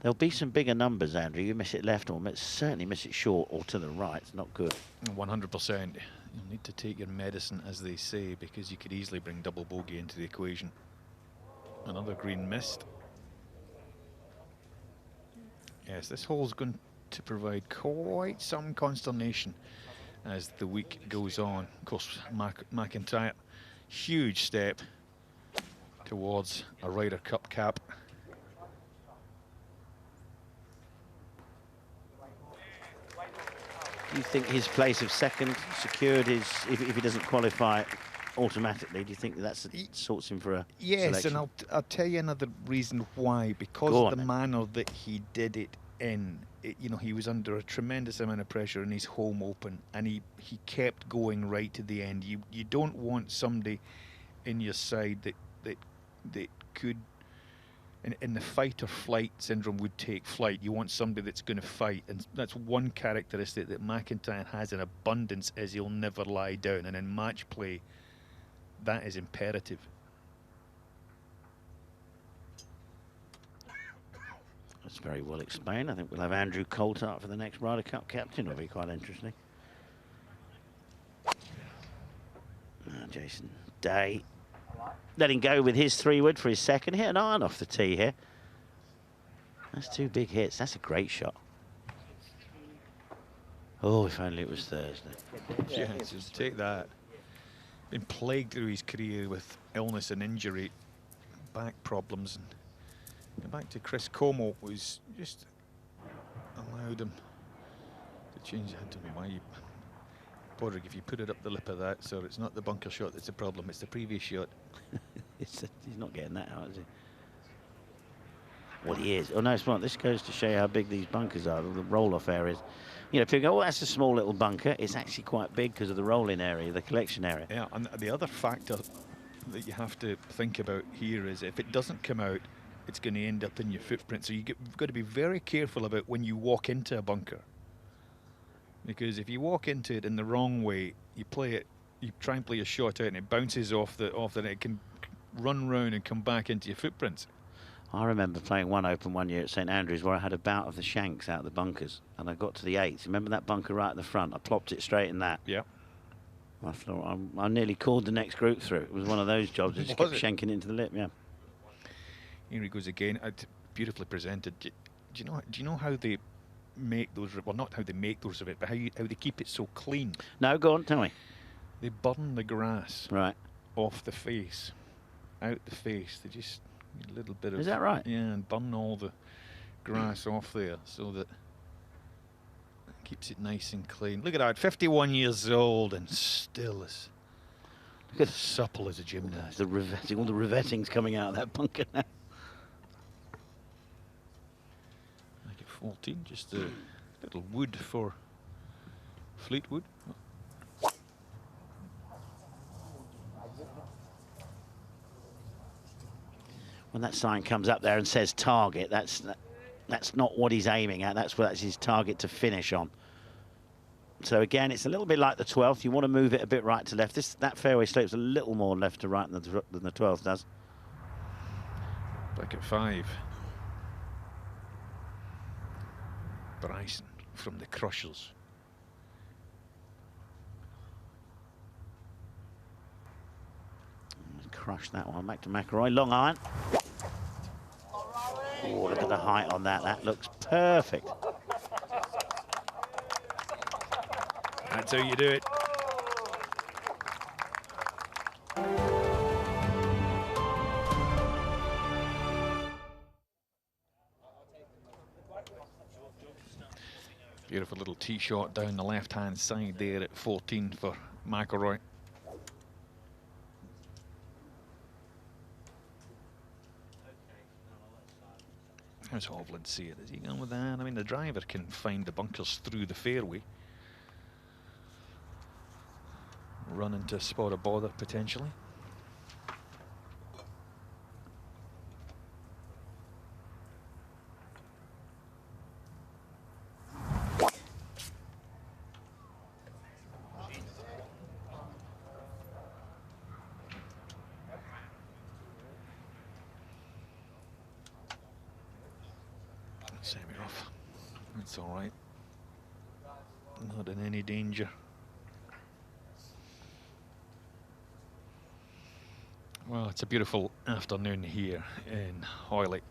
there'll be some bigger numbers, Andrew. You miss it left or certainly miss it short or to the right. It's not good. 100%. You'll need to take your medicine, as they say, because you could easily bring double bogey into the equation. Another green missed. Yes, this hole's going to provide quite some consternation as the week goes on. Of course, McIntyre, huge step towards a Ryder Cup cap. Do you think his place of second secured his, if he doesn't qualify automatically, do you think that sorts him for a selection? And I'll tell you another reason why. Because of the manner that he did it in, you know, he was under a tremendous amount of pressure in his home open, and he kept going right to the end. You don't want somebody in your side that could, in the fight or flight syndrome, would take flight. You want somebody that's going to fight, and that's one characteristic that McIntyre has in abundance, is he'll never lie down, and in match play that is imperative. That's very well explained. I think we'll have Andrew Coulter up for the next Ryder Cup captain. It'll be quite interesting. Jason Day letting go with his 3-wood for his second. Hit an iron off the tee here. That's 2 big hits. That's a great shot. Oh, if only it was Thursday. Yeah, just take that. Been plagued through his career with illness and injury, back problems, and back to Chris Como was just allowed him to change. I don't know why you, Podrick, if you put it up the lip of that, so it's not the bunker shot that's the problem, it's the previous shot. He's not getting that out, is he? What he is. Oh no, it's not. This goes to show you how big these bunkers are, the roll-off areas. You know, people go, oh, that's a small little bunker. It's actually quite big because of the rolling area, the collection area. Yeah, and the other factor that you have to think about here is if it doesn't come out, it's going to end up in your footprint. So you've got to be very careful about when you walk into a bunker. Because if you walk into it in the wrong way, you play it, you try and play a shot out and it bounces off the net, it can run round and come back into your footprints. I remember playing one Open one year at St Andrews where I had a bout of the shanks out of the bunkers, and I got to the 8th. Remember that bunker right at the front? I plopped it straight in that. Yeah. I thought I nearly called the next group through. It was one of those jobs. I just kept shanking into the lip. Yeah. Here he goes again. Beautifully presented. Do you know how they make those? Well, not how they make those of it, but how they keep it so clean. No, go on, tell me. They burn the grass off the face, out the face. They just a little bit of. Is that right? Yeah, and burn all the grass off there so that it keeps it nice and clean. Look at that, 51 years old and still as supple as a gymnast. The riveting, all the rivetting's coming out of that bunker now. Make it 14, just a little wood for Fleetwood. When that sign comes up there and says target, that's not what he's aiming at. That's his target to finish on. So again, it's a little bit like the 12th. You want to move it a bit right to left. That fairway slopes a little more left to right than the 12th does. Back at 5. Bryson from the Crushers. Crush that one. Back to McIlroy. Long iron. Oh, look at the height on that. That looks perfect. That's how you do it. Beautiful little tee shot down the left-hand side there at 14 for McIlroy. How's Hovland see it? Is he going with that? I mean, the driver can find the bunkers through the fairway. Run into a spot of bother, potentially. Semi-off. That's all right. Not in any danger. Well, it's a beautiful afternoon here in Hoylake.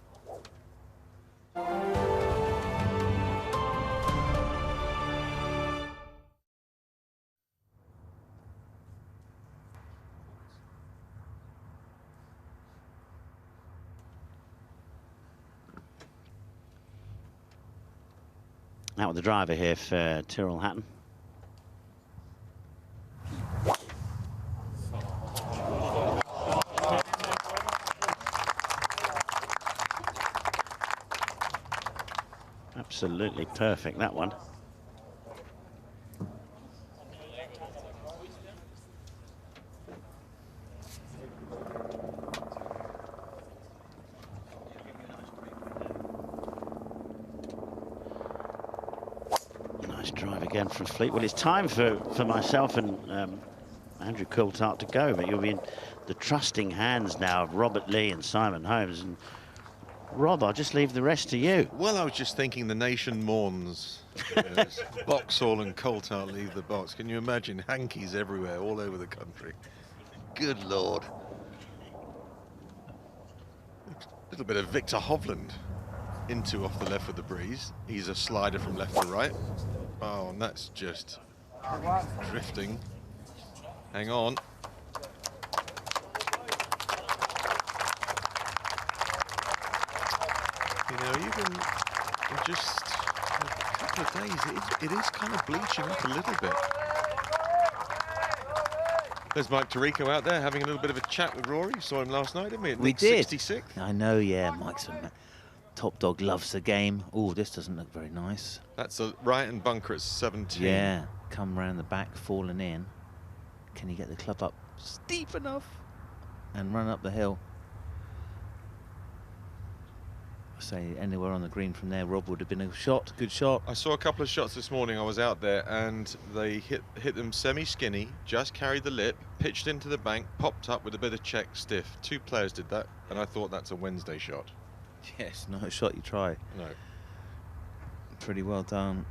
Out with the driver here for Tyrrell Hatton. Absolutely perfect, that one. Nice drive again from Fleetwood. It's time for myself and Andrew Coulthard to go, but you'll be in the trusting hands now of Robert Lee and Simon Holmes. And Rob, I'll just leave the rest to you. Well, I was just thinking the nation mourns. Boxall and Coulthard leave the box. Can you imagine hankies everywhere, all over the country? Good Lord. A little bit of Victor Hovland into off the left with the breeze. He's a slider from left to right. Oh, and that's just drifting. Hang on. You know, even in just a couple of days, it is kind of bleaching up a little bit. There's Mike Tirico out there having a little bit of a chat with Rory. Saw him last night, didn't we? We did. 66. I know, yeah. Mike's a top dog, loves the game. Oh, this doesn't look very nice. That's a right-hand bunker at 17. Yeah, come round the back, falling in. Can he get the club up steep enough and run up the hill? Say anywhere on the green from there, Rob would have been a shot, good shot. I saw a couple of shots this morning. I was out there and they hit them semi-skinny, just carried the lip, pitched into the bank, popped up with a bit of check stiff. 2 players did that, and I thought that's a Wednesday shot. Yes, not a shot you try. No. Pretty well done.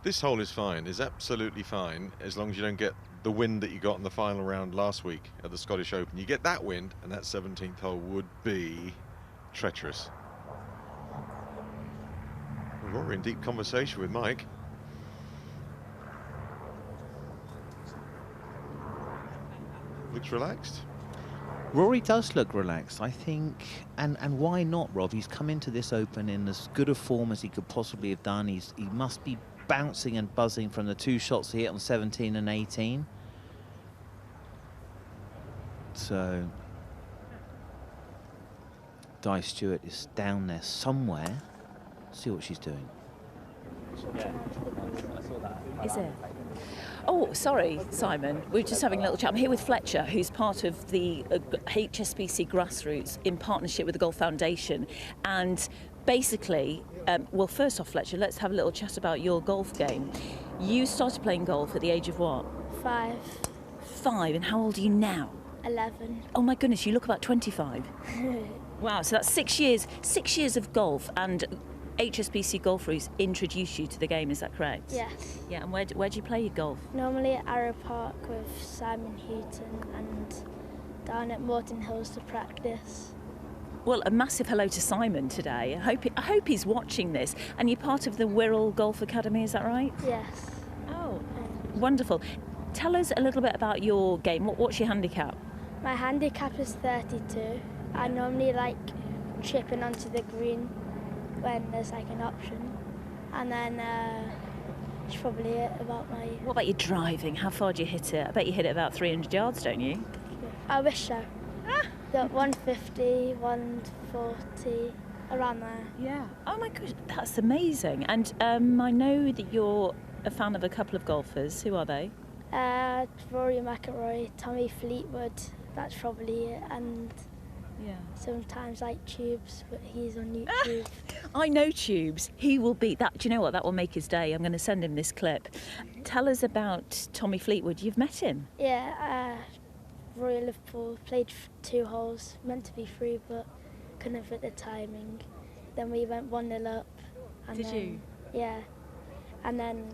This hole is fine, is absolutely fine, as long as you don't get the wind that you got in the final round last week at the Scottish Open. You get that wind, and that 17th hole would be treacherous. Rory in deep conversation with Mike. Looks relaxed. Rory does look relaxed, I think, and why not, Rob? He's come into this Open in as good a form as he could possibly have done. He must be bouncing and buzzing from the 2 shots he hit on 17 and 18. So Di Stewart is down there somewhere. See what she's doing. Is it? Oh, sorry, Simon. We're just having a little chat. I'm here with Fletcher, who's part of the HSBC Grassroots in partnership with the Golf Foundation. And basically, well, first off, Fletcher, let's have a little chat about your golf game. You started playing golf at the age of what? 5. 5, and how old are you now? 11. Oh my goodness, you look about 25. Wow, so that's 6 years. 6 years of golf, and HSBC Golf Routes introduced you to the game, is that correct? Yes. Yeah, and where do you play your golf? Normally at Arrow Park with Simon Houghton and down at Morton Hills to practice. Well, a massive hello to Simon today. I hope he's watching this. And you're part of the Wirral Golf Academy, is that right? Yes. Oh, wonderful. Tell us a little bit about your game. What's your handicap? My handicap is 32. I normally like chipping onto the green when there's like an option, and then it's probably it about my... What about your driving? How far do you hit it? I bet you hit it about 300 yards, don't you? I wish so. The 150, 140, around there. Yeah. Oh my gosh, that's amazing. And I know that you're a fan of a couple of golfers. Who are they? Rory McIlroy, Tommy Fleetwood, that's probably it, and yeah, sometimes like Tubes, but he's on YouTube. I know Tubes. He will beat that. Do you know what? That will make his day. I'm going to send him this clip. Tell us about Tommy Fleetwood. You've met him? Yeah, Royal Liverpool, played 2 holes, meant to be 3, but couldn't fit the timing. Then we went 1-0 up. And Did then, you? Yeah, and then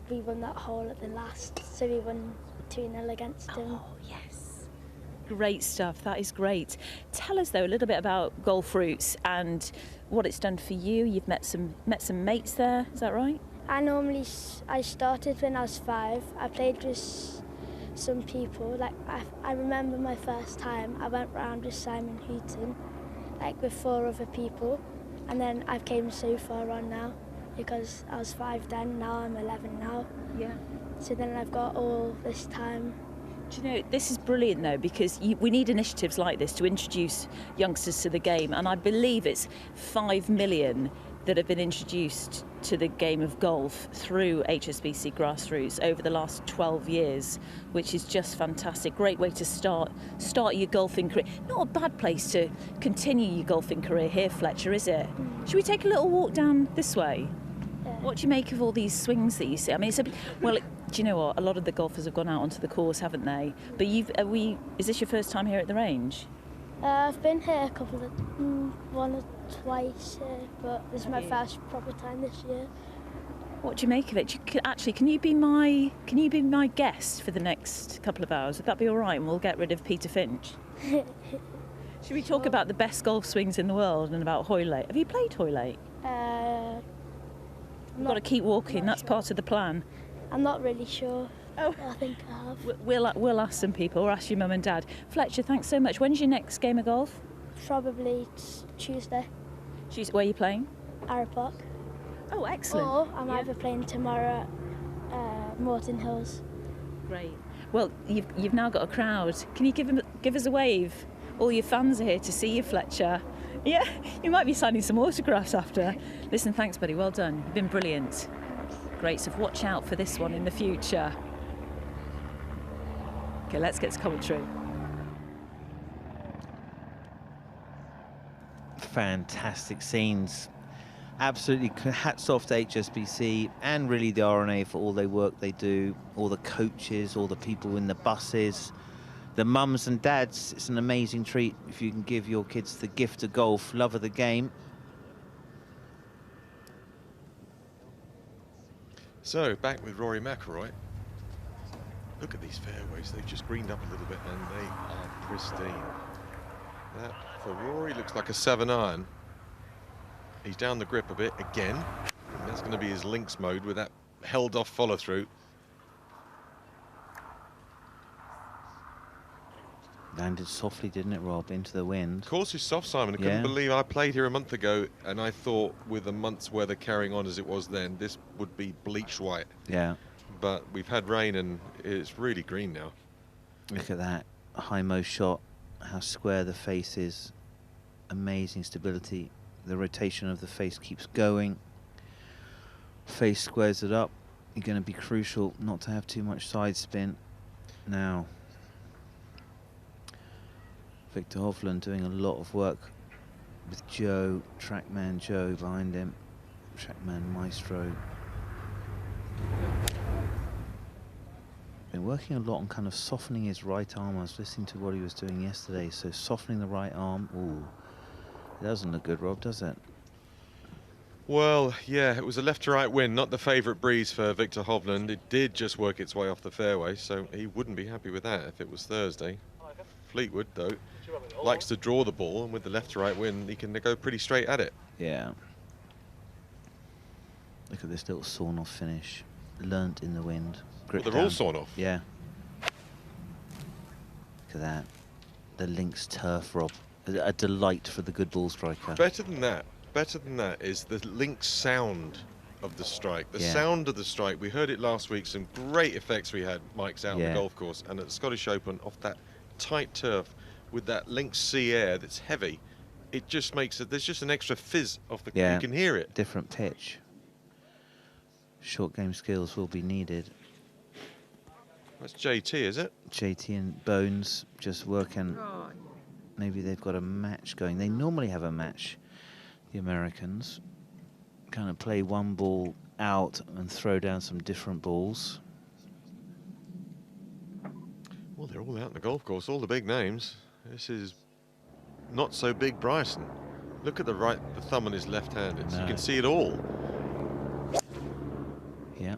we won that hole at the last, so we won 2-0 against him. Oh, yes. Great stuff. That is great. Tell us, though, a little bit about Golf Routes and what it's done for you. You've met some mates there, is that right? I started when I was 5. I played with some people. Like I remember my first time, I went round with Simon Houghton, like with 4 other people, and then I've came so far on now because I was 5 then, now I'm 11 now. Yeah. So then I've got all this time. Do you know, this is brilliant though, because we need initiatives like this to introduce youngsters to the game, and I believe it's 5 million that have been introduced to the game of golf through HSBC Grassroots over the last 12 years, which is just fantastic. Great way to start your golfing career. Not a bad place to continue your golfing career here, Fletcher, is it? Should we take a little walk down this way? Yeah. What do you make of all these swings that you see? I mean, do you know what? A lot of the golfers have gone out onto the course, haven't they? But is this your first time here at the range? I've been here a couple of, 1 or twice here, but this is my first proper time this year. What do you make of it? Can you be my guest for the next couple of hours? Would that be all right? And we'll get rid of Peter Finch. Should we talk about the best golf swings in the world and about Hoylake? Have you played Hoylake? We've got to keep walking. That's part of the plan. I'm not really sure. Oh, I think I have. We'll ask some people, or ask your mum and dad. Fletcher, thanks so much. When's your next game of golf? Probably Tuesday. Tuesday. Where are you playing? Arrow Park. Oh, excellent. Or I'm either playing tomorrow at Morton Hills. Great. Well, you've now got a crowd. Can you give us a wave? All your fans are here to see you, Fletcher. Yeah, you might be signing some autographs after. Listen, thanks, buddy. Well done. You've been brilliant. Great stuff. Watch out for this one in the future. Okay, let's get to commentary. Fantastic scenes. Absolutely hats off to HSBC and really the RNA for all the work they do, all the coaches, all the people in the buses, the mums and dads. It's an amazing treat if you can give your kids the gift of golf, love of the game. So, back with Rory McIlroy. Look at these fairways. They've just greened up a little bit and they are pristine. That, for Rory, looks like a 7-iron. He's down the grip a bit again. And that's going to be his links mode with that held-off follow-through. Landed softly, didn't it, Rob, into the wind? Course is soft, Simon. I couldn't believe I played here a month ago, and I thought with a month's weather carrying on as it was then, this would be bleach white. Yeah. But we've had rain, and it's really green now. Look at that high-mo shot, how square the face is. Amazing stability. The rotation of the face keeps going. Face squares it up. You're going to be crucial not to have too much side spin. Now, Victor Hovland doing a lot of work with Joe, Trackman Joe behind him, Trackman Maestro. Been working a lot on kind of softening his right arm. I was listening to what he was doing yesterday, so softening the right arm. Ooh, it doesn't look good, Rob, does it? Well, yeah, it was a left to right win, not the favourite breeze for Victor Hovland. It did just work its way off the fairway, so he wouldn't be happy with that if it was Thursday. Fleetwood, though, likes to draw the ball, and with the left to right win, he can go pretty straight at it. Yeah. Look at this little sawn-off finish. Learnt in the wind. Well, they're all sawn off. Yeah. Look at that. The links turf, Rob. A delight for the good ball striker. Better than that is the link sound of the strike. The sound of the strike. We heard it last week. Some great effects we had, Mike's out on the golf course, and at the Scottish Open off that tight turf with that link sea air that's heavy. It just makes it. There's just an extra fizz off the. You can hear it. Different pitch. Short game skills will be needed. That's JT, is it? JT and Bones just working. Maybe they've got a match going. They normally have a match, the Americans. Kind of play one ball out and throw down some different balls. Well, they're all out on the golf course, all the big names. This is not so big Bryson. Look at the thumb on his left hand. You can see it all. Yeah.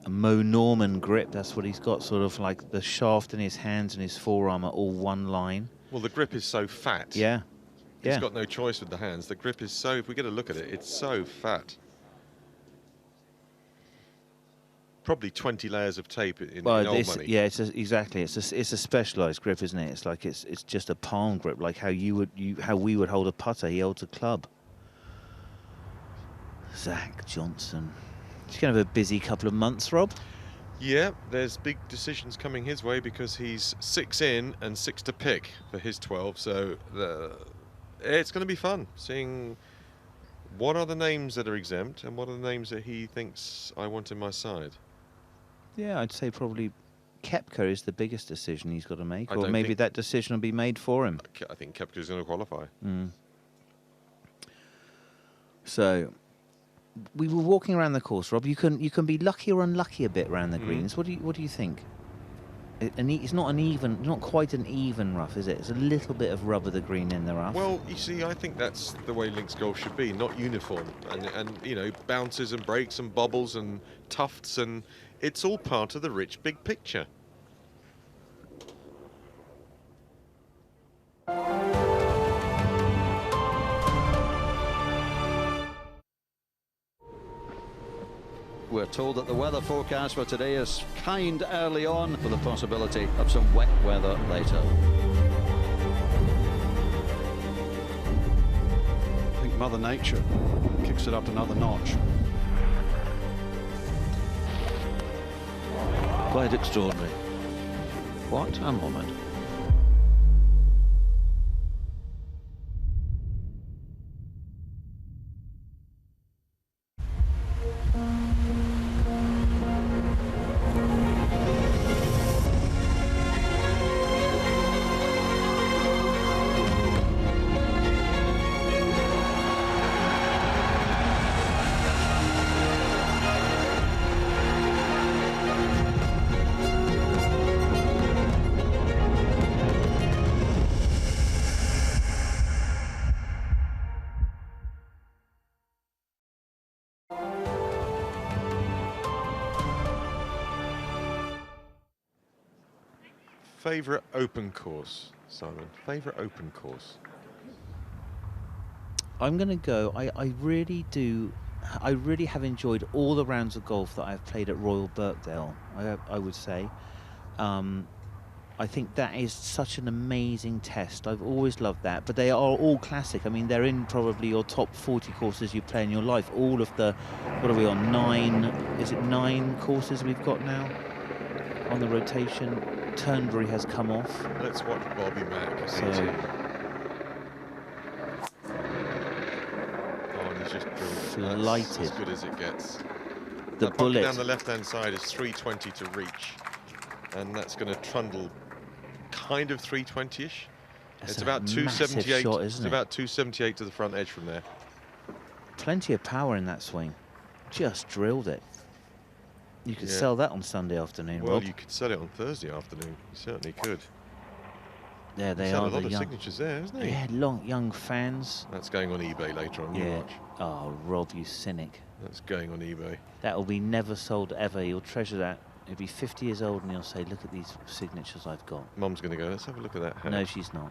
A Mo Norman grip, that's what he's got, sort of like the shaft in his hands and his forearm are all one line. Well, the grip is so fat. Yeah. He's got no choice with the hands. The grip is so, if we get a look at it, it's so fat. Probably 20 layers of tape in old money. Yeah, exactly. It's a specialised grip, isn't it? It's like it's just a palm grip, like how we would hold a putter. He holds a club. Zach Johnson. He's going to have a busy couple of months, Rob. Yeah, there's big decisions coming his way because he's 6 in and 6 to pick for his 12. So it's going to be fun seeing what are the names that are exempt and what are the names that he thinks I want in my side. Yeah, I'd say probably Koepka is the biggest decision he's got to make, or maybe that decision will be made for him. I think Koepka's going to qualify. So we were walking around the course, Rob. You can be lucky or unlucky a bit around the greens. What do you think? It's not quite an even rough, is it? It's a little bit of rub of the green in the rough. Well, you see, I think that's the way links golf should be, not uniform, and you know, bounces and breaks and bobbles and tufts, and it's all part of the rich big picture. We're told that the weather forecast for today is kind early on, with the possibility of some wet weather later. I think Mother Nature kicks it up another notch. Quite extraordinary. What a moment. Favourite open course, Simon? Favourite open course? I'm going to go. I really do. I really have enjoyed all the rounds of golf that I've played at Royal Birkdale, I would say. I think that is such an amazing test. I've always loved that. But they are all classic. I mean, they're in probably your top 40 courses you play in your life. All of the, what are we on, 9? Is it 9 courses we've got now on the rotation? Turnberry has come off. Let's watch Bobby Mack. So, oh, and he's just drilled. flighted. That's as good as it gets. The that bullet. down the left-hand side is 320 to reach, and that's going to trundle kind of 320-ish. It's about massive 278. shot, It's isn't it? about 278 to the front edge from there. Plenty of power in that swing. Just drilled it. You could Yeah. sell that on Sunday afternoon, Well, Rob. you could sell it on Thursday afternoon. You certainly could. There they He's had are. a lot the of young, signatures there, hasn't he? yeah, young fans. That's going on eBay later on. You Yeah. watch. Oh, Rob, you cynic. That's going on eBay. That will be never sold ever. You'll treasure that. He'll be 50 years old and he'll say, look at these signatures I've got. Mum's going to go, let's have a look at that hat. No, she's not.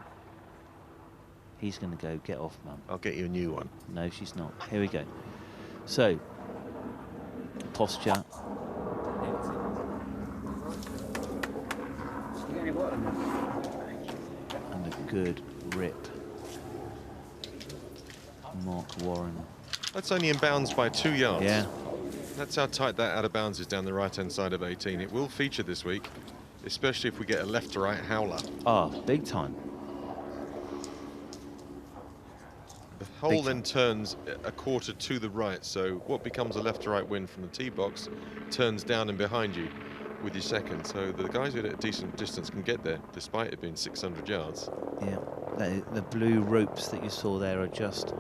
He's going to go, get off, Mum. I'll get you a new one. No, she's not. Here we go. So, posture. And a good rip. Mark Warren. That's only in bounds by 2 yards. Yeah. That's how tight that out of bounds is down the right-hand side of 18. It will feature this week, especially if we get a left-to-right howler. Ah, big time. The hole then turns a quarter to the right, so what becomes a left-to-right wind from the tee box turns down and behind you with your second. So the guys who are at a decent distance can get there, despite it being 600 yards. Yeah, the blue ropes that you saw there are just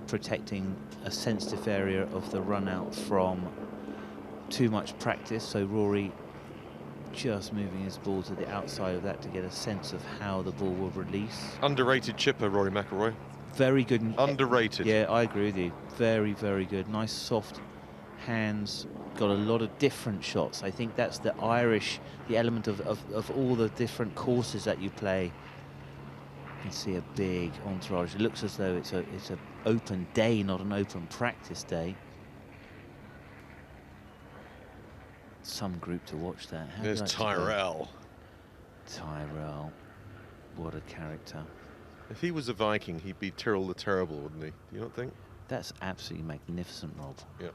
protecting a sensitive area of the run out from too much practice. So Rory just moving his ball to the outside of that to get a sense of how the ball will release. Underrated chipper, Rory McIlroy. Very good. Underrated. Yeah, I agree with you. Very, very good. Nice soft hands. Got a lot of different shots. I think that's the Irish, the element of all the different courses that you play. You can see a big entourage. It looks as though it's a open day, not an open practice day. Some group to watch that. How There's do you like to go? Tyrrell. Tyrrell. What a character. If he was a Viking, he'd be Tyrrell the Terrible, wouldn't he? You don't think? That's absolutely magnificent, Rob. Yeah.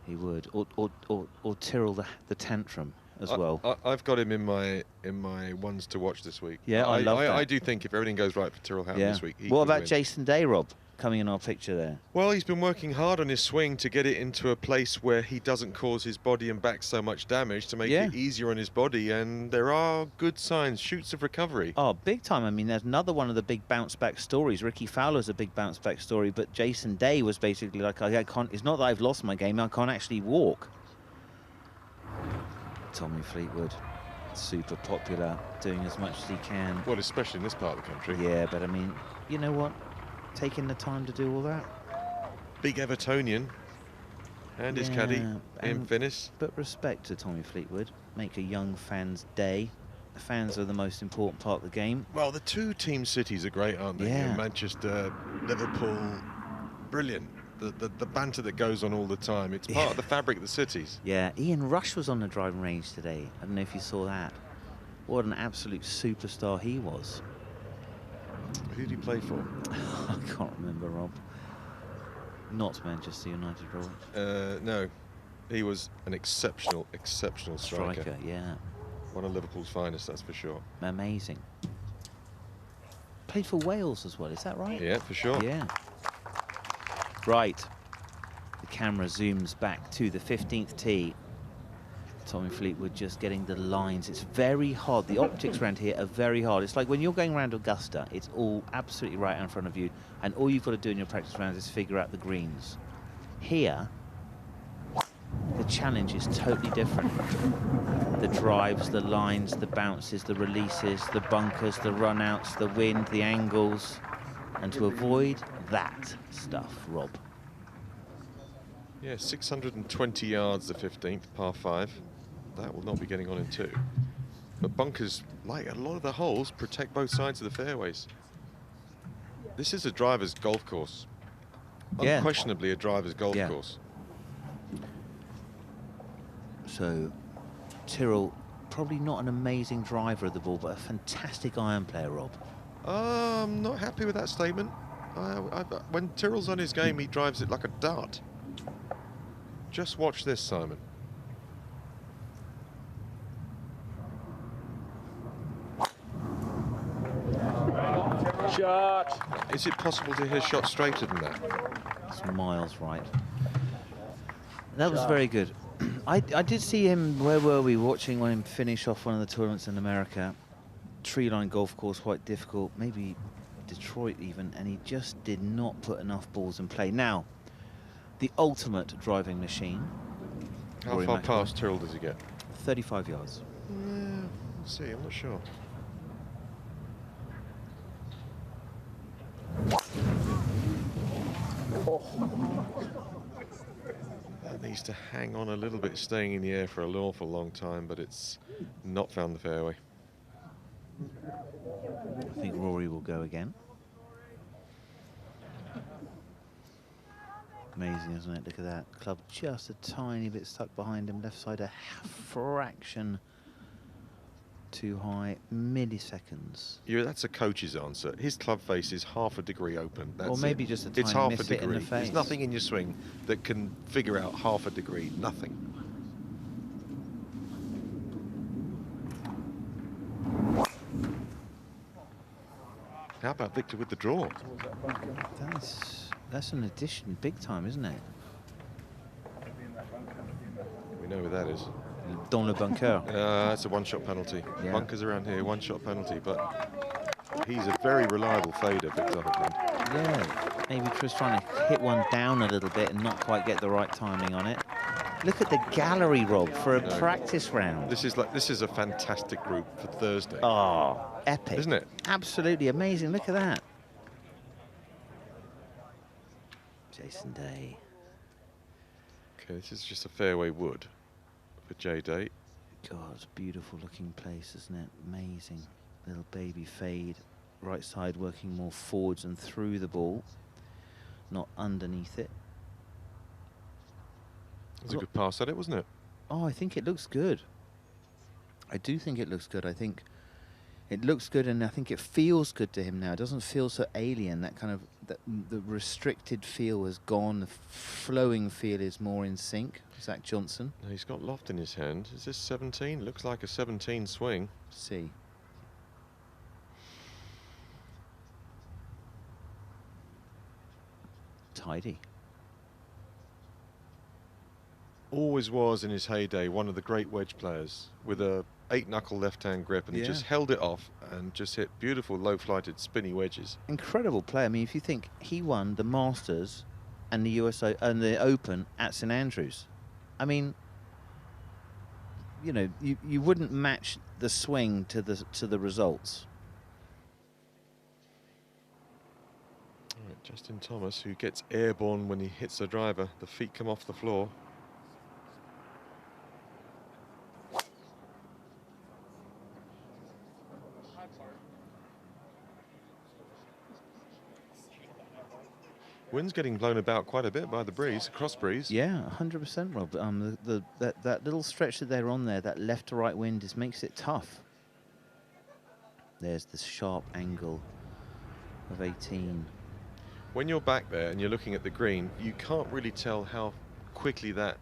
He would. Or Tyrrell the Tantrum as well. I've got him in my ones to watch this week. Yeah, I love that. I do think if everything goes right for Tyrrell Hatton this week, he What could about win. Jason Day, Rob, coming in our picture there? Well, he's been working hard on his swing to get it into a place where he doesn't cause his body and back so much damage, to make it easier on his body, and there are good signs, shoots of recovery. Oh, big time. I mean, there's another one of the big bounce back stories. Ricky Fowler's a big bounce back story, but Jason Day was basically like, I can't, it's not that I've lost my game, I can't actually walk. Tommy Fleetwood, super popular, doing as much as he can. Well, especially in this part of the country. Yeah, but I mean, you know what? Taking the time to do all that. Big Evertonian. And his caddy, Ian Finnis. But respect to Tommy Fleetwood. Make a young fan's day. The fans are the most important part of the game. Well, the two team cities are great, aren't they? Yeah. In Manchester, Liverpool, brilliant. The banter that goes on all the time. It's part of the fabric of the cities. Yeah, Ian Rush was on the driving range today. I don't know if you saw that. What an absolute superstar he was. Who did he play for? I can't remember, Rob. Not Manchester United, Rob. No, he was an exceptional striker. Yeah. One of Liverpool's finest, that's for sure. Amazing. Played for Wales as well, is that right? Yeah, for sure. Yeah. Right. The camera zooms back to the 15th tee. Tommy Fleetwood just getting the lines. It's very hard. The optics around here are very hard. It's like when you're going around Augusta, it's all absolutely right in front of you, and all you've got to do in your practice rounds is figure out the greens. Here, the challenge is totally different. The drives, the lines, the bounces, the releases, the bunkers, the run-outs, the wind, the angles, and to avoid that stuff, Rob. Yeah, 620 yards, the 15th, par 5. That will not be getting on in 2. But bunkers, like a lot of the holes, protect both sides of the fairways. This is a driver's golf course. Yeah. Unquestionably a driver's golf course. So, Tyrrell, probably not an amazing driver of the ball, but a fantastic iron player, Rob. I'm not happy with that statement. When Tyrrell's on his game, he drives it like a dart. Just watch this, Simon. Shot. Is it possible to hit a shot straighter than that? It's miles right. That was very good. I did see him, where were we, watching him finish off one of the tournaments in America. Tree line golf course, quite difficult, maybe Detroit even, and he just did not put enough balls in play. Now, the ultimate driving machine. How Rory far McIlroy. past Tyrrell does he get? 35 yards. We'll see, I'm not sure. That needs to hang on a little bit, staying in the air for an awful long time, but it's not found the fairway. I think Rory will go again. Amazing, isn't it? Look at that. Club just a tiny bit stuck behind him. Left side a fraction too high. Milliseconds. Yeah, that's a coach's answer. His club face is half a degree open. That's or maybe it. just a It's tiny half a miss it in degree. the face. There's nothing in your swing that can figure out half a degree. Nothing. How about Victor with the draw? That's an addition, big time, isn't it? We know where that is. Dans le bunker. That's a one-shot penalty. Yeah. Bunkers around here, one-shot penalty, but he's a very reliable fader, Victor Hovland. Yeah, maybe just trying to hit one down a little bit and not quite get the right timing on it. Look at the gallery, Rob, for a practice round. This is a fantastic group for Thursday. Oh, epic. Isn't it? Absolutely amazing. Look at that. Jason Day. Okay, this is just a fairway wood for J Day. God, it's a beautiful looking place, isn't it? Amazing. Little baby fade. Right side working more forwards and through the ball, not underneath it. It was a good pass at it, wasn't it? Oh, I think it looks good. I do think it looks good. I think it looks good, and I think it feels good to him now. It doesn't feel so alien. That kind of the restricted feel has gone. The flowing feel is more in sync. Zach Johnson. No, he's got loft in his hand. Is this 17? Looks like a 17 swing. See. Tidy. Always was in his heyday one of the great wedge players with a 8-knuckle left-hand grip, and he just held it off and just hit beautiful low-flighted spinny wedges. Incredible player. I mean, if you think he won the Masters and the USA and the Open at St Andrews, I mean, you know, you wouldn't match the swing to the results. All right, Justin Thomas, who gets airborne when he hits the driver. The feet come off the floor. Wind's getting blown about quite a bit by the breeze, cross breeze. Yeah, 100%, Rob. That little stretch that they're on there, that left to right wind, makes it tough. There's the sharp angle of 18. When you're back there and you're looking at the green, you can't really tell how quickly that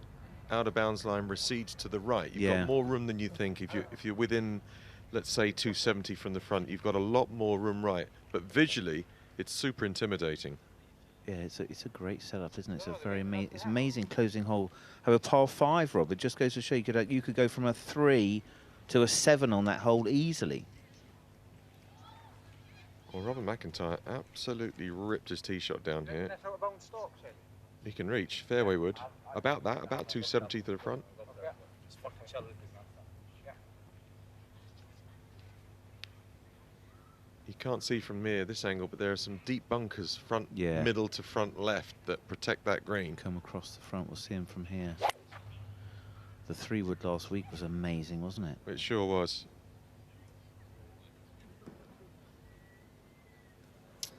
out-of-bounds line recedes to the right. You've got more room than you think. If you're within, let's say, 270 from the front, you've got a lot more room right. But visually, it's super intimidating. Yeah, it's a great setup, isn't it? It's a very it's amazing closing hole. Have a par 5, Rob. It just goes to show you could go from a 3 to a 7 on that hole easily. Well, Robert McIntyre absolutely ripped his tee shot down here. He can reach fairway wood. About 270 to the front. You can't see from near this angle, but there are some deep bunkers, middle to front left, that protect that green. Come across the front, we'll see him from here. The 3-wood last week was amazing, wasn't it? It sure was.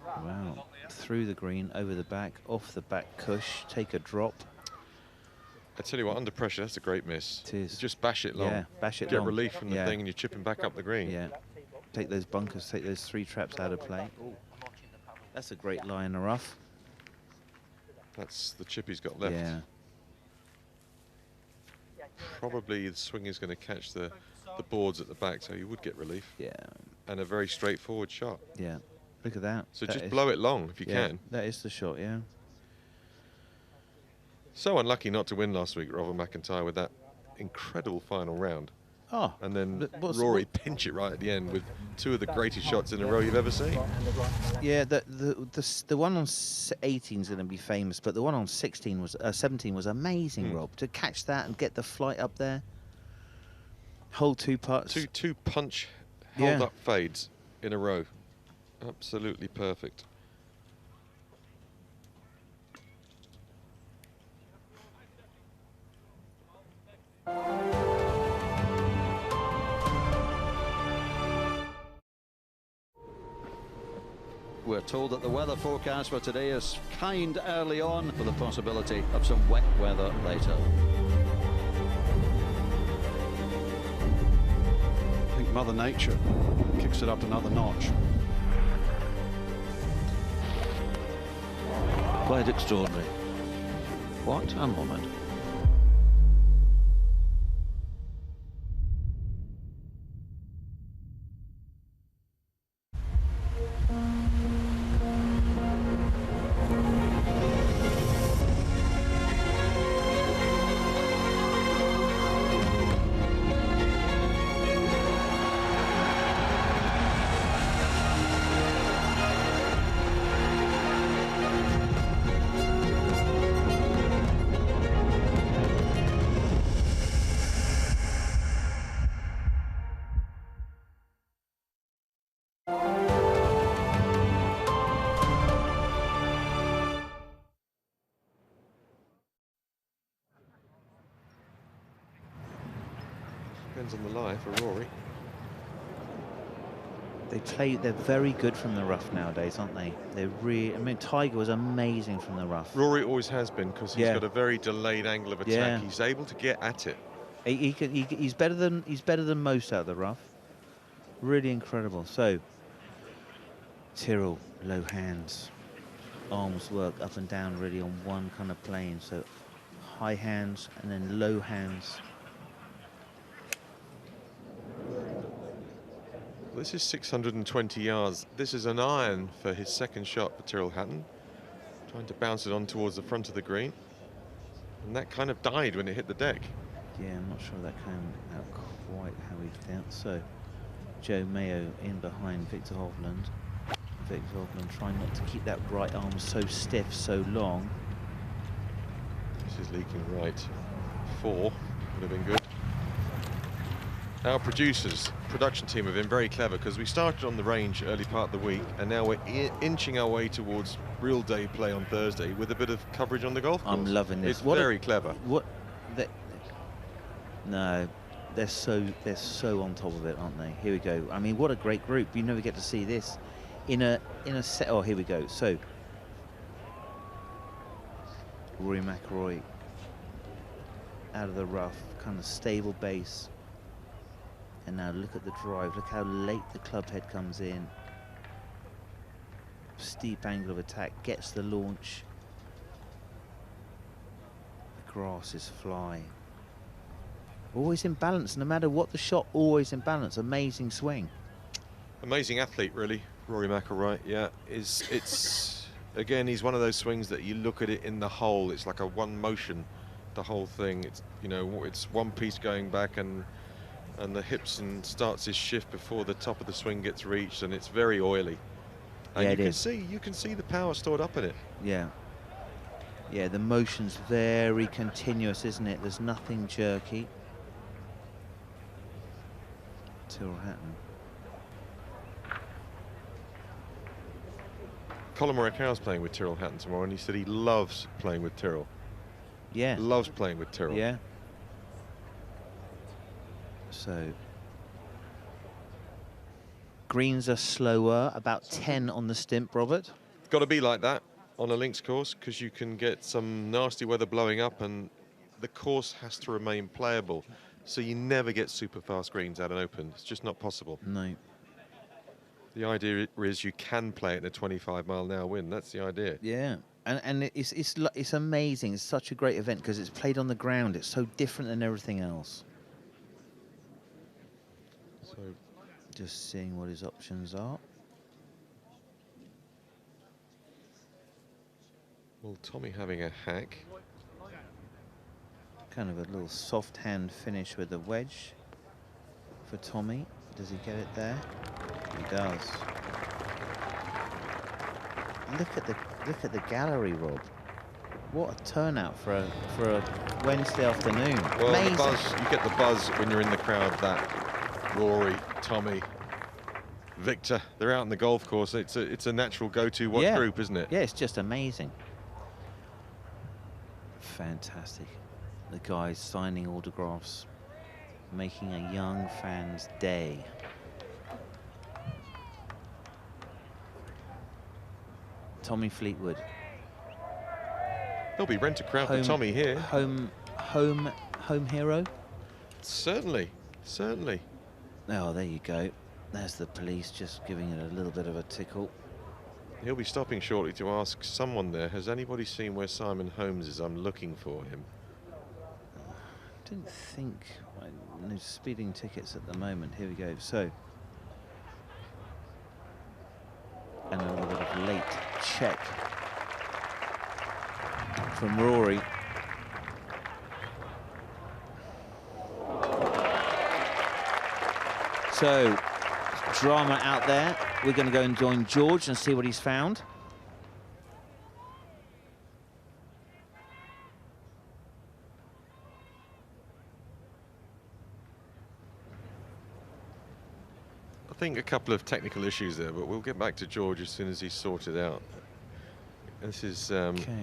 Wow. Through the green, over the back, off the back cush, take a drop. I tell you what, under pressure, that's a great miss. It is. Just bash it long. Yeah, bash it Get long. relief from the thing and you're chipping back up the green. Yeah. Take those bunkers, take those 3 traps out of play. Ooh. That's a great lie in the rough. That's the chip he's got left. Yeah. Probably the swing is going to catch the boards at the back, so you would get relief. Yeah. And a very straightforward shot. Yeah. Look at that. So that just is, blow it long if you can. That is the shot, yeah. So unlucky not to win last week, Robert McIntyre, with that incredible final round. Oh, and then Rory pinch it right at the end with two of the greatest shots in a row you've ever seen. Yeah, the one on 18 is going to be famous, but the one on 17 was amazing, Rob. To catch that and get the flight up there, hold two putts, two punch held up fades in a row, absolutely perfect. We're told that the weather forecast for today is kind early on, with the possibility of some wet weather later. I think Mother Nature kicks it up another notch. Quite extraordinary. What a moment. Depends on the lie for Rory. They're very good from the rough nowadays, aren't they? They're really. I mean, Tiger was amazing from the rough. Rory always has been, because he's got a very delayed angle of attack. Yeah. He's able to get at it. He's better than most out of the rough. Really incredible. So Tyrrell, low hands, arms work up and down really on one kind of plane. So high hands and then low hands. This is 620 yards. This is an iron for his second shot for Tyrrell Hatton. Trying to bounce it on towards the front of the green. And that kind of died when it hit the deck. Yeah, I'm not sure that came out quite how he felt. So Joe Mayo in behind Victor Hovland. Victor Hovland trying not to keep that right arm so stiff, so long. This is leaking right. 4 would have been good. Our production team have been very clever, because we started on the range early part of the week, and now we're inching our way towards real day play on Thursday with a bit of coverage on the golf course. I'm loving this. It's very clever. No, they're so on top of it, aren't they? Here we go. I mean, what a great group. You never get to see this in a set. Oh, here we go. So Rory McIlroy out of the rough, kind of stable base. And now look at the drive. Look how late the club head comes in. Steep angle of attack, gets the launch. The grass is flying. Always in balance, no matter what the shot, always in balance. Amazing swing. Amazing athlete, really, Rory McIlroy. Yeah, it's again, he's one of those swings that you look at it in the whole. It's like a one motion, the whole thing. It's, you know, it's one piece going back, and the hips and starts his shift before the top of the swing gets reached, and it's very oily. And yeah, you can see the power stored up in it. Yeah. Yeah, the motion's very continuous, isn't it? There's nothing jerky. Tyrrell Hatton. Colin Morikawa's playing with Tyrrell Hatton tomorrow, and he said he loves playing with Tyrrell. Yeah. Loves playing with Tyrrell. Yeah. So greens are slower, about 10 on the stimp, Robert. Got to be like that on a links course, because you can get some nasty weather blowing up, and the course has to remain playable. So you never get super fast greens at an Open. It's just not possible. No. The idea is you can play it in a 25-mile-an-hour wind. That's the idea. Yeah, and it's amazing. It's such a great event because it's played on the ground. It's so different than everything else. So just seeing what his options are. Well, Tommy having a hack. Kind of a little soft hand finish with the wedge for Tommy. Does he get it there? He does. Look at the gallery, Rob. What a turnout for a Wednesday afternoon. Well, amazing. the buzz, you get the buzz when you're in the crowd. That Rory, Tommy, Victor, they're out on the golf course. It's a natural go-to watch group, isn't it? Yeah, it's just amazing. Fantastic. The guys signing autographs, making a young fan's day. Tommy Fleetwood. There'll be rent-a-crowd for Tommy here. Home hero? Certainly, certainly. Oh, there you go. There's the police just giving it a little bit of a tickle. He'll be stopping shortly to ask someone there, has anybody seen where Simon Holmes is? I'm looking for him. I didn't think, no speeding tickets at the moment. Here we go. So, and a little bit of late check from Rory. So, drama out there. We're going to go and join George and see what he's found. I think a couple of technical issues there, but we'll get back to George as soon as he's sorted out. This is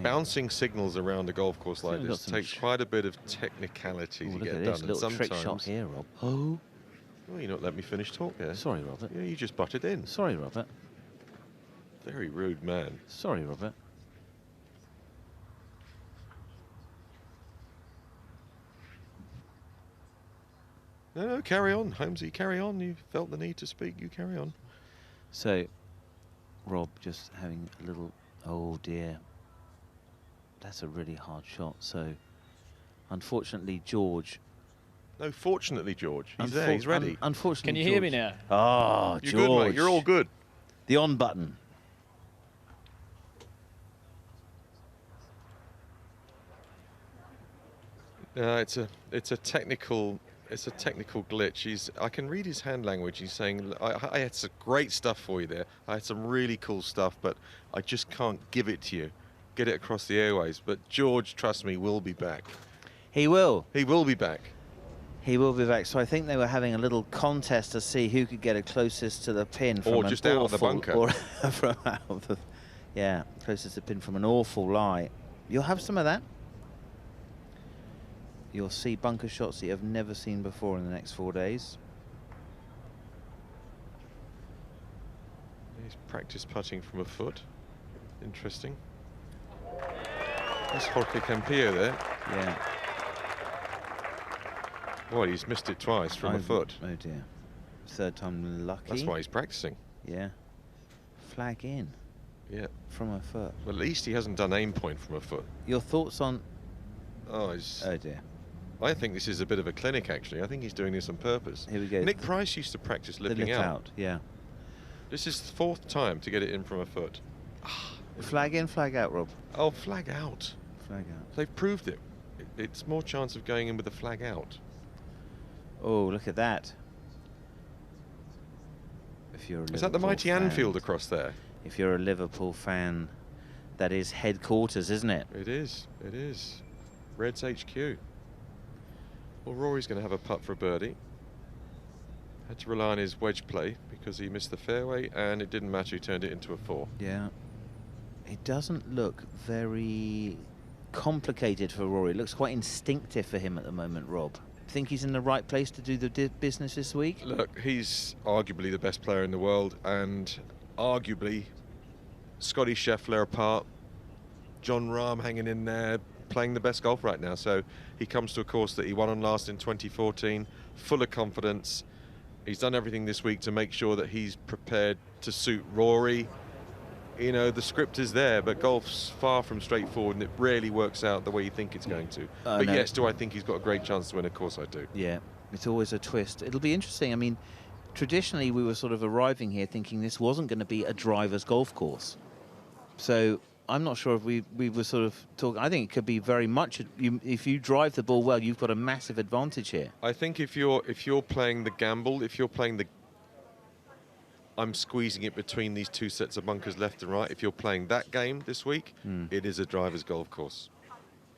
bouncing signals around a golf course like this takes quite a bit of technicality to get done. Little trick shot here, Rob. Oh. Well, you not let me finish talk there. Sorry, Robert. Yeah, you just butted in. Sorry, Robert. Very rude man. Sorry, Robert. No, carry on, Holmesy, carry on. You felt the need to speak, you carry on. So, Rob just having a little, oh dear. That's a really hard shot. So, unfortunately, George. No, fortunately, George. He's there, he's ready. Unfortunately, Can you hear me now? Oh, You're George. good, mate. You're all good. The on button. It's a technical glitch. I can read his hand language. He's saying, I had some great stuff for you there. I had some really cool stuff, but I just can't give it to you. Get it across the airways. But George, trust me, will be back. He will. He will be back. He will be back. So I think they were having a little contest to see who could get it closest to the pin from or an just out of the awful, bunker. or from out of the, yeah, closest to the pin from an awful lie. You'll have some of that. You'll see bunker shots that you have never seen before in the next 4 days. He's practice putting from a foot. Interesting. That's Jorge Campillo there. Yeah. Well, he's missed it twice from a foot. Oh dear. Third time lucky. That's why he's practicing. Yeah. Flag in. Yeah. From a foot. Well, at least he hasn't done aim point from a foot. Your thoughts on... Oh, he's... Oh dear. I think this is a bit of a clinic, actually. I think he's doing this on purpose. Here we go. Nick Price used to practice The lifting lift out. out. Yeah. This is the fourth time to get it in from a foot. Flag in, flag out, Rob. Oh, flag out. Flag out. They've proved it. It's more chance of going in with a flag out. Oh, look at that. If you're a Is that the mighty Liverpool fan, Anfield across there? If you're a Liverpool fan, that is headquarters, isn't it? It is. It is. Reds HQ. Well, Rory's going to have a putt for a birdie. Had to rely on his wedge play because he missed the fairway, and it didn't matter. He turned it into a 4. Yeah. It doesn't look very complicated for Rory. It looks quite instinctive for him at the moment, Rob. Think he's in the right place to do the business this week? Look, he's arguably the best player in the world, and arguably Scotty Scheffler apart, John Rahm hanging in there, playing the best golf right now. So he comes to a course that he won on last in 2014, full of confidence. He's done everything this week to make sure that he's prepared to suit Rory. You know, the script is there, but golf's far from straightforward, and it rarely works out the way you think it's going to. But no. yes, do I think he's got a great chance to win? Of course I do. Yeah, it's always a twist. It'll be interesting. I mean, traditionally we were sort of arriving here thinking this wasn't going to be a driver's golf course. So I'm not sure if we were sort of talking. I think it could be very much. If you drive the ball well, you've got a massive advantage here. I think if you're playing the gamble, if you're playing the, I'm squeezing it between these two sets of bunkers left and right. If you're playing that game this week, it is a driver's golf course.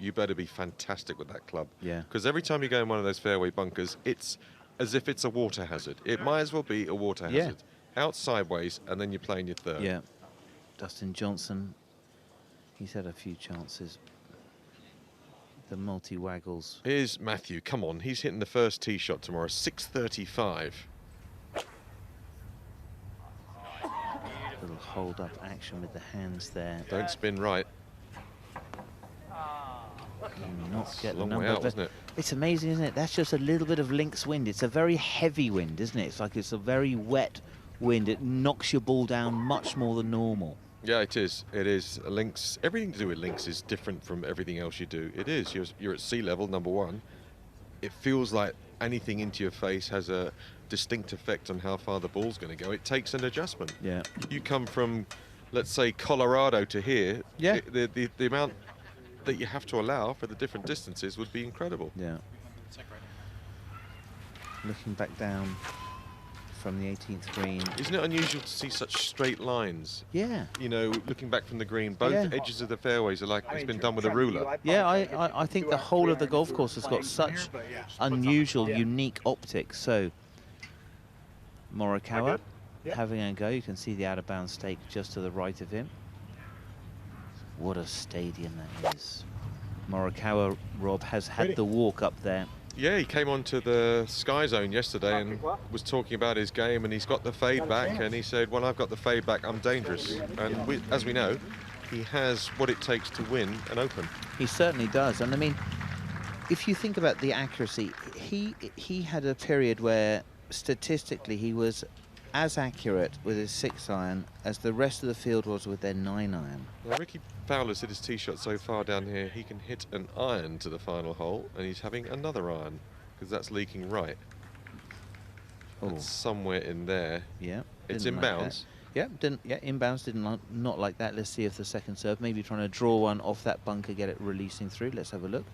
You better be fantastic with that club. Yeah. Because every time you go in one of those fairway bunkers, it's as if it's a water hazard. It might as well be a water hazard. Out sideways, and then you're playing your third. Yeah. Dustin Johnson, he's had a few chances. The multi-waggles. Here's Matthew. Come on, he's hitting the first tee shot tomorrow. 6:35. Little hold-up action with the hands there. Don't spin right. Not get the long way number, out, isn't it? It's amazing, isn't it? That's just a little bit of links wind. It's a very heavy wind, isn't it? It's like it's a very wet wind. It knocks your ball down much more than normal. Yeah, it is. It is. Links. Everything to do with links is different from everything else you do. It is. You're at sea level, number one. It feels like anything into your face has a distinct effect on how far the ball's going to go. It takes an adjustment. Yeah. You come from, let's say, Colorado to here. Yeah. The amount that you have to allow for the different distances would be incredible. Yeah. Looking back down from the 18th green. Isn't it unusual to see such straight lines? Yeah. You know, looking back from the green, both edges of the fairways are like it's been done with a ruler. Yeah, I think the whole of the golf course has got such unusual, unique optics. So, Morikawa having a go. You can see the out-of-bounds stake just to the right of him. What a stadium that is. Morikawa, Rob, has had the walk up there. Yeah, he came onto the Sky Zone yesterday and was talking about his game, and he's got the fade back, and he said, well, I've got the fade back, I'm dangerous. And as we know, he has what it takes to win an Open. He certainly does. And I mean, if you think about the accuracy, he had a period where statistically he was as accurate with his 6-iron as the rest of the field was with their 9-iron. Well, Ricky Fowler's hit his tee shot so far down here, he can hit an iron to the final hole, and he's having another iron, because that's leaking right. It's somewhere in there. Yeah. It's Didn't inbounds. Like inbounds didn't not like that. Let's see if the second serve, maybe trying to draw one off that bunker, get it releasing through. Let's have a look.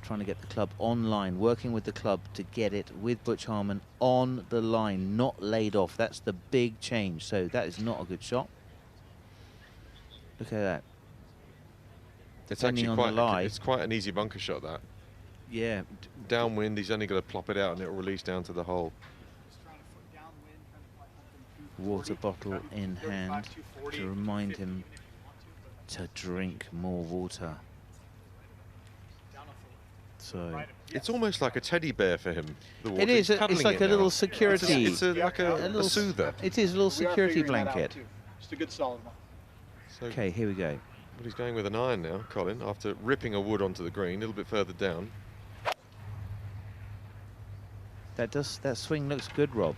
Trying to get the club on line, working with the club to get it with Butch Harmon on the line, not laid off. That's the big change. So that is not a good shot. Look at that. It's actually quite an easy bunker shot, that. Yeah. Downwind, he's only got to plop it out and it'll release down to the hole. Water bottle in hand to remind him to drink more water. So it's almost like a teddy bear for him. The water. It is. It's like a little security. It's like a soother. It is a little security blanket. Just a good solid one. So okay, here we go. Well, he's going with an iron now, Colin, after ripping a wood onto the green a little bit further down. That swing looks good, Rob.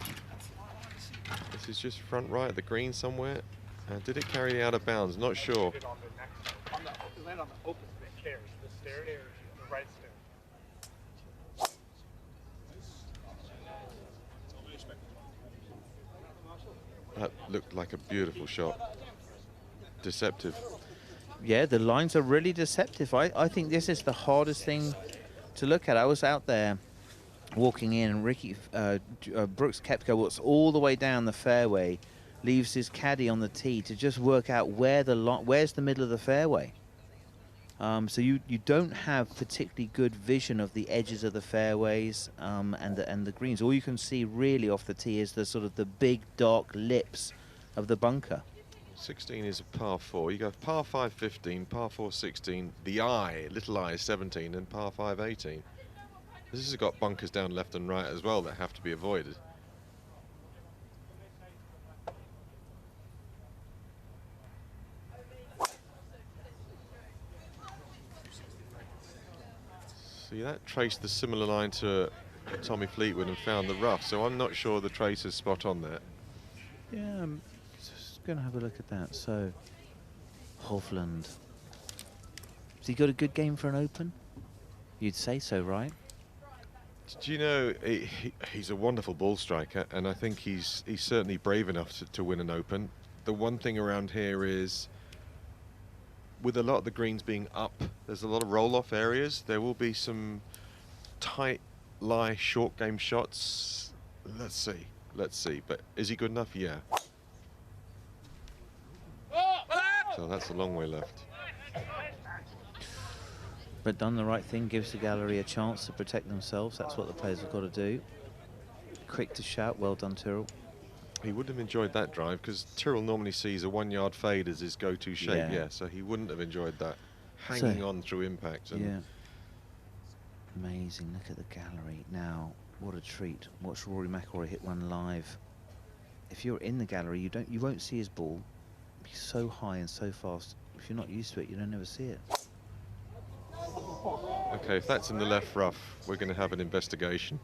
This is just front right of the green somewhere. Did it carry out of bounds? Not sure. It landed on the open stairs. The stairs, the right stair. That looked like a beautiful shot. Deceptive. Yeah, the lines are really deceptive. I think this is the hardest thing to look at. I was out there walking in, and Brooks Koepka walks all the way down the fairway, leaves his caddy on the tee to just work out where's the middle of the fairway. So you don't have particularly good vision of the edges of the fairways and the greens. All you can see really off the tee is the sort of the big dark lips of the bunker. 16 is a par 4. You go par 5 15, par 4 16, the little eye 17, and par 5 18. This has got bunkers down left and right as well that have to be avoided. See, that traced the similar line to Tommy Fleetwood and found the rough, so I'm not sure the trace is spot on there. Yeah, I'm just going to have a look at that. So, Hovland. Has he got a good game for an Open? You'd say so, right? Do you know, he's a wonderful ball striker, and I think he's certainly brave enough to win an Open. The one thing around here is with a lot of the greens being up, there's a lot of roll-off areas. There will be some tight lie short game shots. Let's see. But is he good enough? Yeah. So that's a long way left. But done the right thing, gives the gallery a chance to protect themselves. That's what the players have got to do. Quick to shout, well done, Tyrrell. He would have enjoyed that drive because Tyrrell normally sees a 1 yard fade as his go-to shape. Yeah, so he wouldn't have enjoyed that. Hanging on through impact. And yeah. Amazing. Look at the gallery. Now, what a treat. Watch Rory McIlroy hit one live. If you're in the gallery, you won't see his ball. He's so high and so fast. If you're not used to it, you don't ever see it. Okay, if that's in the left rough, we're going to have an investigation.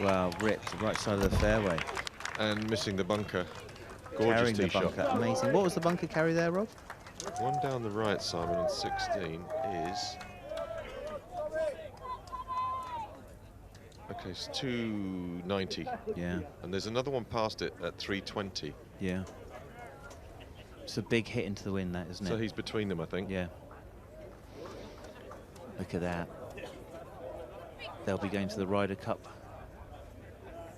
Wow, ripped the right side of the fairway. And missing the bunker. Gorgeous tee shot. Amazing. What was the bunker carry there, Rob? One down the right, Simon, on 16 is... Okay, it's 290. Yeah. And there's another one past it at 320. Yeah. It's a big hit into the wind, that, isn't it? So he's between them, I think. Yeah. Look at that. They'll be going to the Ryder Cup.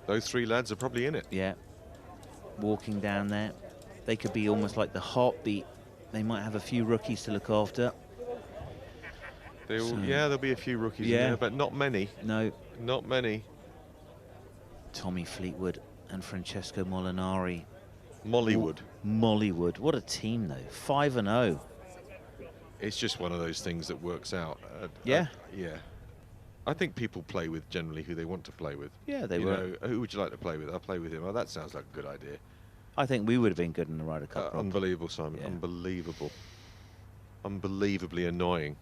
Those three lads are probably in it. Yeah. Walking down there. They could be almost like the heartbeat. They might have a few rookies to look after. Yeah, there'll be a few rookies in there, but not many. No. Not many. Tommy Fleetwood and Francesco Molinari. Mollywood. Mollywood. What a team, though. 5-0. It's just one of those things that works out. Yeah. Yeah. I think people play with generally who they want to play with. Yeah, they you were. know, who would you like to play with? I'll play with him. Oh, that sounds like a good idea. I think we would have been good in the Ryder Cup. Unbelievable, Simon. Yeah. Unbelievable. Unbelievably annoying.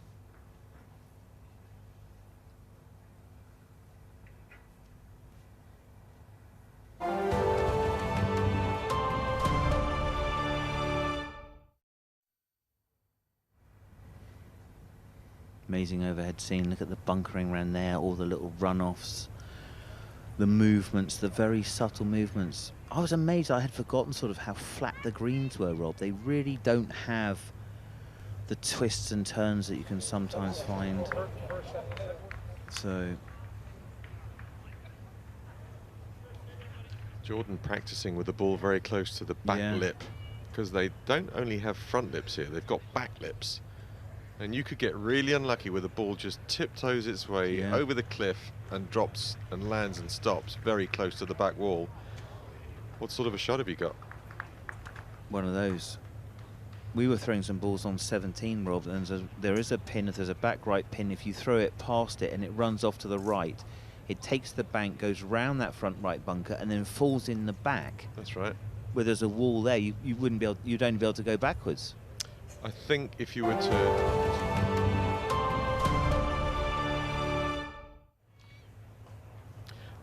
Amazing overhead scene. Look at the bunkering around there, all the little runoffs, the movements, the very subtle movements. I was amazed. I had forgotten sort of how flat the greens were, Rob. They really don't have the twists and turns that you can sometimes find. So Jordan practicing with the ball very close to the back lip, because they don't only have front lips here, they've got back lips. And you could get really unlucky where the ball just tiptoes its way over the cliff and drops and lands and stops very close to the back wall. What sort of a shot have you got? One of those. We were throwing some balls on 17, Rob, and there is a pin. If there's a back right pin, if you throw it past it and it runs off to the right, it takes the bank, goes round that front right bunker, and then falls in the back. That's right. Where there's a wall there, you wouldn't be able. You'd only be able to go backwards. I think if you were to...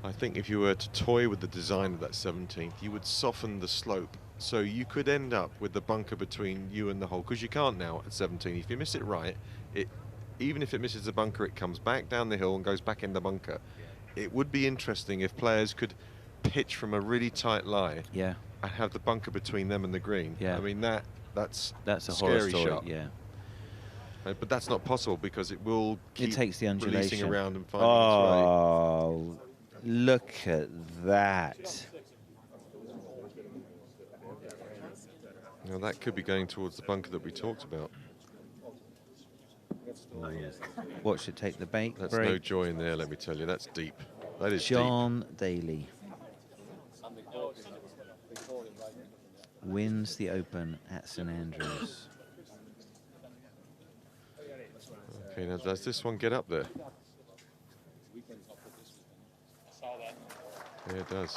I think if you were to toy with the design of that 17th, you would soften the slope. So you could end up with the bunker between you and the hole, because you can't now at 17. If you miss it right, even if it misses the bunker, it comes back down the hill and goes back in the bunker. It would be interesting if players could pitch from a really tight lie and have the bunker between them and the green. I mean, that's a horror scary story, shot. But that's not possible because it will keep takes the undulation releasing around and finding its way. Oh, look at that. Now that could be going towards the bunker that we talked about. Watch it take the bait. That's no joy in there, let me tell you. That's deep. That is John Daly wins the Open at St Andrews. Okay, now does this one get up there? Yeah, it does.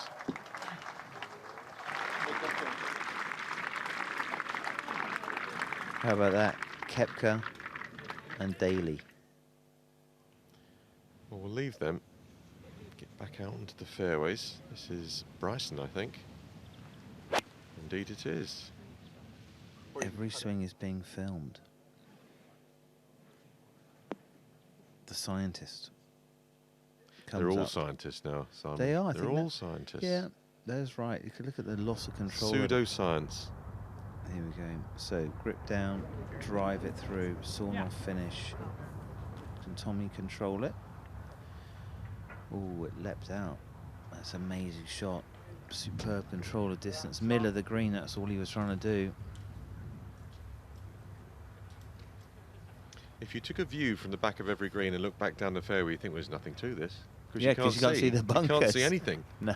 How about that? Koepka and Daly. Well, we'll leave them. Get back out onto the fairways. This is Bryson, I think. Indeed it is. Every swing is being filmed. The scientist. They're all scientists now, Simon. They are. They're all scientists. Yeah. That's right. You could look at the loss of control. Pseudoscience. Here we go. So grip down, drive it through, sawn off finish. Can Tommy control it? Oh, it leapt out. That's an amazing shot. Superb control of distance. Middle of the green, that's all he was trying to do. If you took a view from the back of every green and looked back down the fairway, you think there's nothing to this. Yeah, because you can't see the bunkers. You can't see anything. No.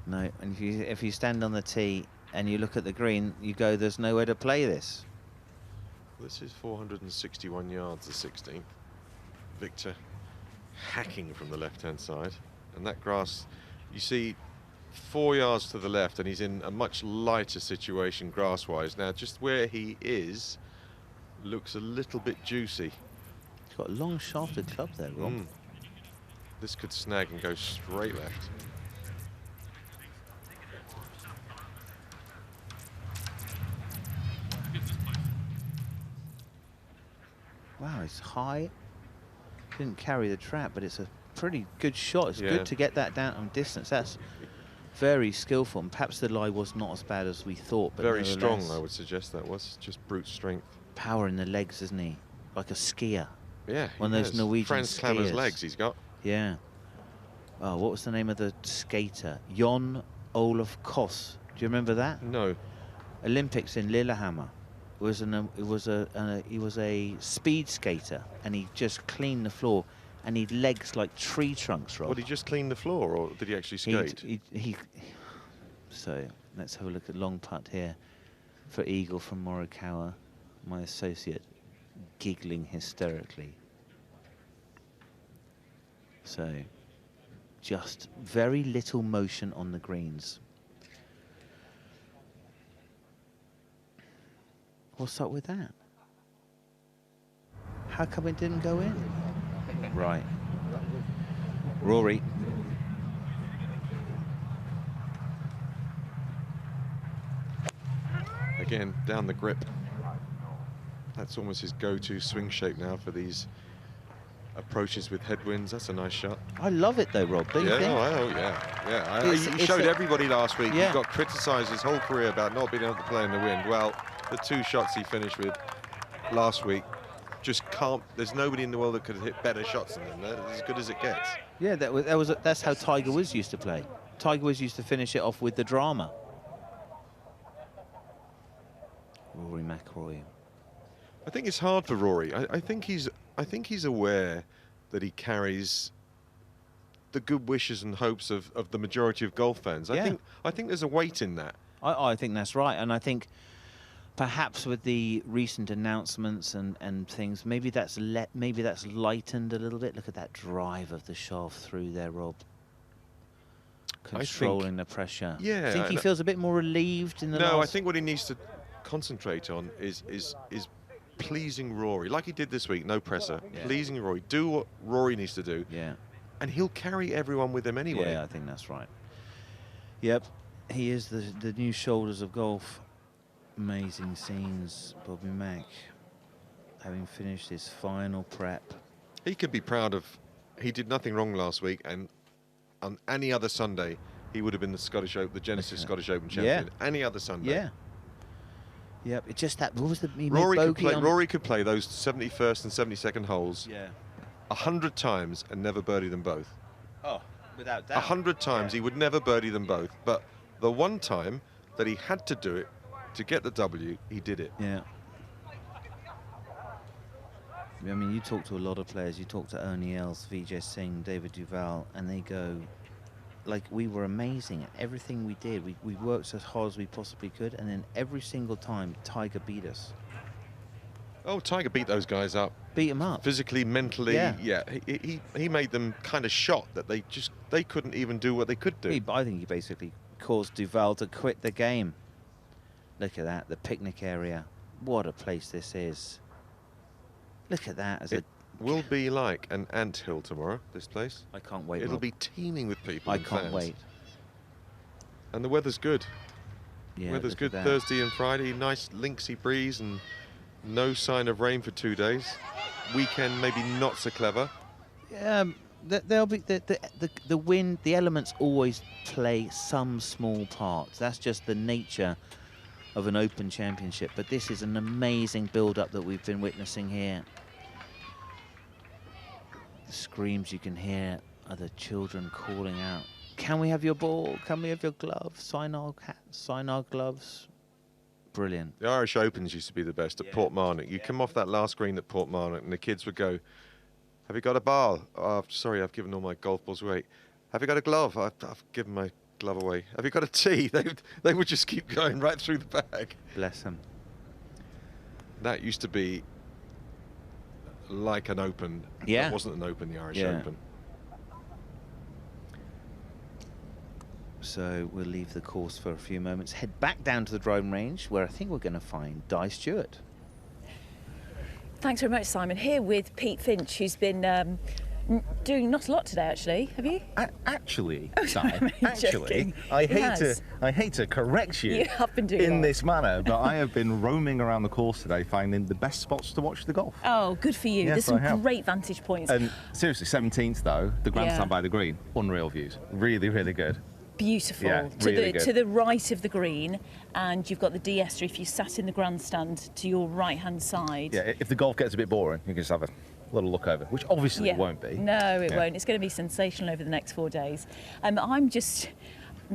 No, and if you stand on the tee and you look at the green, you go, there's nowhere to play this. This is 461 yards, the 16th. Victor hacking from the left-hand side. And that grass, you see 4 yards to the left, and he's in a much lighter situation grass-wise. Now, just where he is looks a little bit juicy. He's got a long shafted club there, Rob. This could snag and go straight left. Wow, it's high. Didn't carry the trap, but it's a pretty good shot. It's good to get that down on distance. That's very skillful, and perhaps the lie was not as bad as we thought. But very strong, I would suggest that was. Just brute strength. Power in the legs, isn't he? Like a skier. Yeah, one of those Norwegian Franz Klammer's skiers. legs he's got. Yeah. Oh, what was the name of the skater? Jon Olaf Koss. Do you remember that? No. Olympics in Lillehammer. He was a speed skater, and he just cleaned the floor, and he had legs like tree trunks, Rob. Well, did he just clean the floor, or did he actually skate? So let's have a look at long putt here for eagle from Morikawa, my associate, giggling hysterically. So just very little motion on the greens. What's up with that? How come it didn't go in? Right. Rory. Again, down the grip. That's almost his go-to swing shape now for these approaches with headwinds. That's a nice shot. I love it though, Rob. Don't you think? He showed everybody last week. He got criticised his whole career about not being able to play in the wind. Well, the 2 shots he finished with last week just can't. There's nobody in the world that could hit better shots than him. They're as good as it gets. Yeah, that's how Tiger Woods used to play. Tiger Woods used to finish it off with the drama. Rory McIlroy. I think it's hard for Rory. I think he's aware that he carries the good wishes and hopes of the majority of golf fans. I think there's a weight in that. I think that's right, and I think perhaps with the recent announcements and things, maybe that's lightened a little bit. Look at that drive of the shaft through there, Rob. Controlling the pressure. Yeah. I think he feels a bit more relieved in the No, I think what he needs to concentrate on is pleasing Rory, like he did this week. No pressure. Yeah. Pleasing Rory. Do what Rory needs to do. Yeah. And he'll carry everyone with him anyway. Yeah, I think that's right. Yep. He is the new shoulders of golf. Amazing scenes. Bobby Mack having finished his final prep. He could be proud of. He did nothing wrong last week, and on any other Sunday, he would have been the Scottish Open, the Genesis Scottish Open champion. Yeah. Any other Sunday. Yeah. Yep. It's just that. What was the? Rory could play those 71st and 72nd holes. Yeah. 100 times and never birdie them both. Oh, without doubt. 100 times he would never birdie them both, but the one time that he had to do it to get the W, he did it. Yeah. I mean, you talk to a lot of players. You talk to Ernie Els, Vijay Singh, David Duval, and they go, like, we were amazing at everything we did. We worked as hard as we possibly could, and then every single time, Tiger beat us. Oh, Tiger beat those guys up. Beat them up. Physically, mentally, yeah. He made them kind of shot that they couldn't even do what they could do. I think he basically caused Duval to quit the game. Look at that, the picnic area. What a place this is. Look at that. It will be like an anthill tomorrow, this place. I can't wait. It'll be teeming with people. I can't wait. And the weather's good. Yeah, weather's good Thursday and Friday. Nice linksy breeze and no sign of rain for 2 days. Weekend maybe not so clever. there'll be the wind, the elements always play some small part. That's just the nature of an Open Championship. But this is an amazing build-up that we've been witnessing here. The screams you can hear are the children calling out, "Can we have your ball? Can we have your gloves? Sign our hats, sign our gloves." Brilliant. The Irish Opens used to be the best at Portmarnock. You come off that last green at Portmarnock and the kids would go, "Have you got a ball? Oh, sorry, I've given all my golf balls away. Have you got a glove? I've given my glove away. Have you got a tee?" They would just keep going right through the bag. Bless them. That used to be like an Open. Yeah. It wasn't an Open, the Irish Yeah. Open. So we'll leave the course for a few moments, head back down to the driving range, where I think we're going to find Di Stewart. Thanks very much, Simon. Here with Pete Finch, who's been doing not a lot today, actually. Have you? Actually, Oh, Si, sorry, I'm joking. I He hate to correct you. You have been doing in that. this manner, but I have been roaming around the course today, finding the best spots to watch the golf. Oh, good for you. Yes, There's some I have. great vantage points. And seriously, 17th though, the grandstand Yeah. by the green, unreal views, really, really good. Beautiful. Yeah, to really the good. to the right of the green, and you've got the de-ester if you sat in the grandstand to your right-hand side. Yeah, if the golf gets a bit boring, you can just have a little look over, which obviously Yeah. it won't be. No, it Yeah. won't. It's going to be sensational over the next 4 days. I'm just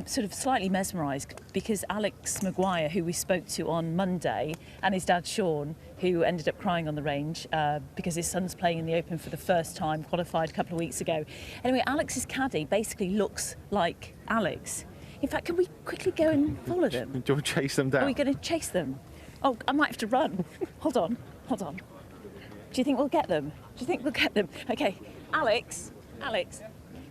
sort of slightly mesmerised because Alex Maguire, who we spoke to on Monday, and his dad Sean, who ended up crying on the range because his son's playing in the Open for the first time, qualified a couple of weeks ago. Anyway, Alex's caddy basically looks like Alex. In fact, can we quickly go and follow them? Do you want to chase them down? Are we going to chase them? Oh, I might have to run. Hold on. Do you think we'll get them? Okay, Alex,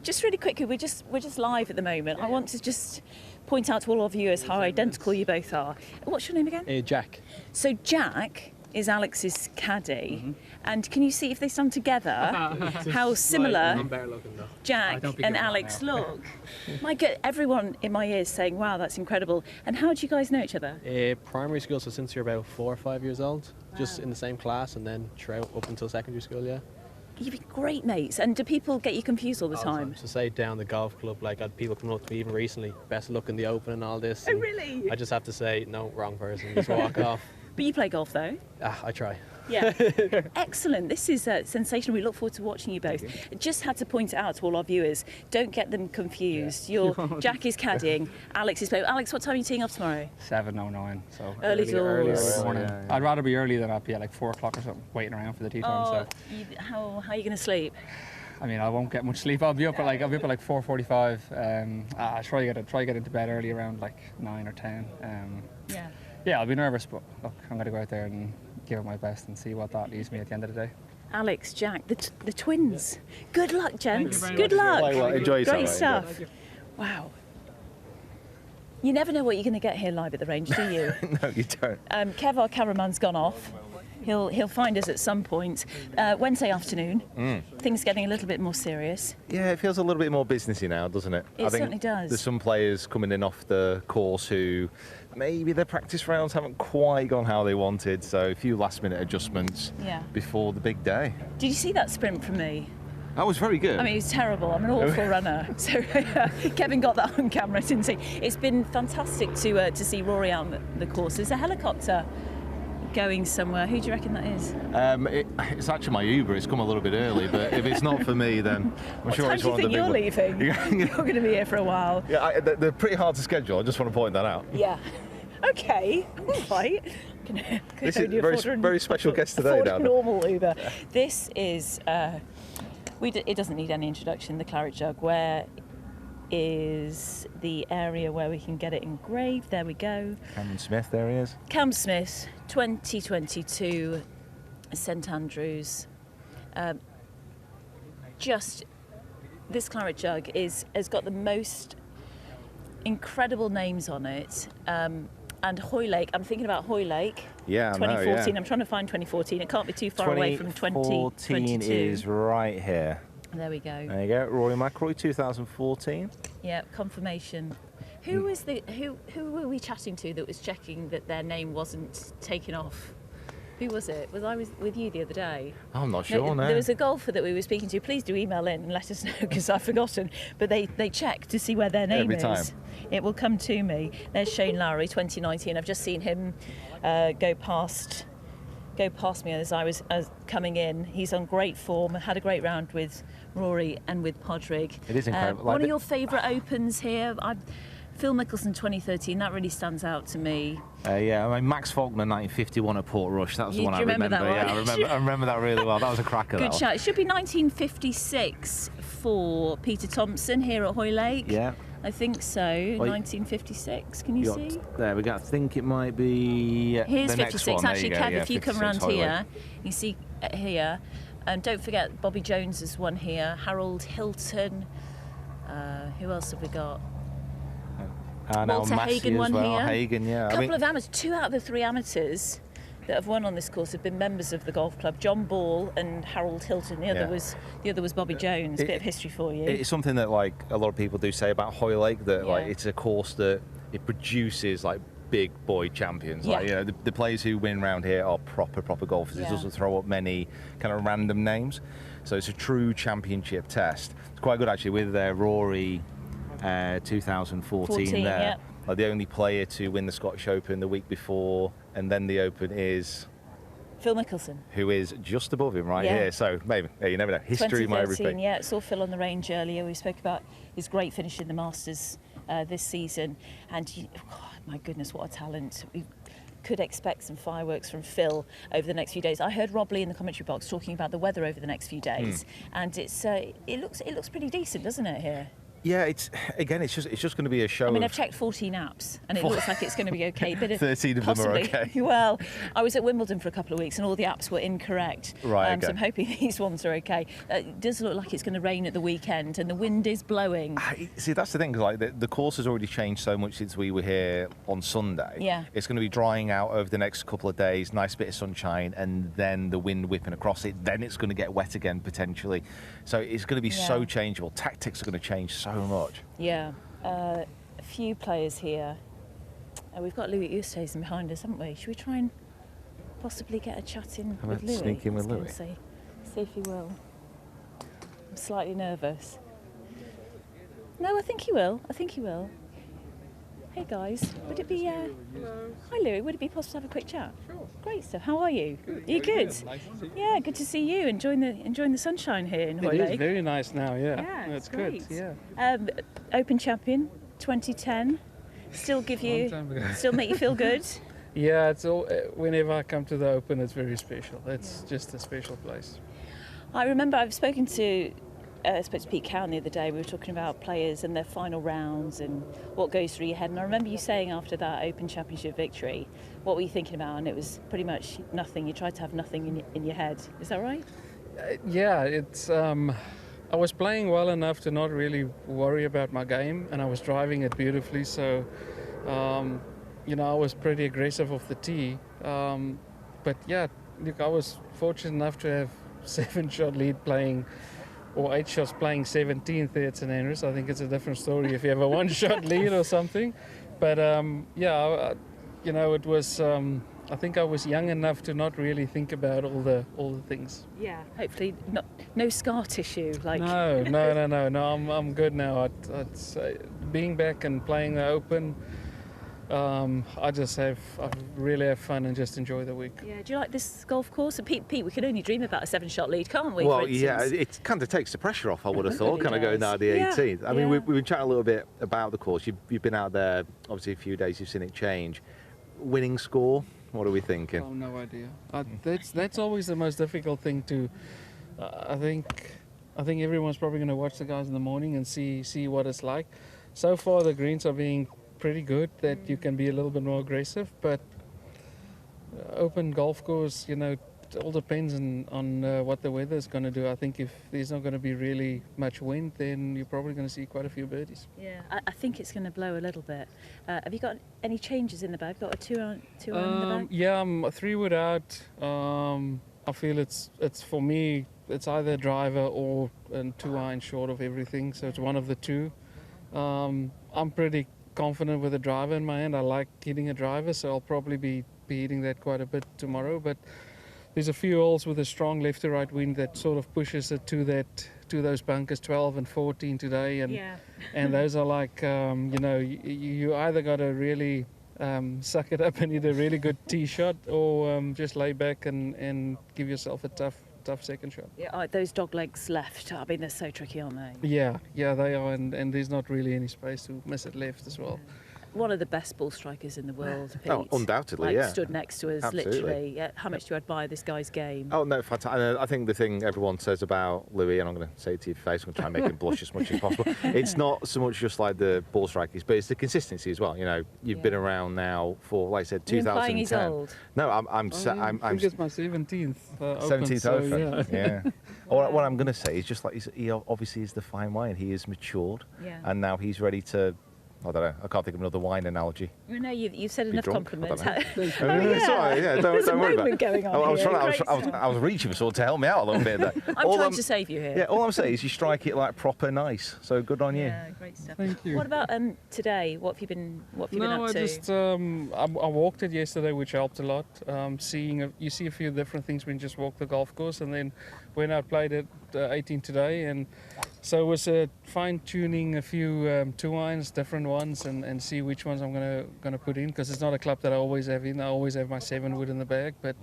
just really quickly, we're just live at the moment. I want to just point out to all our viewers how identical you both are. What's your name again? Jack. So Jack is Alex's caddy, and can you see if they stand together how similar I'm better looking though. Jack and Alex look? My God, everyone in my ears saying, "Wow, that's incredible." And how do you guys know each other? Primary school, so since you're about 4 or 5 years old, just in the same class, and then throughout up until secondary school, yeah. You've been great mates, and do people get you confused all the time? So say down the golf club, like I had people coming up to me even recently, best look in the Open and all this. Oh, and really? I just have to say, no, wrong person, just walk off. But you play golf though? I try. Yeah. Excellent. This is sensational. We look forward to watching you both. Just had to point it out to all our viewers. Don't get them confused. Jack is caddying, Alex is playing. Alex, what time are you teeing off tomorrow? 7:09. So Early doors. in the morning. I'd rather be early than I'd be at like 4 o'clock or something, waiting around for the tee time. So How are you going to sleep? I mean, I won't get much sleep. I'll be up at like 4:45. I try to get into bed early around like 9 or 10. Yeah. Yeah, I'll be nervous, but look, I'm going to go out there and give it my best and see what that leaves me at the end of the day. Alex, Jack, the twins. Good luck, gents. very Good much. luck. Well, enjoy yourself, Great mate. stuff. Wow. You never know what you're going to get here live at the range, do you? No, you don't. Kev, our cameraman's gone off. He'll find us at some point. Wednesday afternoon, things getting a little bit more serious. Yeah, it feels a little bit more businessy now, doesn't it? It certainly does. There's some players coming in off the course who maybe their practice rounds haven't quite gone how they wanted, so a few last-minute adjustments before the big day. Did you see that sprint from me? That was very good. I mean, it was terrible. I'm an awful runner. So Kevin got that on camera, didn't he? It's been fantastic to see Rory out on the course. There's a helicopter going somewhere. Who do you reckon that is? It's actually my Uber. It's come a little bit early, but if it's not for me, then I'm sure it's one of the big What time do you think you're leaving? You're going to be here for a while. Yeah, they're pretty hard to schedule. I just want to point that out. Yeah. Okay. All right. This is very special guest today, Dan. Normal Uber. This is. It doesn't need any introduction. The Claret Jug. Where is the area where we can get it engraved? There we go. Cameron Smith, there he is. Cam Smith, 2022, St Andrews. This Claret Jug has got the most incredible names on it. And Hoylake, I'm thinking about Hoylake. Yeah, 2014. I'm trying to find 2014. It can't be too far away from 2022. 2014 is right here. There we go. There you go. Rory McIlroy, 2014. Yeah, confirmation. Who were we chatting to that was checking that their name wasn't taken off? Who was it? Was I with you the other day? I'm not sure, no. There was a golfer that we were speaking to. Please do email in and let us know, because I've forgotten. But they check to see where their name Every is. time. It will come to me. There's Shane Lowry, 2019. I've just seen him go past me as I was coming in. He's on great form. Had a great round with Rory and with Podrick. It is incredible. One of your favourite opens here? Phil Mickelson 2013, that really stands out to me. Yeah, I mean, Max Faulkner 1951 at Portrush, that was the one I remember. That one? Yeah, I remember that really well. That was a cracker. Good shout. It should be 1956 for Peter Thompson here at Hoylake. Yeah. I think so. 1956. Can you see? There we go. I think it might be Here's the 56. next one. Actually, there you Kev, go. if you come around Hoylake. here, you see here. And don't forget, Bobby Jones has won here. Harold Hilton. Who else have we got? Walter Hagen won here. Hagen, yeah. A couple of amateurs. 2 out of the 3 amateurs that have won on this course have been members of the golf club. John Ball and Harold Hilton. The other was Bobby Jones. Bit of history for you. It's something that like a lot of people do say about Hoylake, that like it's a course that it produces like big boy champions. Like, you know, the players who win round here are proper golfers. It doesn't throw up many kind of random names. So it's a true championship test. It's quite good actually with Rory 2014 there. Like the only player to win the Scottish Open the week before, and then the Open is Phil Mickelson, who is just above him here. So maybe you never know. History might repeat. Yeah, saw Phil on the range earlier. We spoke about his great finish in the Masters this season, and my goodness, what a talent! We could expect some fireworks from Phil over the next few days. I heard Rob Lee in the commentary box talking about the weather over the next few days, and it looks pretty decent, doesn't it here? Yeah, it's just going to be a show. I mean, I've checked 14 apps, and it looks like it's going to be okay. 13 of them are okay. Well, I was at Wimbledon for a couple of weeks, and all the apps were incorrect. Right. Okay. So I'm hoping these ones are okay. It does look like it's going to rain at the weekend, and the wind is blowing. See, that's the thing. Like the course has already changed so much since we were here on Sunday. Yeah. It's going to be drying out over the next couple of days. Nice bit of sunshine, and then the wind whipping across it. Then it's going to get wet again potentially. So it's going to be so changeable. Tactics are going to change so much. Yeah, a few players here. We've got Louis Oosthuizen behind us, haven't we? Should we try and possibly get a chat in with Louis? Sneak in with Louis. See if he will. I'm slightly nervous. No, I think he will. Hey guys, would it be? Hello. Hi Louis, would it be possible to have a quick chat? Sure. Great stuff. How are you? Good. Are you good? Nice to see you. Yeah, good to see you. Enjoying the sunshine here in Hoylake. It is very nice now. Yeah. Yeah, That's great. good. Yeah. Open champion, 2010. Still make you feel good. Yeah, it's all. Whenever I come to the Open, it's very special. It's just a special place. I remember I spoke to Pete Cowan the other day. We were talking about players and their final rounds and what goes through your head. And I remember you saying after that Open Championship victory, what were you thinking about? And it was pretty much nothing. You tried to have nothing in your head. Is that right? Yeah, it's. I was playing well enough to not really worry about my game, and I was driving it beautifully. So, I was pretty aggressive off the tee. But yeah, look, I was fortunate enough to have 7-shot lead playing. Or 8 shots playing 17th there at St Andrews. I think it's a different story if you have a 1-shot lead or something. But it was. I think I was young enough to not really think about all the things. Yeah. Hopefully, no scar tissue. Like. No. I'm good now. I'd say being back and playing the Open. I really have fun and just enjoy the week. Yeah, do you like this golf course? And Pete, we can only dream about a 7-shot lead, can't we? Well, yeah, it kind of takes the pressure off, I would have thought, kind of going down the 18th. I mean, we've been chatting a little bit about the course. You've been out there, obviously, a few days, you've seen it change. Winning score, what are we thinking? Oh, no idea. That's always the most difficult thing to. I think everyone's probably going to watch the guys in the morning and see what it's like. So far, the greens are being pretty good, that you can be a little bit more aggressive, but Open golf course, it all depends on what the weather is going to do. I think if there's not going to be really much wind, then you're probably going to see quite a few birdies. Yeah, I think it's going to blow a little bit. Have you got any changes in the bag? Got a two iron in the bag? Yeah, I'm a 3-wood out. I feel it's for me, it's either a driver or a 2-iron short of everything, so it's one of the two. I'm pretty confident with a driver in my hand. I like hitting a driver, so I'll probably be hitting that quite a bit tomorrow. But there's a few holes with a strong left to right wind that sort of pushes it to those bunkers 12 and 14 today, and and those are like you know, you either got to really suck it up and hit a really good tee shot, or just lay back and give yourself a tough second shot. Yeah, those dog legs left, I mean, they're so tricky, aren't they? Yeah, they are, and there's not really any space to miss it left as well. One of the best ball strikers in the world, Pete. Oh, undoubtedly, like, yeah. Stood next to us, Absolutely. literally. How much do you admire this guy's game? Oh, no, fantastic. And I think the thing everyone says about Louis, and I'm going to say it to your face, I'm going to try and make him blush as much as possible, it's not so much just like the ball strikers, but it's the consistency as well. You know, you've been around now for, like I said, 2010. He's old. No, I'm I think it's my 17th Open. 17th so, Open, yeah. What I'm going to say is just like he obviously is the fine wine. He is matured, and now he's ready to. I don't know. I can't think of another wine analogy. No, you've said enough compliments. Don't worry about it. Going on I was reaching for someone to help me out a little bit there. I'm trying to save you here. Yeah, all I'm saying is you strike it like proper nice. So good on you. Yeah, great stuff. Thank you. What about today? What have you been up to? I just I walked it yesterday, which helped a lot. You see a few different things when you just walk the golf course, and then when I played at 18 today, and so it was fine tuning a few 2 irons, different ones, and see which ones I'm gonna put in, because it's not a club that I always have in. I always have my 7 wood in the bag, but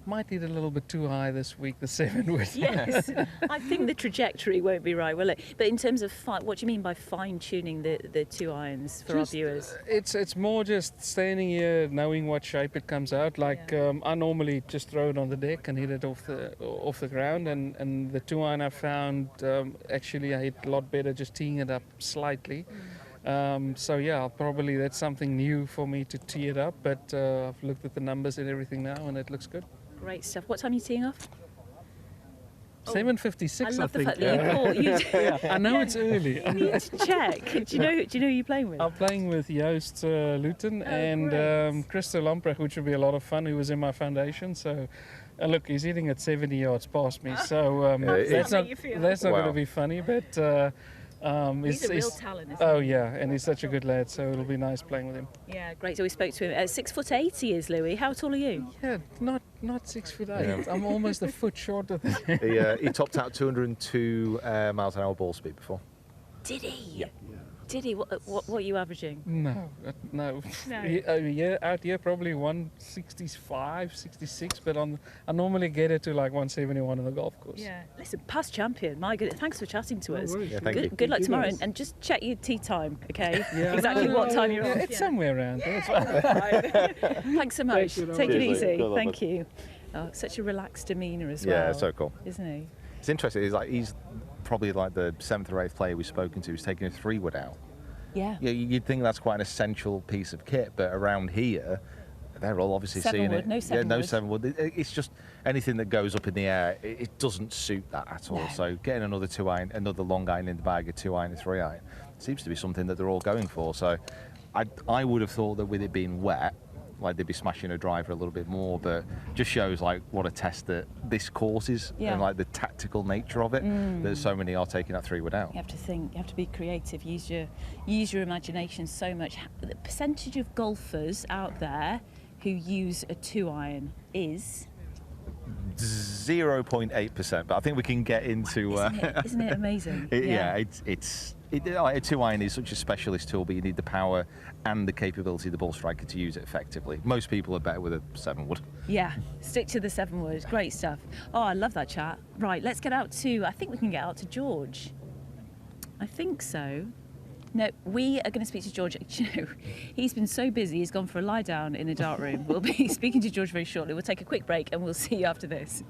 might hit a little bit too high this week, the 7 wood. Yes, I think the trajectory won't be right, will it? But in terms of what do you mean by fine tuning the 2 irons for our viewers? It's more just standing here, knowing what shape it comes out. Like I normally just throw it on the deck and hit it off the ground, and the 2 iron I found actually I hit a lot better just teeing it up slightly. So yeah, probably that's something new for me to tee it up, but I've looked at the numbers and everything now, and it looks good. Great stuff. What time are you teeing off? 7:56, I love the think. fact that you I know it's early. You need to check. Do you know who you're playing with? I'm playing with Joost Luton and Christo Lamprecht, which will be a lot of fun, who was in my foundation. So, look, he's hitting at 70 yards past me, so that's not going to be funny, but. He's a real talent, isn't Oh he? yeah, and he's such a good lad, so it'll be nice playing with him. Yeah, great. So we spoke to him. 6'8" he is, Louis. How tall are you? Yeah, not 6'8". Yeah. I'm almost a foot shorter than him. He topped out 202 miles an hour ball speed before. Did he? Yep. Did he? What are you averaging? No. Out here probably 165, 66, but I normally get it to like 171 on the golf course. Yeah. Listen, past champion. My goodness. Thanks for chatting to us. Yeah, thank you. Good luck tomorrow, and just check your tea time, okay? Yeah. Exactly what time you're off. It's somewhere around there. It's fine. Thanks so much. Take it easy. Good luck. Thank you. Oh, such a relaxed demeanour as well. Yeah, so cool. Isn't he? It's interesting. He's probably like the 7th or 8th player we've spoken to who's taking a 3 wood out. Yeah. You'd think that's quite an essential piece of kit, but around here, they're all obviously seeing it. No 7 wood. No 7 wood. It's just anything that goes up in the air. It doesn't suit that at all. No. So getting another 2 iron, another long iron in the bag, a 2 iron, a 3 iron, seems to be something that they're all going for. So I would have thought that with it being wet, like they'd be smashing a driver a little bit more, but just shows like what a test that this course is and like the tactical nature of it, that so many are taking that 3 wood out. You have to think, you have to be creative, use your imagination so much. The percentage of golfers out there who use a 2 iron is 0.8%, but I think we can get into. Isn't it amazing? A 2 iron is such a specialist tool, but you need the power and the capability of the ball striker to use it effectively. Most people are better with a 7 wood. Yeah, stick to the 7 wood. Great stuff. Oh, I love that chat. Right, let's get out to. I think we can get out to George. I think so. No, we are going to speak to George. You know, he's been so busy, he's gone for a lie down in the dart room. We'll be speaking to George very shortly. We'll take a quick break and we'll see you after this.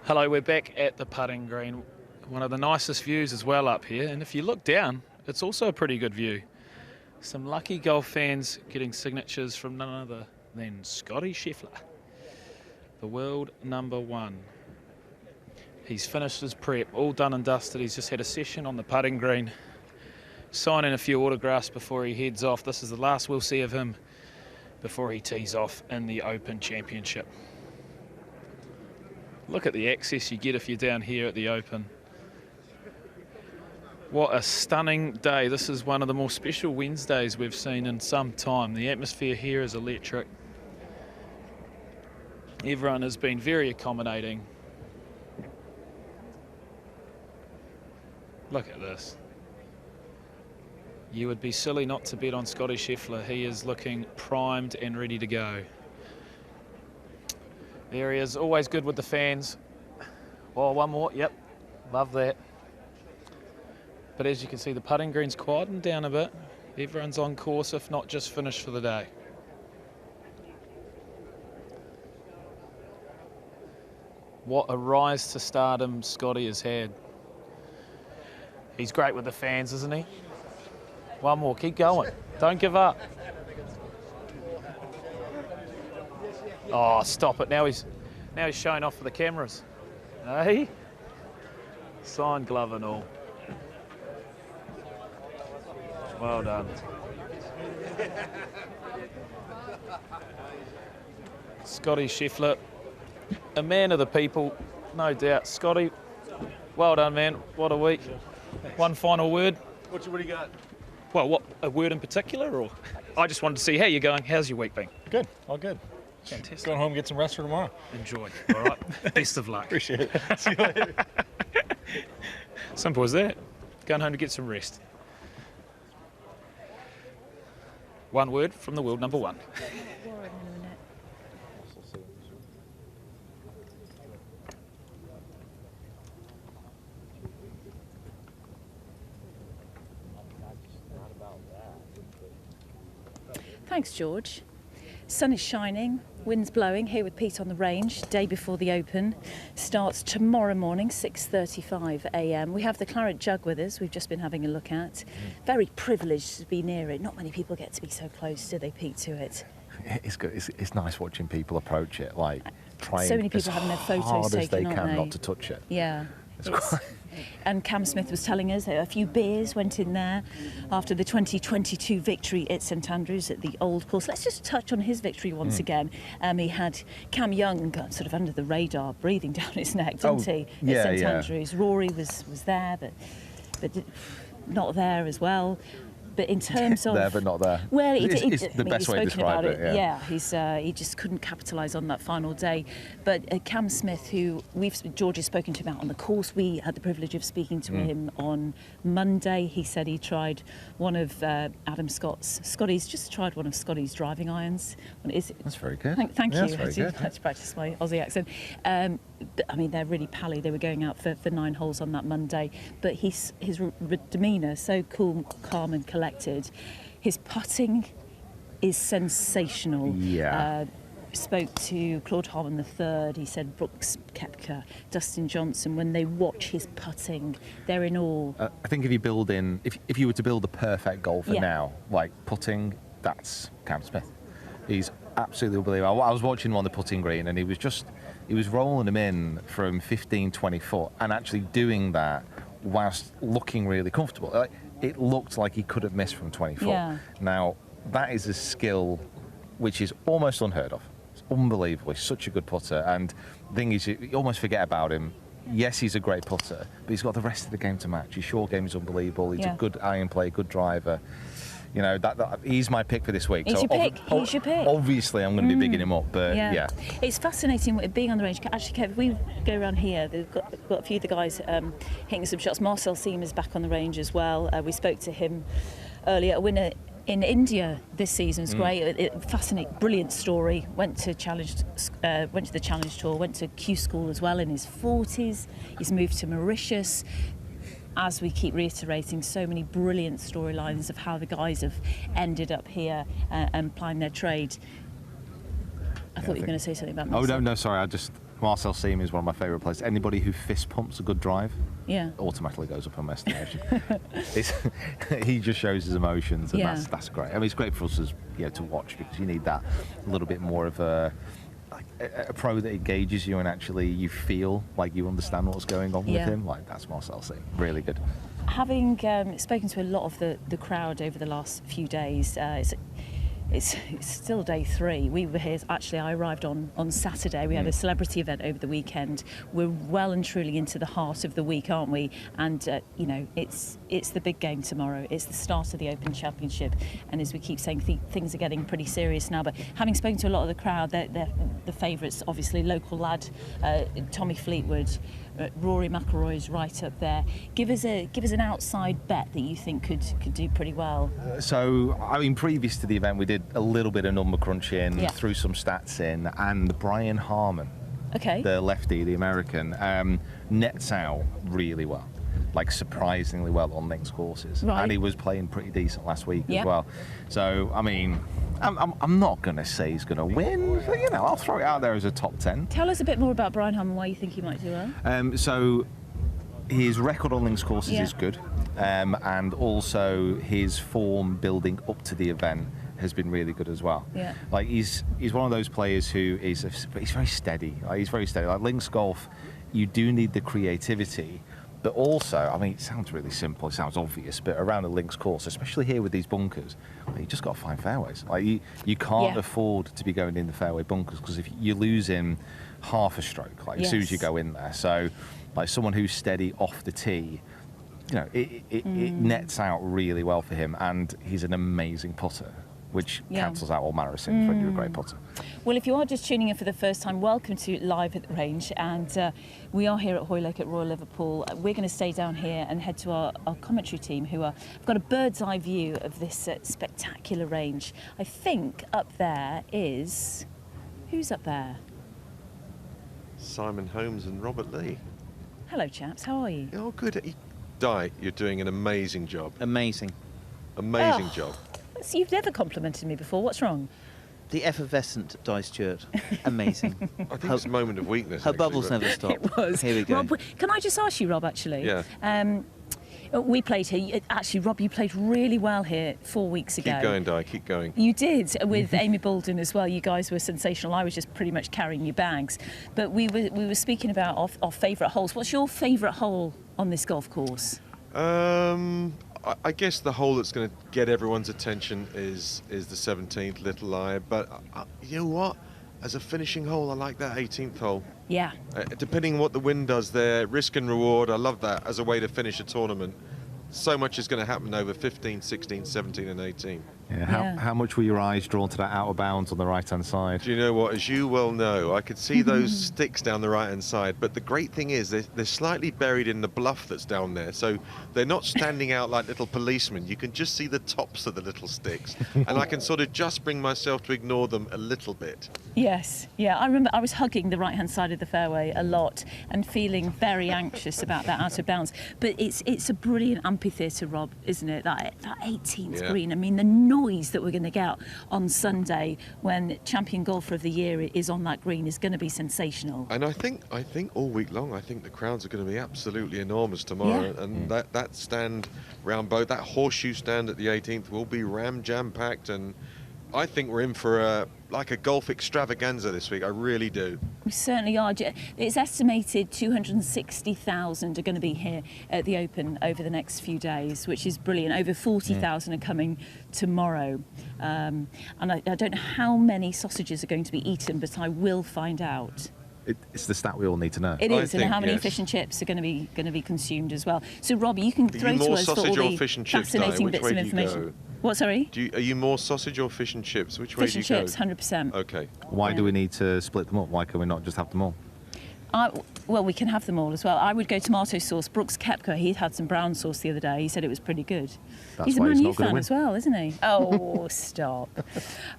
Hello, we're back at the putting green. One of the nicest views as well up here, and if you look down, it's also a pretty good view. Some lucky golf fans getting signatures from none other than Scotty Scheffler, the world #1. He's finished his prep, all done and dusted. He's just had a session on the putting green, signing a few autographs before he heads off. This is the last we'll see of him before he tees off in the Open Championship. Look at the access you get if you're down here at the Open. What a stunning day. This is one of the more special Wednesdays we've seen in some time. The atmosphere here is electric. Everyone has been very accommodating. Look at this. You would be silly not to bet on Scotty Scheffler. He is looking primed and ready to go. There he is, always good with the fans. Oh, one more, yep, love that. But as you can see, the putting green's quietened down a bit. Everyone's on course, if not just finished for the day. What a rise to stardom Scotty has had. He's great with the fans, isn't he? One more, keep going. Don't give up. Oh, stop it. Now he's showing off for the cameras. Hey? Signed glove and all. Well done. Scotty Scheffler, a man of the people, no doubt. Scotty, well done, man. What a week. One final word. What do you got? Well, what, a word in particular, or? I just wanted to see how you're going. How's your week been? Good, all good. Fantastic. Going home and get some rest for tomorrow. Enjoy. All right. Best of luck. Appreciate it. See you later. Simple as that. Going home to get some rest. One word from the world #1. Thanks, George. Sun is shining, wind's blowing here with Pete on the range, day before the Open. Starts tomorrow morning, 6:35 a.m. We have the Claret Jug with us, we've just been having a look at. Very privileged to be near it. Not many people get to be so close, do they, Pete, to it? It's good. It's nice watching people approach it, like trying so many people as having their photos hard as taken, they aren't can they? not to touch it. Yeah. And Cam Smith was telling us that a few beers went in there after the 2022 victory at St Andrews at the Old Course. Let's just touch on his victory once again. He had Cam Young got sort of under the radar, breathing down his neck, didn't he? At St Andrews. Rory was there, but not there as well. But in terms of there but not there. Well, it's the best way to describe it. Yeah, he just couldn't capitalise on that final day. But Cam Smith, who George has spoken to about on the course, we had the privilege of speaking to him on Monday. He said he tried one of Adam Scotty's just tried one of Scotty's driving irons. That's very good. Thank you. That's very good. I had to practice my Aussie accent. I mean, they're really pally. They were going out for 9 holes on that Monday. But his demeanour, so cool, calm and collected. His putting is sensational. Yeah. Spoke to Claude Harmon III. He said Brooks Koepka, Dustin Johnson, when they watch his putting, they're in awe. I think if you were to build a perfect golfer now, like putting, that's Cam Smith. He's absolutely unbelievable. I was watching him on the putting green, and he was rolling them in from 15, 20 foot, and actually doing that whilst looking really comfortable. It looked like he could have missed from 20 foot. Yeah. Now, that is a skill which is almost unheard of. It's unbelievable. He's such a good putter, and the thing is, you almost forget about him. Yes, he's a great putter, but he's got the rest of the game to match. His short game is unbelievable. He's a good iron player, good driver. You know, he's my pick for this week. He's your pick. He's your pick. Obviously, I'm going to be bigging him up, but yeah. It's fascinating being on the range. Actually, Kev, if we go around here, they've got a few of the guys hitting some shots. Marcel Siem is back on the range as well. We spoke to him earlier. A winner in India this season. It's great. Fascinating, brilliant story. Went to the Challenge Tour. Went to Q School as well in his 40s. He's moved to Mauritius. As we keep reiterating, so many brilliant storylines of how the guys have ended up here and plying their trade. I thought you were going to say something about Marcel. Oh, no, sorry. Marcel Siem is one of my favourite players. Anybody who fist pumps a good drive, yeah, automatically goes up in my estimation. He just shows his emotions, and that's great. I mean, it's great for us as to watch, because you need that a little bit more of a pro that engages you and actually you feel like you understand what's going on with him. Like, that's Marcel Siem. Really good. Having spoken to a lot of the crowd over the last few days, it's still day 3. We were here, actually I arrived on Saturday. We had a celebrity event over the weekend. We're well and truly into the heart of the week, aren't we? And it's the big game tomorrow. It's the start of the Open Championship, and as we keep saying, things are getting pretty serious now. But having spoken to a lot of the crowd, they're the favourites, obviously. Local lad Tommy Fleetwood, Rory McIlroy's right up there. Give us an outside bet that you think could do pretty well. So, I mean, previous to the event, we did a little bit of number crunching, threw some stats in, and Brian Harman, the lefty, the American, nets out really well. Like, surprisingly well on links courses, and he was playing pretty decent last week as well. So, I mean, I'm not going to say he's going to win, but, I'll throw it out there as a top 10. Tell us a bit more about Brian Harman, why you think he might do well. So, his record on links courses is good, and also his form building up to the event has been really good as well. Yeah. Like, he's one of those players who he's very steady. He's very steady. Like, links golf, you do need the creativity. But also, I mean, it sounds really simple, it sounds obvious, but around a links course, especially here with these bunkers, you just got to find fairways. Like, you can't afford to be going in the fairway bunkers, because if you're losing half a stroke, like as soon as you go in there. So, like, someone who's steady off the tee, it nets out really well for him, and he's an amazing putter, which cancels out all manner of sins when you're a great putter. Well, if you are just tuning in for the first time, welcome to Live at the Range, and we are here at Hoylake at Royal Liverpool. We're going to stay down here and head to our commentary team, who have got a bird's eye view of this spectacular range. I think up there is... Who's up there? Simon Holmes and Robert Lee. Hello, chaps. How are you? Oh, good. Di, you're doing an amazing job. Amazing. Amazing job. So you've never complimented me before. What's wrong? The effervescent Di Stewart. Amazing. I think it's a moment of weakness. Her bubbles never stop. It was. Here we go. Rob, can I just ask you, Rob, actually? Yeah. We played here. Actually, Rob, you played really well here 4 weeks ago. Keep going, Di, keep going. You did, with Amy Bolden as well. You guys were sensational. I was just pretty much carrying your bags. But we were speaking about our favourite holes. What's your favourite hole on this golf course? I guess the hole that's going to get everyone's attention is the 17th, Little Eye. But you know what? As a finishing hole, I like that 18th hole. Yeah. Depending on what the wind does there, risk and reward, I love that as a way to finish a tournament. So much is going to happen over 15, 16, 17 and 18. Yeah, how much were your eyes drawn to that out of bounds on the right-hand side? Do you know what? As you well know, I could see those sticks down the right-hand side, but the great thing is they're slightly buried in the bluff that's down there, so they're not standing out like little policemen. You can just see the tops of the little sticks, and I can sort of just bring myself to ignore them a little bit. Yes, yeah, I remember I was hugging the right-hand side of the fairway a lot and feeling very anxious about that out of bounds. But it's a brilliant amphitheatre, Rob, isn't it? That 18th green. I mean, the noise that we're going to get on Sunday when champion golfer of the year is on that green is going to be sensational. And I think all week long, I think the crowds are going to be absolutely enormous tomorrow. Yeah. And that stand round both, that horseshoe stand at the 18th will be jam packed, and I think we're in for a golf extravaganza this week. I really do. We certainly are. It's estimated 260,000 are going to be here at the Open over the next few days, which is brilliant. Over 40,000 are coming tomorrow. And I don't know how many sausages are going to be eaten, but I will find out. It's the stat we all need to know. It is, and how many fish and chips are going to be consumed as well. So, Robbie, you can throw to us for all the fascinating bits of information. What, sorry? Are you more sausage or fish and chips? Which way do you go? Fish and chips, 100%. Okay. Why do we need to split them up? Why can we not just have them all? Well, we can have them all as well. I would go tomato sauce. Brooks Koepka, he had some brown sauce the other day. He said it was pretty good. He's a Man U fan as well, isn't he? Oh, stop.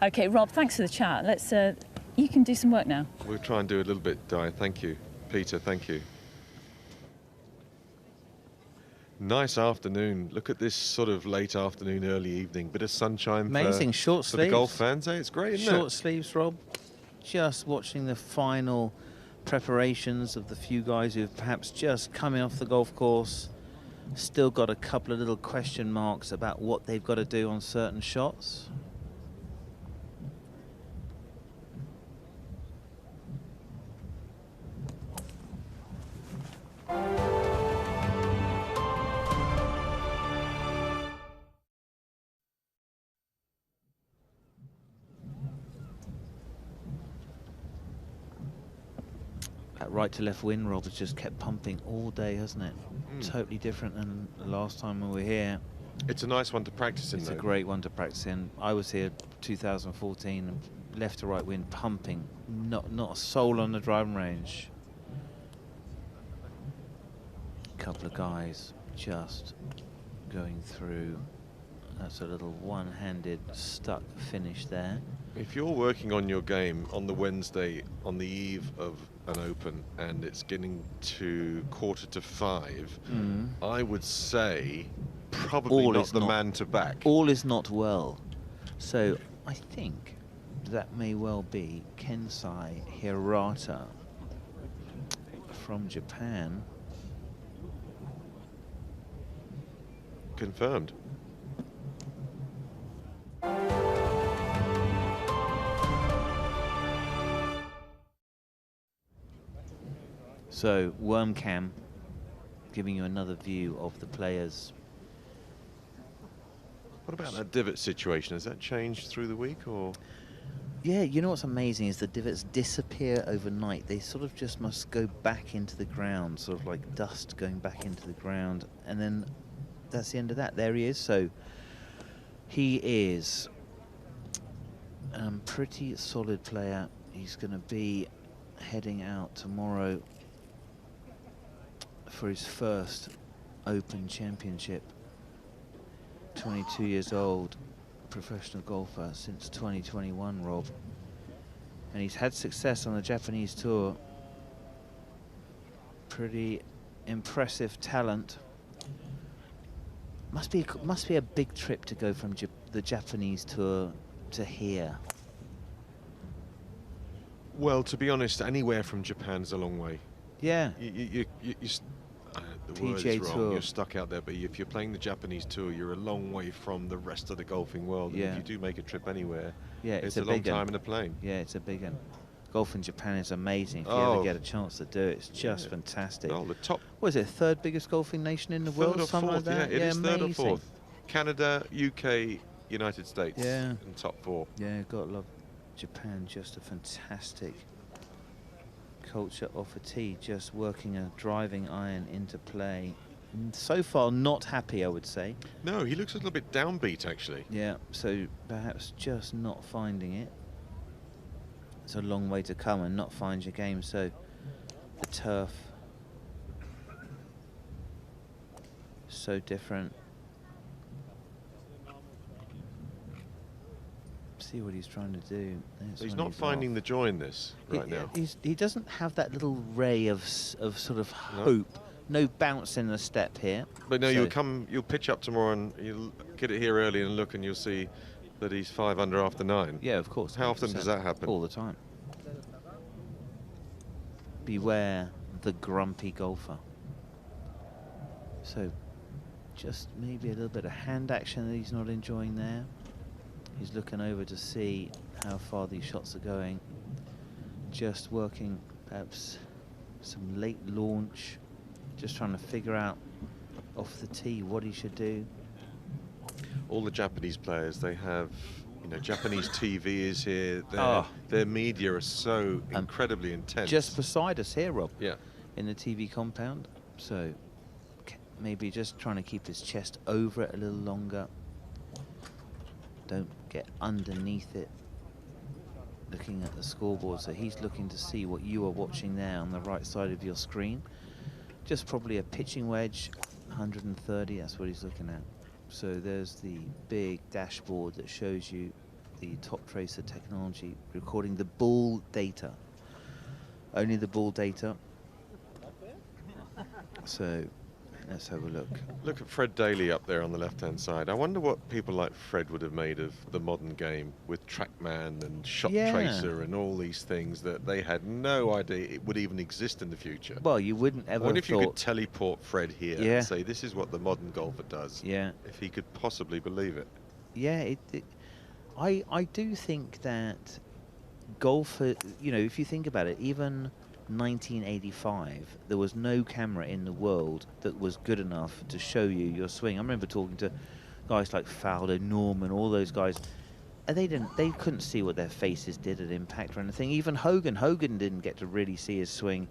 Okay, Rob, thanks for the chat. Let's. You can do some work now. We'll try and do a little bit, Di. Thank you. Peter, thank you. Nice afternoon. Look at this sort of late afternoon, early evening. Bit of sunshine. Amazing. Short sleeves. For the golf fans, eh? It's great, isn't it? Short sleeves, Rob. Just watching the final preparations of the few guys who've perhaps just coming off the golf course, still got a couple of little question marks about what they've got to do on certain shots. That right to left wind, Rob, has just kept pumping all day, hasn't it? Totally different than the last time we were here. It's a nice one to practice in, It's though. a great one to practice in. I was here 2014, and left to right wind pumping. Not a soul on the driving range. Couple of guys just going through. That's a little one-handed stuck finish there. If you're working on your game on the Wednesday on the eve of an Open and it's getting to 4:45, I would say probably not the man to back. All is not well. So I think that may well be Kensai Hirata from Japan. Confirmed. So worm cam giving you another view of the players. What about that divot situation? Has that changed through the week, or? Yeah, you know what's amazing is the divots disappear overnight. They sort of just must go back into the ground, sort of like dust going back into the ground, and then that's the end of that. There he is. So he is a pretty solid player. He's going to be heading out tomorrow for his first Open Championship. 22 years old, professional golfer since 2021, Rob. And he's had success on the Japanese tour. Pretty impressive talent. Must be a big trip to go from the Japanese tour to here. Well, to be honest, anywhere from Japan's a long way. Yeah. The word PGA is wrong. Tour. You're stuck out there, but if you're playing the Japanese tour, you're a long way from the rest of the golfing world. Yeah. And if you do make a trip anywhere, Yeah, it's a long big one. time in a plane. Yeah, it's a big one. Golf in Japan is amazing. If you Oh. ever get a chance to do it, it's just fantastic. Oh, the top. What is it, third biggest golfing nation in the world? Third or Something fourth, like that? yeah, it is third or amazing. fourth. Canada, UK, United States. Yeah. In top four. Yeah, gotta love Japan. Just a fantastic culture off a tee, just working a driving iron into play. So far, not happy, I would say. No, he looks a little bit downbeat, actually. Yeah, so perhaps just not finding it. It's a long way to come and not find your game. So the turf, so different. See what he's trying to do. He's not finding the joy in this right now. He doesn't have that little ray of sort of hope. No bounce in the step here. But no, So- you'll pitch up tomorrow and you'll get it here early and look, and you'll see that he's 5 under after 9. Yeah, of course. How often does that happen? All the time. Beware the grumpy golfer. So just maybe a little bit of hand action that he's not enjoying there. He's looking over to see how far these shots are going. Just working perhaps some late launch. Just trying to figure out off the tee what he should do. All the Japanese players, they have, Japanese TV is here. Oh. Their media are so incredibly intense. Just beside us here, Rob. Yeah. In the TV compound. So maybe just trying to keep his chest over it a little longer. Don't get underneath it. Looking at the scoreboard, so he's looking to see what you are watching there on the right side of your screen. Just probably a pitching wedge, 130, that's what he's looking at. So there's the big dashboard that shows you the top tracer technology, recording the ball data. Only the ball data. So Let's have a look. Look at Fred Daly up there on the left-hand side. I wonder what people like Fred would have made of the modern game with TrackMan and Shot Tracer and all these things that they had no idea it would even exist in the future. Well, you wouldn't ever I wonder have if you could teleport Fred here and say, this is what the modern golfer does. Yeah. If he could possibly believe it. Yeah, I do think that golf, you know, if you think about it, even 1985, there was no camera in the world that was good enough to show you your swing. I remember talking to guys like Fowler, Norman, all those guys, and they couldn't see what their faces did at impact or anything. Even Hogan didn't get to really see his swing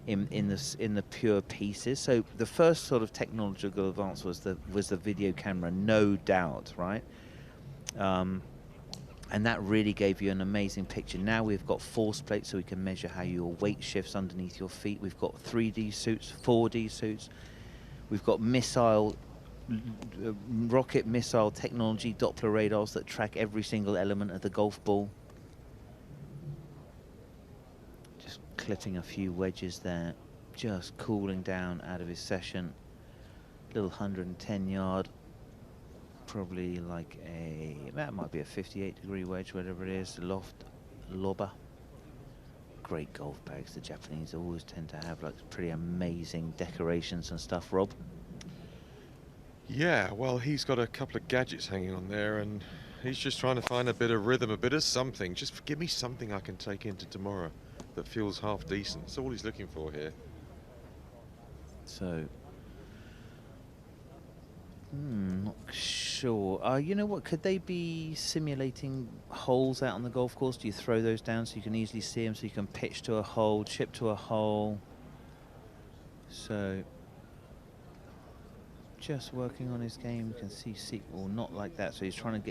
in the pure pieces. So the first sort of technological advance was the video camera, no doubt, right? And that really gave you an amazing picture. Now we've got force plates so we can measure how your weight shifts underneath your feet. We've got 3D suits, 4D suits. We've got rocket missile technology, Doppler radars that track every single element of the golf ball. Just clipping a few wedges there, just cooling down out of his session. Little 110-yard. Probably like that might be a 58-degree wedge, whatever it is, loft lobber. Great golf bags. The Japanese always tend to have like pretty amazing decorations and stuff, Rob. Yeah, well, he's got a couple of gadgets hanging on there, and he's just trying to find a bit of rhythm, a bit of something. Just give me something I can take into tomorrow that feels half decent. That's all he's looking for here. So not sure. You know what? Could they be simulating holes out on the golf course? Do you throw those down so you can easily see them, so you can pitch to a hole, chip to a hole? So just working on his game. You can see well, not like that. So he's trying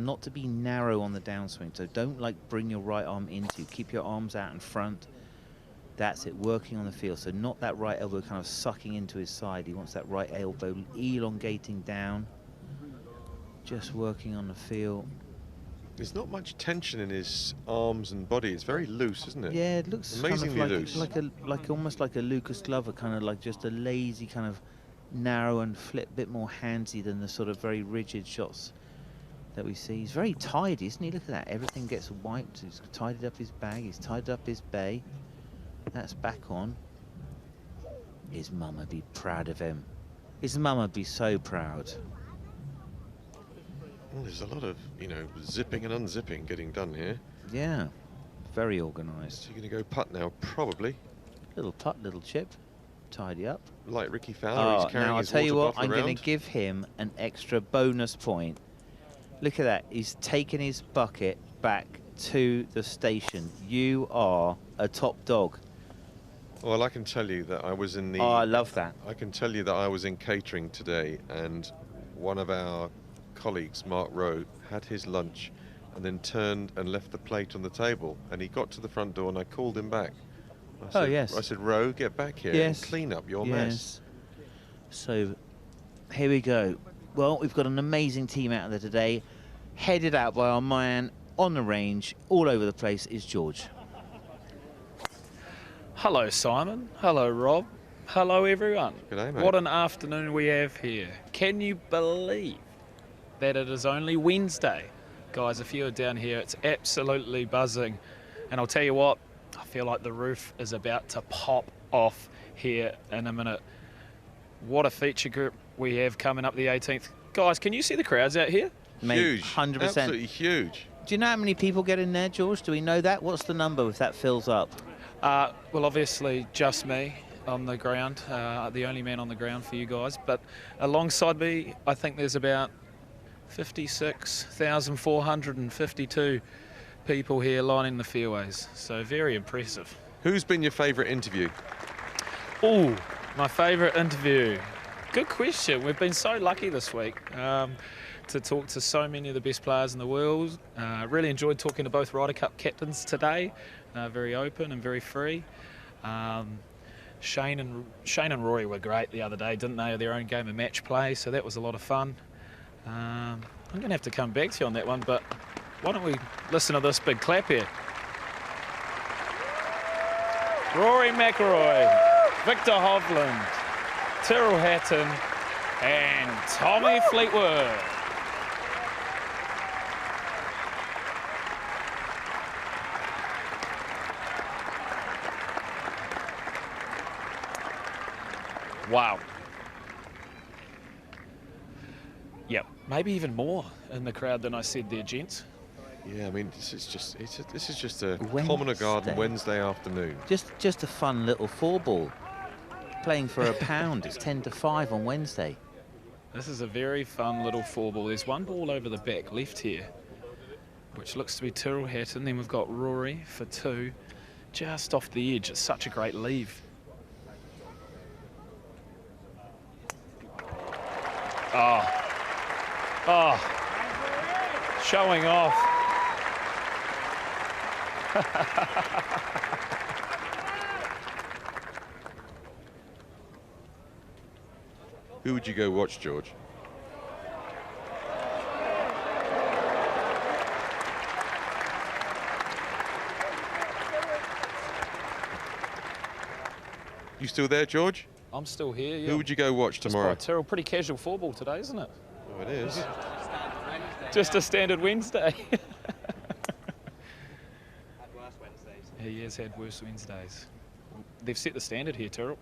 not to be narrow on the downswing. So don't like bring your right arm into you. Keep your arms out in front. That's it, working on the field. So not that right elbow kind of sucking into his side. He wants that right elbow elongating down. Just working on the field. There's not much tension in his arms and body. It's very loose, isn't it? Yeah, it looks amazingly kind of loose. like almost like a Lucas Glover, kind of like just a lazy kind of narrow and flip, bit more handsy than the sort of very rigid shots that we see. He's very tidy, isn't he? Look at that. Everything gets wiped. He's tidied up his bag. He's tidied up his bay. That's back on. His mum would be proud of him. His mum would be so proud. Well, there's a lot of, you know, zipping and unzipping getting done here. Yeah, very organised. So you're going to go putt now, probably. Little putt, little chip, tidy up. Like Ricky Fowler, he's carrying now I'll his tell you water what, bottle I'm around. going to give him an extra bonus point. Look at that, he's taken his bucket back to the station. You are a top dog. Well, I can tell you that I was in the... Oh, I love that. I can tell you that I was in catering today, and one of our colleagues, Mark Rowe, had his lunch and then turned and left the plate on the table, and he got to the front door and I called him back. I said, Rowe, get back here and clean up your mess. So here we go. Well, we've got an amazing team out there today, headed out by our man on the range, all over the place, is George. Hello, Simon. Hello, Rob. Hello, everyone. G'day, mate. What an afternoon we have here. Can you believe that it is only Wednesday? Guys, if you're down here, it's absolutely buzzing. And I'll tell you what, I feel like the roof is about to pop off here in a minute. What a feature group we have coming up the 18th. Guys, can you see the crowds out here? Mate, huge. 100%. Absolutely huge. Do you know how many people get in there, George? Do we know that? What's the number if that fills up? Well, obviously, just me on the ground, the only man on the ground for you guys. But alongside me, I think there's about 56,452 people here lining the fairways. So very impressive. Who's been your favourite interview? Oh, my favourite interview. Good question. We've been so lucky this week to talk to so many of the best players in the world. Really enjoyed talking to both Ryder Cup captains today. Very open and very free. Shane and Rory were great the other day, didn't they? Their own game of match play, so that was a lot of fun. I'm going to have to come back to you on that one, but why don't we listen to this big clap here? Rory McIlroy, Victor Hovland, Tyrrell Hatton and Tommy Fleetwood. Wow. Yep, maybe even more in the crowd than I said there, gents. Yeah, I mean, this is just a Commoner Garden Wednesday afternoon. Just a fun little 4-ball. Playing for £1. It's 10 to 5 on Wednesday. This is a very fun little 4-ball. There's one ball over the back left here, which looks to be Tyrrell Hatton. Then we've got Rory for 2, just off the edge. It's such a great leave. Oh, showing off. Who would you go watch, George? You still there, George? I'm still here, yeah. Who would you go watch tomorrow? Tyrrell, pretty casual 4-ball today, isn't it? Oh, it is. Just a standard Wednesday. He has had worse Wednesdays. They've set the standard here, Tyrrell.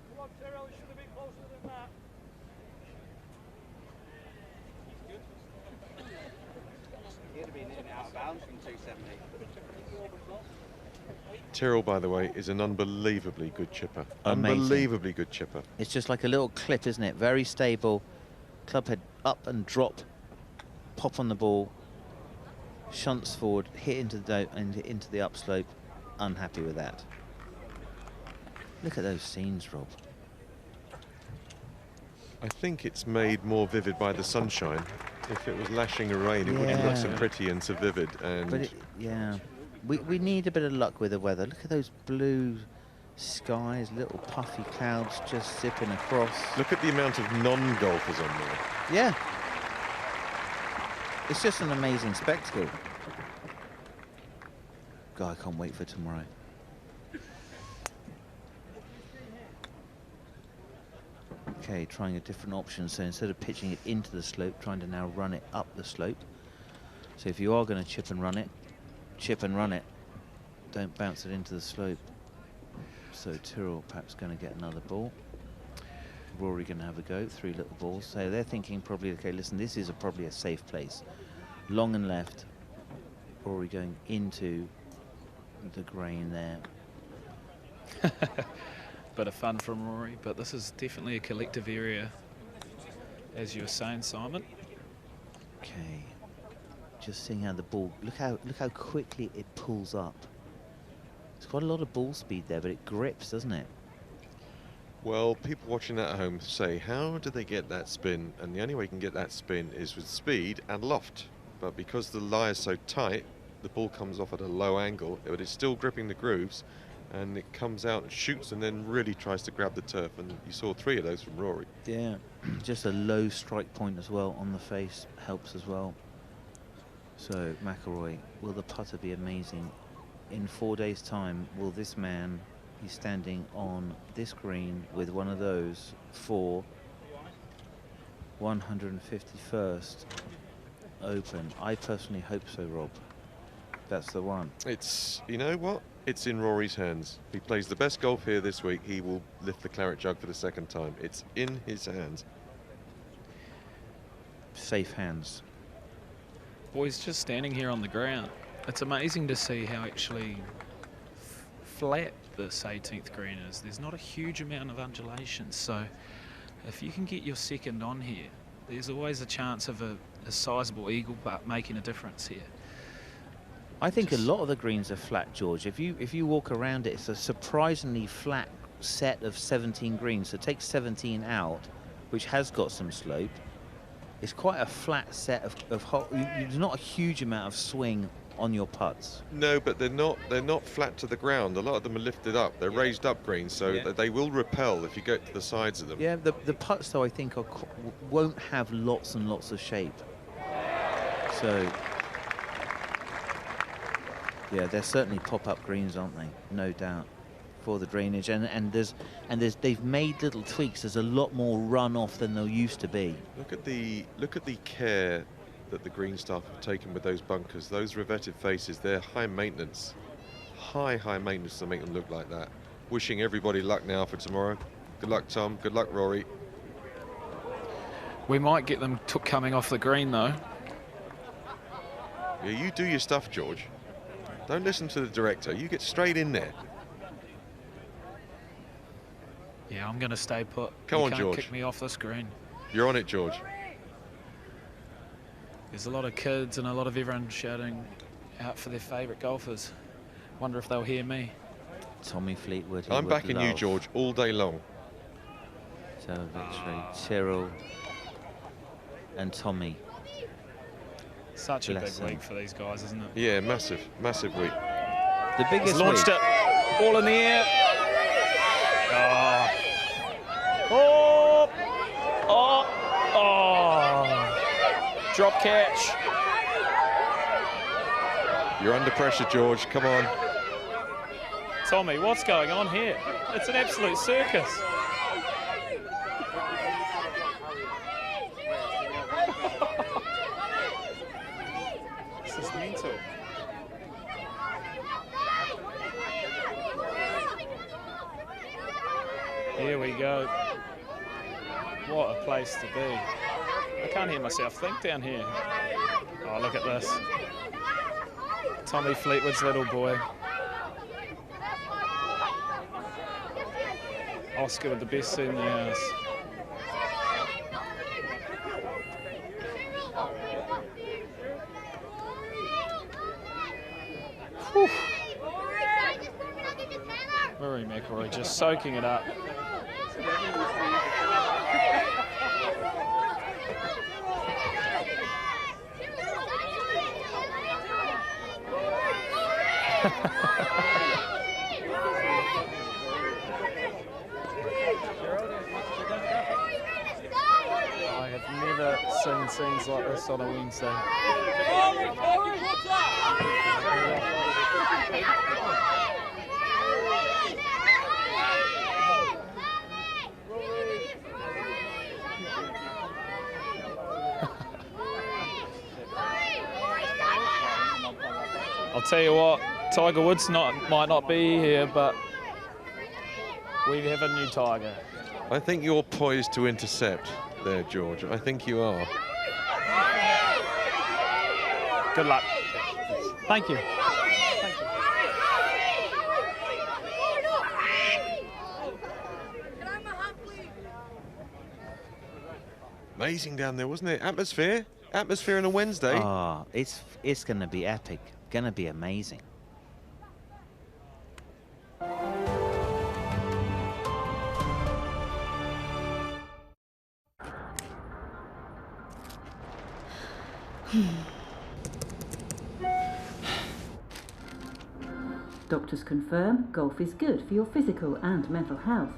Tyrrell, by the way, is an unbelievably good chipper. Amazing. Unbelievably good chipper. It's just like a little clip, isn't it? Very stable. Club head up and drop. Pop on the ball. Shunts forward, hit into the upslope. Unhappy with that. Look at those scenes, Rob. I think it's made more vivid by the sunshine. If it was lashing rain, it wouldn't look so pretty and so vivid. And yeah, we need a bit of luck with the weather. Look at those blue skies, little puffy clouds just zipping across. Look at the amount of non-golfers on there. Yeah. It's just an amazing spectacle. God, I can't wait for tomorrow. Okay, trying a different option. So instead of pitching it into the slope, trying to now run it up the slope. So if you are going to chip and run it. Don't bounce it into the slope. So Tyrrell perhaps going to get another ball. Rory going to have a go, 3 little balls. So they're thinking probably, okay, listen, this is probably a safe place. Long and left. Rory going into the grain there. Bit of fun from Rory, but this is definitely a collective area, as you were saying, Simon. Okay, just seeing how the ball, look how quickly it pulls up. It's quite a lot of ball speed there, but it grips, doesn't it? Well, people watching at home say, how do they get that spin? And the only way you can get that spin is with speed and loft. But because the lie is so tight, the ball comes off at a low angle, but it's still gripping the grooves, and it comes out and shoots and then really tries to grab the turf. And you saw 3 of those from Rory. Yeah, just a low strike point as well on the face helps as well. So McIlroy, will the putter be amazing? In 4 days' time, will this man be standing on this green with one of those for 151st Open? I personally hope so, Rob. That's the one. It's, you know what? It's in Rory's hands. He plays the best golf here this week. He will lift the claret jug for the 2nd time. It's in his hands. Safe hands. Boys, just standing here on the ground, it's amazing to see how actually flat this 18th green is. There's not a huge amount of undulation, so if you can get your 2nd on here, there's always a chance of a sizable eagle but making a difference here. I think a lot of the greens are flat, George. If you walk around it, it's a surprisingly flat set of 17 greens. So take 17 out, which has got some slope. It's quite a flat set of there's not a huge amount of swing on your putts. No, but they're not flat to the ground. A lot of them are lifted up. They're raised up greens, so that they will repel if you go to the sides of them. Yeah, the putts though I think won't have lots and lots of shape. So yeah, they're certainly pop-up greens, aren't they? No doubt. for the drainage, and they've made little tweaks. There's a lot more runoff than there used to be. Look at the care that the green staff have taken with those bunkers. Those revetted faces, they're high maintenance. High maintenance to make them look like that. Wishing everybody luck now for tomorrow. Good luck, Tom. Good luck, Rory. We might get them coming off the green, though. Yeah, you do your stuff, George. Don't listen to the director. You get straight in there. Yeah, I'm going to stay put. Come on, you George. Can't kick me off the screen. You're on it, George. There's a lot of kids and a lot of everyone shouting out for their favourite golfers. Wonder if they'll hear me. Tommy Fleetwood. I'm backing you, George, all day long. So victory, Cyril and Tommy. Such a big week for these guys, isn't it? Yeah, massive week. The biggest launched week. it, ball in the air. Oh, drop catch. You're under pressure, George. Come on. Tommy, what's going on here? It's an absolute circus. This is mental. Here we go. What a place to be. I can't hear myself think down here. Oh, look at this. Tommy Fleetwood's little boy. Oscar with the best seat in the house. Whew. Rory McIlroy just soaking it up. I have never seen scenes like this on a Wednesday. I'll tell you what, Tiger Woods might not be here, but we have a new Tiger. I think you're poised to intercept there, George. I think you are. Good luck. Thank you. Amazing down there, wasn't it? Atmosphere on a Wednesday. Ah, it's going to be epic. Going to be amazing. Doctors confirm golf is good for your physical and mental health.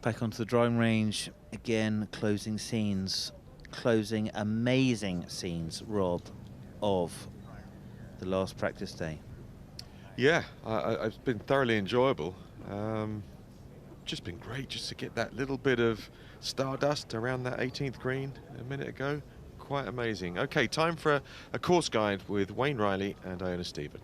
Back onto the driving range again, closing amazing scenes, Rob, of the last practice day. Yeah, it's been thoroughly enjoyable. Just been great just to get that little bit of stardust around that 18th green a minute ago. Quite amazing. Okay, time for a course guide with Wayne Riley and Iona Stephen.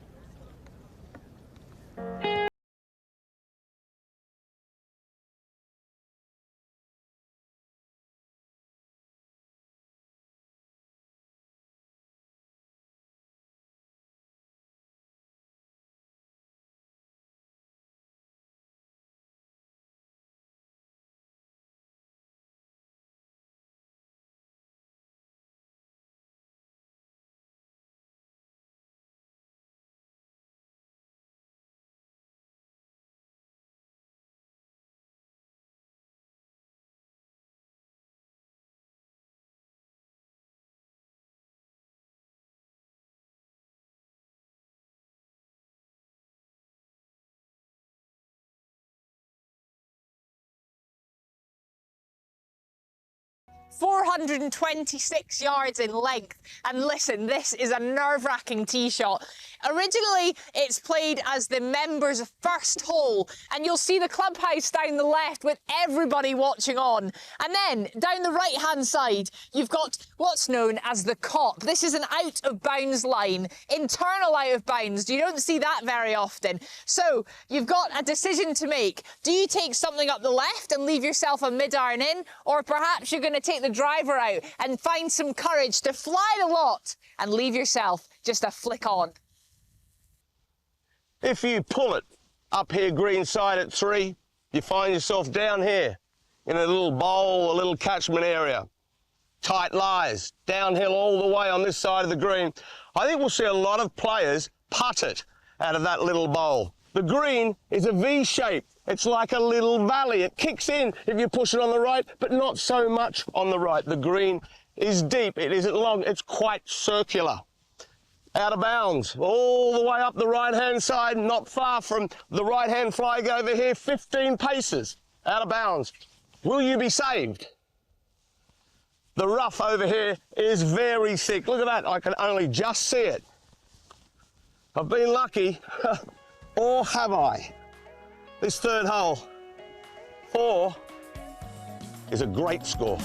426 yards in length. And listen, this is a nerve-wracking tee shot. Originally, it's played as the members' first hole, and you'll see the clubhouse down the left with everybody watching on. And then, down the right-hand side, you've got what's known as the cop. This is an out-of-bounds line, internal out-of-bounds. You don't see that very often. So, you've got a decision to make. Do you take something up the left and leave yourself a mid-iron in, or perhaps you're going to take the driver out and find some courage to fly the lot and leave yourself just a flick on? If you pull it up here green side at 3, you find yourself down here in a little bowl, a little catchment area. Tight lies, downhill all the way on this side of the green. I think we'll see a lot of players putt it out of that little bowl. The green is a V shape. It's like a little valley. It kicks in if you push it on the right, but not so much on the right. The green is deep. It isn't long. It's quite circular. Out of bounds, all the way up the right-hand side, not far from the right-hand flag over here, 15 paces, out of bounds. Will you be saved? The rough over here is very thick. Look at that, I can only just see it. I've been lucky, or have I? This third hole, 4, is a great score.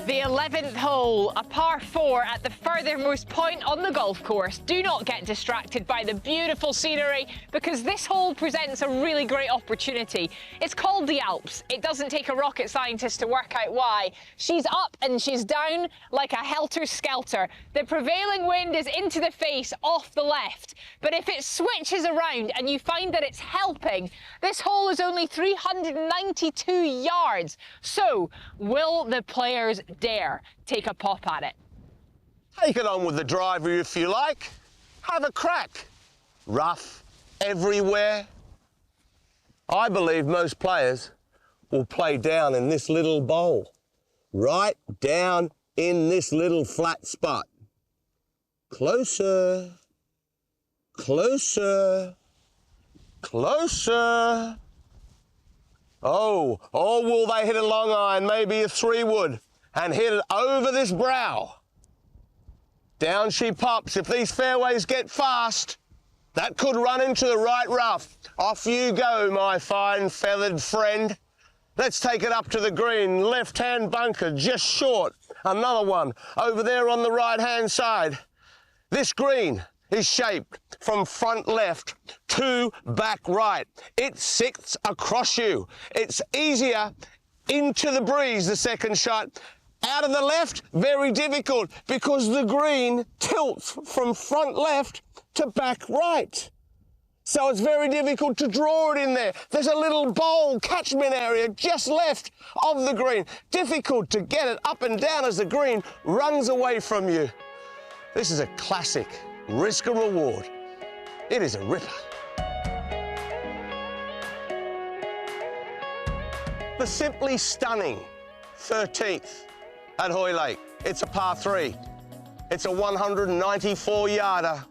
The 11th hole, a par 4 at the furthermost point on the golf course. Do not get distracted by the beautiful scenery, because this hole presents a really great opportunity. It's called the Alps. It doesn't take a rocket scientist to work out why. She's up and she's down like a helter-skelter. The prevailing wind is into the face off the left. But if it switches around and you find that it's helping, this hole is only 392 yards. So, will the players dare take a pop at it? Take it on with the driver if you like. Have a crack. Rough everywhere. I believe most players will play down in this little bowl. Right down in this little flat spot. Closer. Closer. Closer. Oh, will they hit a long iron, maybe a 3-wood, and hit it over this brow? Down she pops. If these fairways get fast, that could run into the right rough. Off you go, my fine feathered friend. Let's take it up to the green. Left-hand bunker, just short. Another one over there on the right-hand side. This green is shaped from front left to back right. It sits across you. It's easier into the breeze, the second shot. Out of the left, very difficult, because the green tilts from front left to back right. So it's very difficult to draw it in there. There's a little bowl catchment area just left of the green. Difficult to get it up and down as the green runs away from you. This is a classic risk and reward. It is a ripper. The simply stunning 13th at Hoylake. It's a par 3. It's a 194-yarder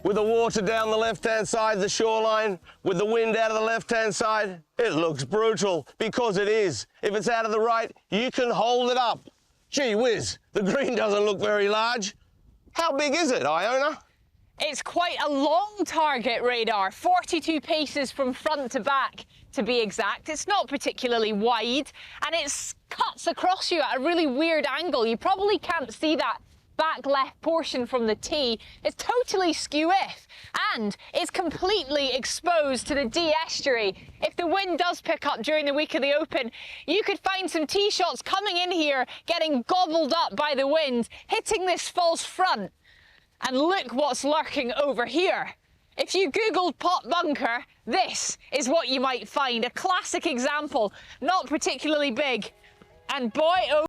with the water down the left-hand side of the shoreline, with the wind out of the left-hand side. It looks brutal, because it is. If it's out of the right, you can hold it up. Gee whiz, the green doesn't look very large. How big is it, Iona? It's quite a long target radar, 42 paces from front to back, to be exact. It's not particularly wide, and it cuts across you at a really weird angle. You probably can't see that back left portion from the tee. It's totally skew-if, and it's completely exposed to the Dee estuary. If the wind does pick up during the week of the Open, you could find some tee shots coming in here, getting gobbled up by the wind, hitting this false front. And look what's lurking over here. If you Googled pot bunker, this is what you might find. A classic example, not particularly big. And boy, oh.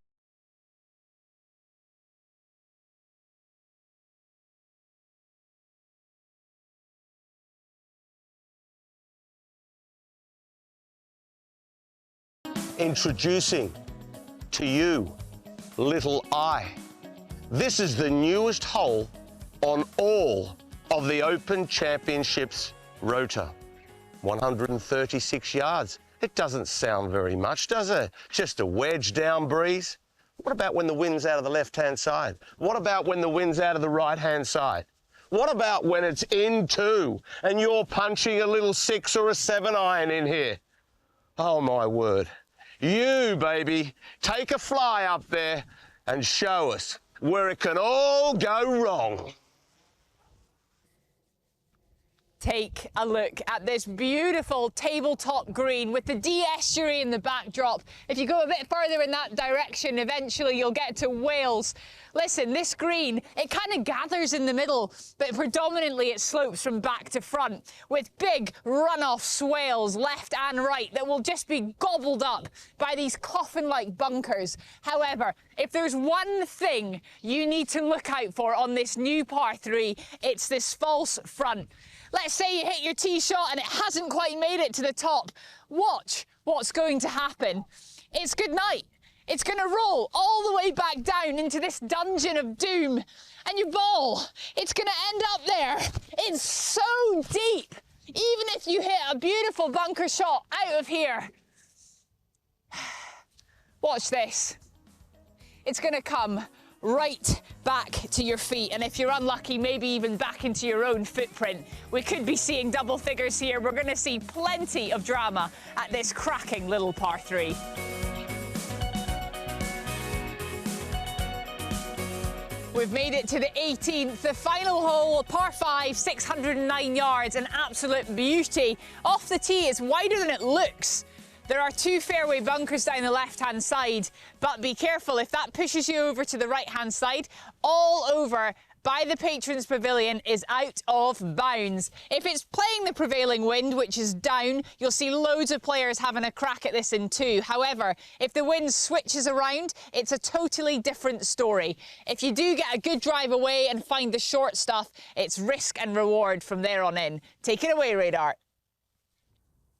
Introducing to you, Little Eye. This is the newest hole on all of the Open Championships rota. 136 yards. It doesn't sound very much, does it? Just a wedge down breeze. What about when the wind's out of the left-hand side? What about when the wind's out of the right-hand side? What about when it's in two and you're punching a little 6 or a 7 iron in here? Oh, my word. You, baby, take a fly up there and show us where it can all go wrong. Take a look at this beautiful tabletop green with the Dee estuary in the backdrop. If you go a bit further in that direction, eventually you'll get to Wales. Listen, this green, it kind of gathers in the middle, but predominantly it slopes from back to front with big runoff swales left and right that will just be gobbled up by these coffin-like bunkers. However, if there's one thing you need to look out for on this new par 3, it's this false front. Let's say you hit your tee shot and it hasn't quite made it to the top. Watch what's going to happen. It's good night. It's going to roll all the way back down into this dungeon of doom. And your ball, it's going to end up there. It's so deep. Even if you hit a beautiful bunker shot out of here. Watch this. It's going to come right back to your feet, and if you're unlucky, maybe even back into your own footprint. We could be seeing double figures here. We're going to see plenty of drama at this cracking little par 3. We've made it to the 18th, the final hole, par 5, 609 yards, an absolute beauty. Off the tee, it's wider than it looks. There are 2 fairway bunkers down the left-hand side, but be careful, if that pushes you over to the right-hand side, all over by the Patrons Pavilion is out of bounds. If it's playing the prevailing wind, which is down, you'll see loads of players having a crack at this in 2. However, if the wind switches around, it's a totally different story. If you do get a good drive away and find the short stuff, it's risk and reward from there on in. Take it away, Radar.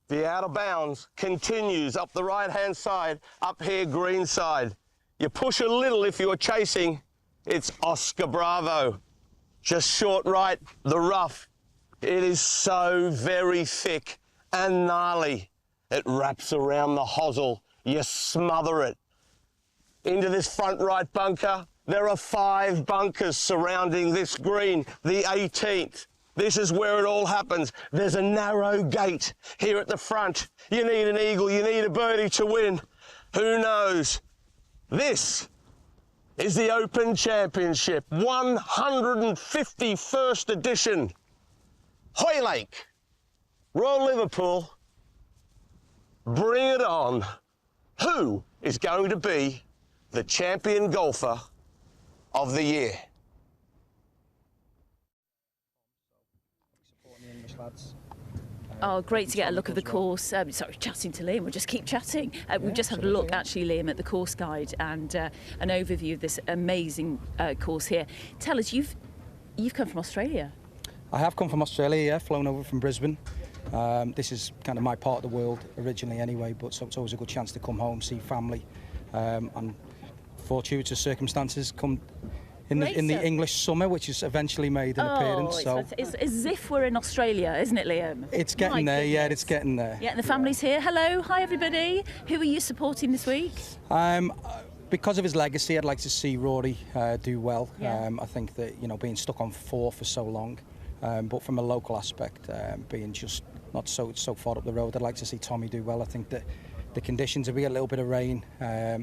The out of bounds continues up the right-hand side, up here, green side. You push a little if you're chasing, it's Oscar Bravo. Just short right, the rough. It is so very thick and gnarly. It wraps around the hosel. You smother it. Into this front right bunker, there are 5 bunkers surrounding this green, the 18th. This is where it all happens. There's a narrow gate here at the front. You need an eagle, you need a birdie to win. Who knows? This is the Open Championship, 151st edition. Hoylake, Royal Liverpool, bring it on. Who is going to be the champion golfer of the year? Oh, great to get a look at the course. Sorry, chatting to Liam. We'll just keep chatting. We've just had a look, actually, Liam, at the course guide and an overview of this amazing course here. Tell us, you've come from Australia. I have come from Australia, yeah, flown over from Brisbane. This is kind of my part of the world originally anyway, but so it's always a good chance to come home, see family, and fortuitous circumstances come in the English summer, which has eventually made an appearance. So it's as if we're in Australia, isn't it, Liam? It's getting there, yeah, it's getting there. Yeah, and the family's here. Hello, hi everybody. Who are you supporting this week? Because of his legacy, I'd like to see Rory do well. Yeah. I think that, you know, being stuck on 4 for so long, but from a local aspect, being just not so far up the road, I'd like to see Tommy do well. I think that the conditions, if we get a little bit of rain, a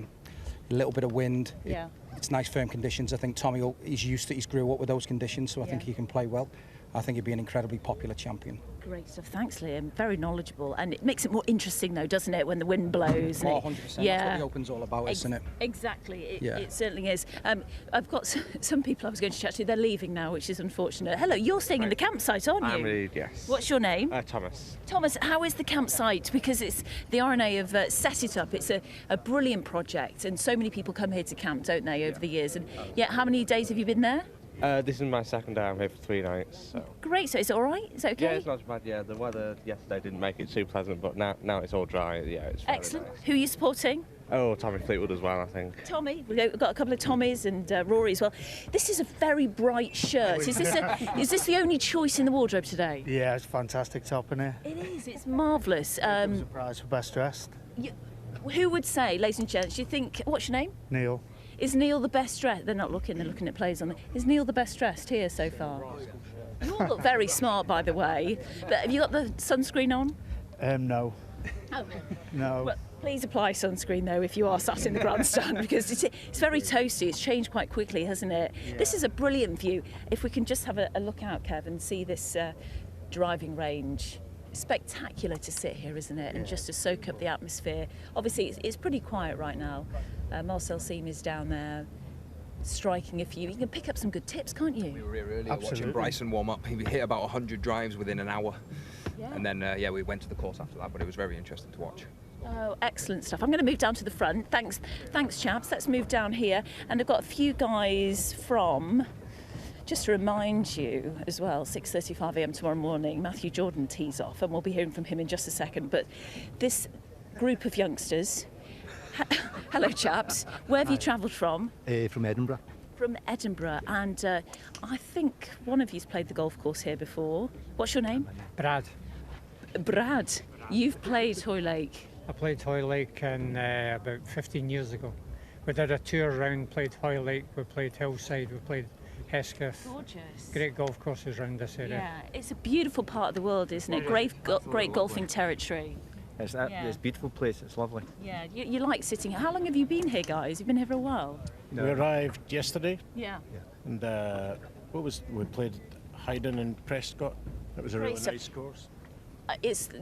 little bit of wind, yeah. It's nice firm conditions. I think Tommy, he's used to, he's grew up with those conditions, so I think he can play well. I think he'd be an incredibly popular champion. Great stuff. Thanks, Liam. Very knowledgeable. And it makes it more interesting, though, doesn't it, when the wind blows? Oh, 100%. Yeah. That's what the Open's all about, isn't it? Exactly. It certainly is. I've got some people I was going to chat to. They're leaving now, which is unfortunate. Hello, you're staying in the campsite, aren't you? I'm indeed, yes. What's your name? Thomas. Thomas, how is the campsite? Because it's the RNA have set it up. It's a brilliant project, and so many people come here to camp, don't they, over the years? And how many days have you been there? This is my second day. I'm here for 3 nights. So. Great. So is it all right? Is it okay? Yeah, it's not too bad. Yeah, the weather yesterday didn't make it too pleasant, but now it's all dry. Yeah, it's very Excellent. nice. Who are you supporting? Oh, Tommy Fleetwood as well, I think. Tommy. We've got a couple of Tommies and Rory as well. This is a very bright shirt. Is this the only choice in the wardrobe today? Yeah, it's a fantastic top in here. It is. It's marvellous. It was a prize for best dressed. Who would say, ladies and gents, do you think, what's your name? Neil. Is Neil the best dressed? They're not looking, they're looking at players on the... Is Neil the best dressed here so far? You all look very smart, by the way. But have you got the sunscreen on? No. Oh. No. Well, please apply sunscreen, though, if you are sat in the grandstand, because it's very toasty. It's changed quite quickly, hasn't it? Yeah. This is a brilliant view. If we can just have a look out, Kev, and see this driving range. Spectacular to sit here, isn't it? And just to soak up the atmosphere. Obviously, it's pretty quiet right now. Marcel Seam is down there striking a few. You can pick up some good tips, can't you? We were here earlier watching Bryson warm up. He hit about 100 drives within an hour. Yeah. And then, we went to the course after that, but it was very interesting to watch. Oh, excellent stuff. I'm going to move down to the front. Thanks, chaps. Let's move down here. And I've got a few guys from... Just to remind you as well, 6:35 a.m. tomorrow morning, Matthew Jordan tees off, and we'll be hearing from him in just a second. But this group of youngsters, hello chaps, where have you travelled from? From Edinburgh. From Edinburgh, and I think one of you's played the golf course here before. What's your name? Brad. Brad, you've played Hoylake. I played Hoylake about 15 years ago. We did a tour around, played Hoylake, we played Hillside, we played Hesketh. Gorgeous. Great golf courses around this area. Yeah, it's a beautiful part of the world, isn't it? Great golfing territory. It's a beautiful place, it's lovely. Yeah, you like sitting here. How long have you been here, guys? You've been here for a while? We arrived yesterday. Yeah. And we played Hayden and Prescott. It was a really nice course.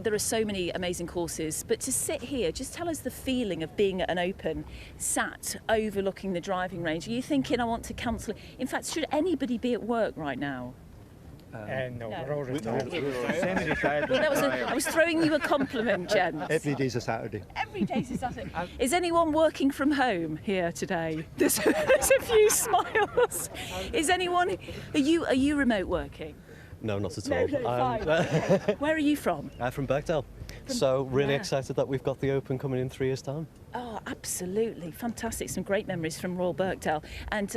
There are so many amazing courses, but to sit here, just tell us the feeling of being at an Open, sat overlooking the driving range. Are you thinking, I want to cancel it? In fact, should anybody be at work right now? No, we're all retired. I was throwing you a compliment, gents. Every day's a Saturday. Every day's a Saturday. Is anyone working from home here today? There's a few smiles. Is anyone? Are you remote working? No, not at all. No, fine. Okay. Where are you from? From Birkdale. So really excited that we've got the Open coming in 3 years' time. Oh, absolutely. Fantastic. Some great memories from Royal Birkdale. And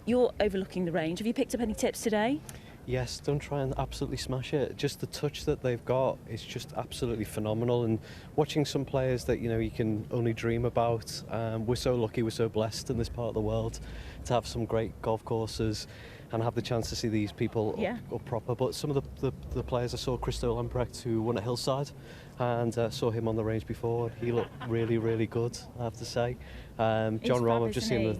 you're overlooking the range. Have you picked up any tips today? Yes, don't try and absolutely smash it. Just the touch that they've got is just absolutely phenomenal. And watching some players that you can only dream about. We're so lucky, we're so blessed in this part of the world to have some great golf courses and have the chance to see these people up proper. But some of the players, I saw Christo Lambrecht, who won at Hillside, and saw him on the range before. He looked really, really good, I have to say. John Rahm, I've just seen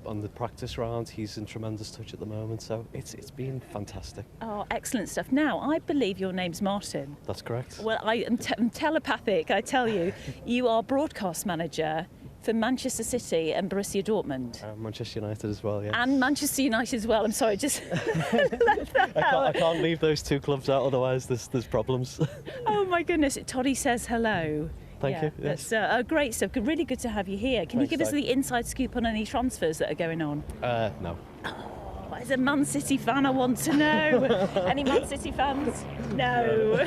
on the practice round. He's in tremendous touch at the moment, so it's been fantastic. Oh, excellent stuff. Now, I believe your name's Martin. That's correct. Well, I am telepathic, I tell you. You are broadcast manager for Manchester City and Borussia Dortmund. Manchester United as well, yes. And Manchester United as well. I'm sorry, just left that out. I can't leave those two clubs out, otherwise there's problems. Oh my goodness, Toddy says hello. Thank you. Yes. That's great stuff. Really good to have you here. Can you give us the inside scoop on any transfers that are going on? No. Oh, as a Man City fan, I want to know. Any Man City fans? No.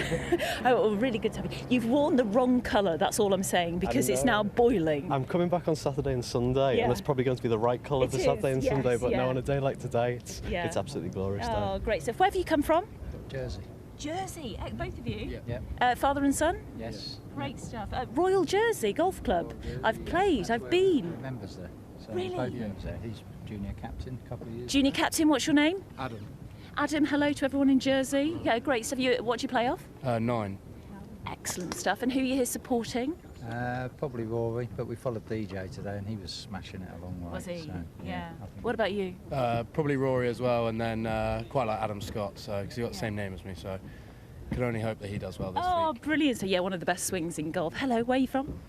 Oh, really good to have you. You've worn the wrong colour, that's all I'm saying, because it's now boiling. I'm coming back on Saturday and Sunday, and it's probably going to be the right colour for Saturday and Sunday, but no, on a day like today, it's absolutely glorious. Oh, great stuff. Where have you come from? Jersey. Jersey, both of you? Yeah. Father and son? Yes. Great stuff. Royal Jersey Golf Club. I've played, I've been. Members there. So really? Both members there. He's junior captain a couple of years. Junior captain, what's your name? Adam. Adam, hello to everyone in Jersey. Yeah, great stuff. What do you play off? 9. Excellent stuff. And who are you here supporting? Probably Rory, but we followed DJ today and he was smashing it a long way. Was he? So, yeah. What about you? Probably Rory as well, and then quite like Adam Scott, because he's got the same name as me, so can only hope that he does well this week. Oh, brilliant. So, yeah, one of the best swings in golf. Hello, where are you from?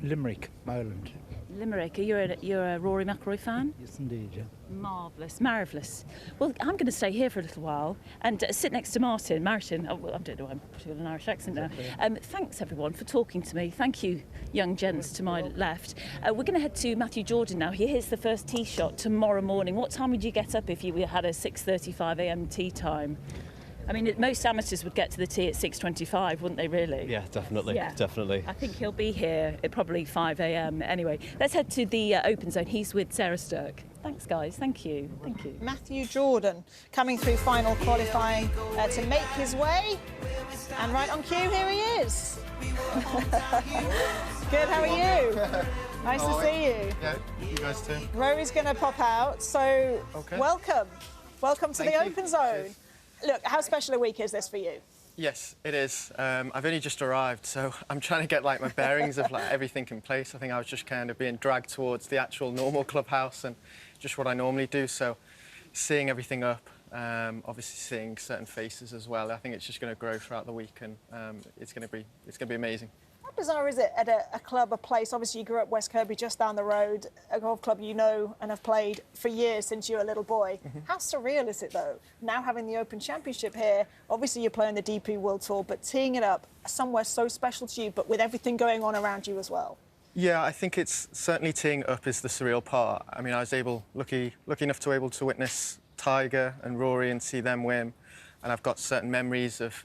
Limerick, Moreland. Limerick. You're a Rory McIlroy fan? Yes, indeed, yeah. Marvellous, marvellous. Well, I'm going to stay here for a little while and sit next to Martin. Martin, oh, well, I don't know, I'm putting on an Irish accent now. Thanks, everyone, for talking to me. Thank you, young gents to my left. We're going to head to Matthew Jordan now. He hits the first tee shot tomorrow morning. What time would you get up if you had a 6:35 a.m. tee time? I mean, most amateurs would get to the tee at 6:25, wouldn't they, really? Yeah, definitely, definitely. I think he'll be here at probably 5 a.m. Anyway, let's head to the Open Zone. He's with Sarah Stirk. Thanks, guys. Thank you. Thank you. Matthew Jordan coming through final qualifying to make his way. And right on cue, here he is. Good, how are you? Nice to see you. Yeah, you guys too. Rory's going to pop out, so welcome. Welcome to the Open Zone. Cheers. Look, how special a week is this for you? Yes, it is. I've only just arrived, so I'm trying to get like my bearings of like everything in place. I think I was just kind of being dragged towards the actual normal clubhouse and just what I normally do. So seeing everything up, obviously seeing certain faces as well. I think it's just going to grow throughout the week, and it's going to be amazing. How bizarre is it at a club, a place? Obviously, you grew up West Kirby, just down the road, a golf club you know and have played for years since you were a little boy. How surreal is it, though, now having the Open Championship here? Obviously, you're playing the DP World Tour, but teeing it up somewhere so special to you, but with everything going on around you as well. Yeah, I think it's certainly teeing up is the surreal part. I mean, I was lucky enough to able to witness Tiger and Rory and see them win, and I've got certain memories of,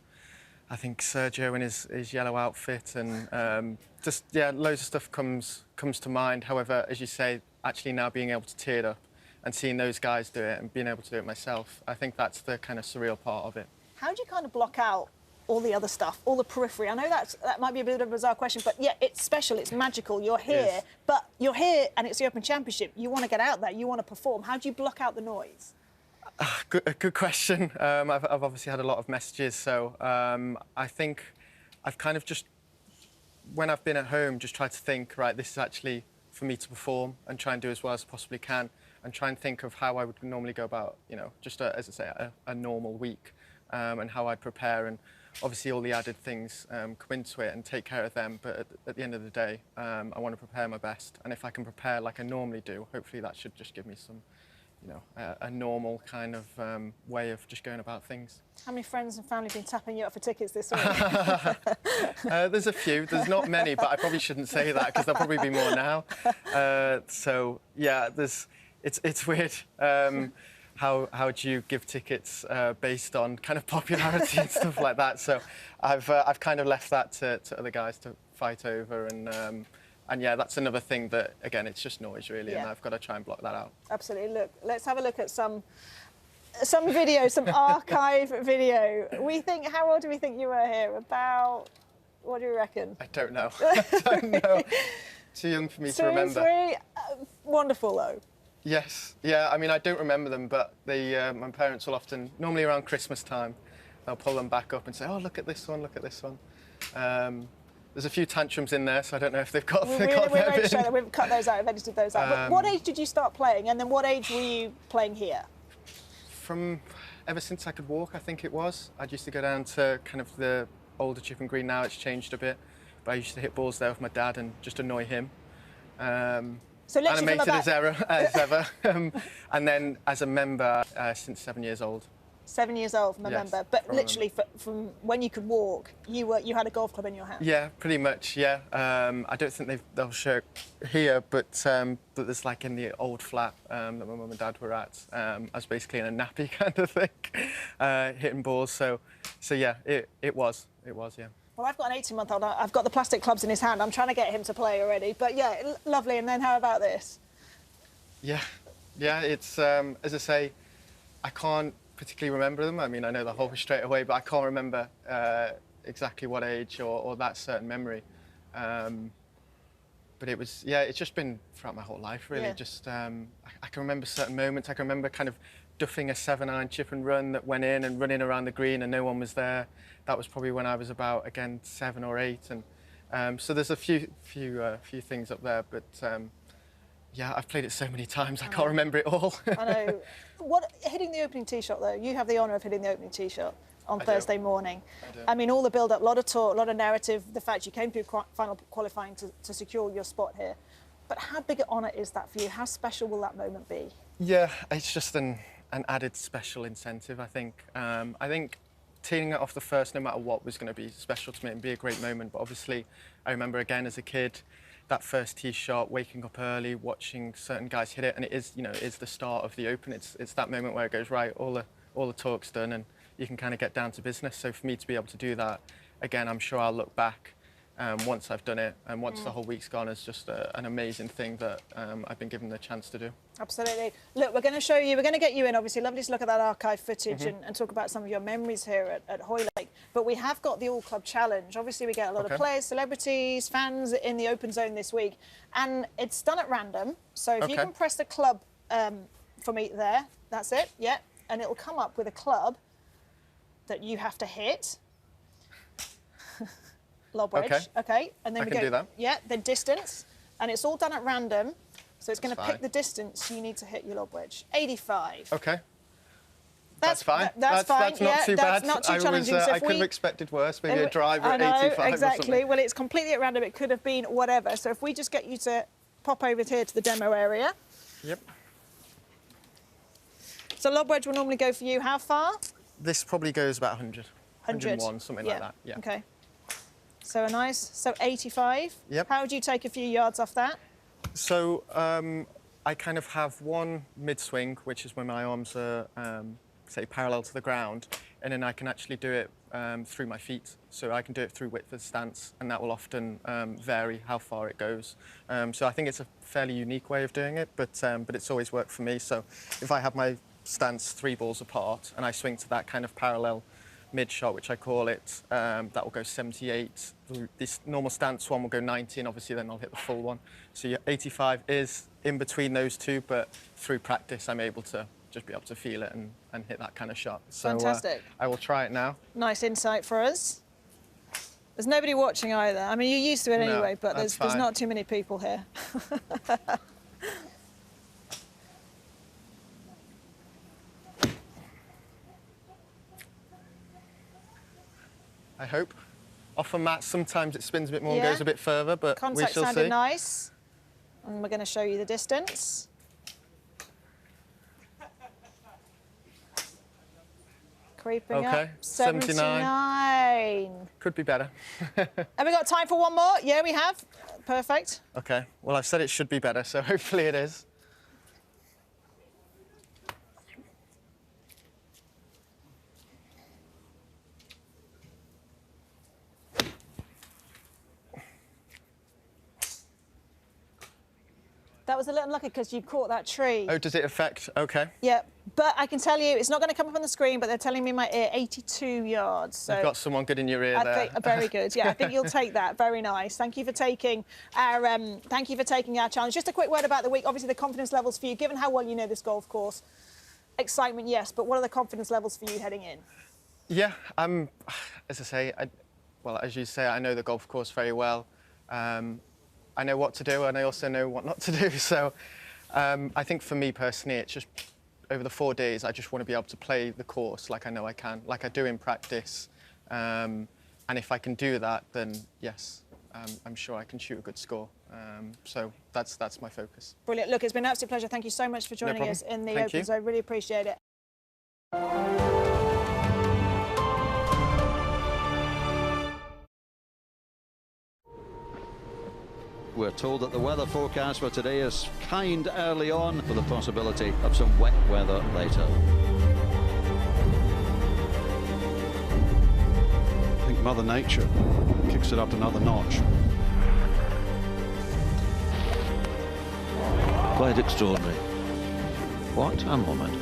I think, Sergio in his yellow outfit, and just loads of stuff comes to mind. However, as you say, actually now being able to tee it up and seeing those guys do it and being able to do it myself, I think that's the kind of surreal part of it. How do you kind of block out all the other stuff, all the periphery? I know that might be a bit of a bizarre question, but yeah, it's special, it's magical. You're here, but you're here and it's the Open Championship. You want to get out there, you want to perform. How do you block out the noise? Good question. I've obviously had a lot of messages, so I think I've kind of just, when I've been at home, just tried to think, right, this is actually for me to perform and try and do as well as I possibly can, and try and think of how I would normally go about, you know, just as I say, a normal week, and how I'd prepare, and obviously all the added things come into it and take care of them. But at the end of the day, I want to prepare my best, and if I can prepare like I normally do, hopefully that should just give me some, you know, a normal kind of way of just going about things. How many friends and family have been tapping you up for tickets this week? There's a few. There's not many, but I probably shouldn't say that because there'll probably be more now. So yeah, it's weird. How do you give tickets based on kind of popularity and stuff like that? So I've kind of left that to other guys to fight over, and yeah, that's another thing that, again, it's just noise, really, and I've got to try and block that out. Absolutely. Look, let's have a look at some video, some archive video. How old do we think you were here? About, what do you reckon? I don't know. I don't know. Too young for me to remember. 3, wonderful, though. Yes. Yeah, I mean, I don't remember them, but my parents will often, normally around Christmas time, they'll pull them back up and say, oh, look at this one, look at this one. There's a few tantrums in there, so I don't know if they've got We've cut those out, we've edited those out. But what age did you start playing, and then what age were you playing here? From ever since I could walk, I think it was. I used to go down to kind of the older Chipping Green. Now it's changed a bit, but I used to hit balls there with my dad and just annoy him. So animated as ever. And then as a member since 7 years old. 7 years old, member. But literally, from when you could walk, you had a golf club in your hand. Yeah, pretty much. Yeah. I don't think they'll show here, but there's like in the old flat that my mum and dad were at. I was basically in a nappy kind of thing, hitting balls. So yeah, it was. Yeah. Well, I've got an 18-month-old. I've got the plastic clubs in his hand. I'm trying to get him to play already. But yeah, lovely. And then how about this? Yeah. It's as I say, I can't particularly remember them. I mean, I know the whole straight away, but I can't remember exactly what age or that certain memory. But it was, it's just been throughout my whole life, really. Just, I can remember certain moments. I can remember kind of duffing a 7-iron chip and run that went in and running around the green and no one was there. That was probably when I was about, again, 7 or 8. And so there's a few things up there, but yeah, I've played it so many times, I can't remember it all. I know. Hitting the opening tee shot, though, you have the honour of hitting the opening tee shot on Thursday morning. I mean, all the build-up, a lot of talk, a lot of narrative, the fact you came through final qualifying to secure your spot here. But how big an honour is that for you? How special will that moment be? Yeah, it's just an added special incentive, I think. I think teeing it off the first, no matter what, was going to be special to me and be a great moment. But obviously, I remember again as a kid, that first tee shot, waking up early, watching certain guys hit it, and it is, you know, it is the start of the Open. It's that moment where it goes, right, all the talk's done, and you can kind of get down to business. So for me to be able to do that, again, I'm sure I'll look back once I've done it and once the whole week's gone as just an amazing thing that I've been given the chance to do. Absolutely. Look, we're going to show you, we're going to get you in, obviously. Lovely to look at that archive footage and talk about some of your memories here at Hoylake. But we have got the All Club Challenge. Obviously, we get a lot of players, celebrities, fans in the Open Zone this week. And it's done at random. So if you can press the club for me there, that's it, yeah. And it'll come up with a club that you have to hit. Lob wedge. Okay. And then we go. Do that. Yeah, then distance. And it's all done at random. So it's going to pick the distance you need to hit your lob wedge. 85. Okay. That's fine. That's fine. That's not too bad. That's not too challenging. So I could have expected worse. Maybe a driver at 85 exactly. or something. Well, it's completely at random. It could have been whatever. So if we just get you to pop over here to the demo area. Yep. So lob wedge will normally go for you how far? This probably goes about 100. 101, something like that. Yeah. Okay. So a nice, so 85. Yep. How would you take a few yards off that? So I kind of have one mid-swing, which is when my arms are, say, parallel to the ground, and then I can actually do it through my feet. So I can do it through width of stance, and that will often vary how far it goes. So I think it's a fairly unique way of doing it, but it's always worked for me. So if I have my stance 3 balls apart, and I swing to that kind of parallel mid-shot, which I call it, that will go 78. This normal stance one will go 90, and obviously then I'll hit the full one. So your 85 is in between those two, but through practice I'm able to just be able to feel it and hit that kind of shot. So fantastic. I will try it now. Nice insight for us. There's nobody watching either. I mean, you're used to it anyway, but there's not too many people here. I hope. Off a mat, sometimes it spins a bit more and goes a bit further, but we shall see. Contact sounded nice. And we're going to show you the distance. Creeping up. 79. Could be better. Have we got time for one more? Yeah, we have. Perfect. Okay. Well, I've said it should be better, so hopefully it is. That was a little unlucky because you caught that tree. Oh, does it affect? Okay. Yeah, but I can tell you, it's not going to come up on the screen, but they're telling me in my ear 82 yards. So you've got someone good in your ear there. Very good. Yeah, I think you'll take that. Very nice. Thank you for taking our challenge. Just a quick word about the week. Obviously, the confidence levels for you, given how well you know this golf course. Excitement, yes, but what are the confidence levels for you heading in? Yeah, as I say, well, as you say, I know the golf course very well. I know what to do, and I also know what not to do. So I think for me personally, it's just over the 4 days, I just want to be able to play the course like I know I can, like I do in practice. And if I can do that, then yes, I'm sure I can shoot a good score. So that's my focus. Brilliant. Look, it's been an absolute pleasure. Thank you so much for joining us in the Opens. I really appreciate it. We're told that the weather forecast for today is kind early on, with the possibility of some wet weather later. I think Mother Nature kicks it up another notch. Quite extraordinary. What a moment.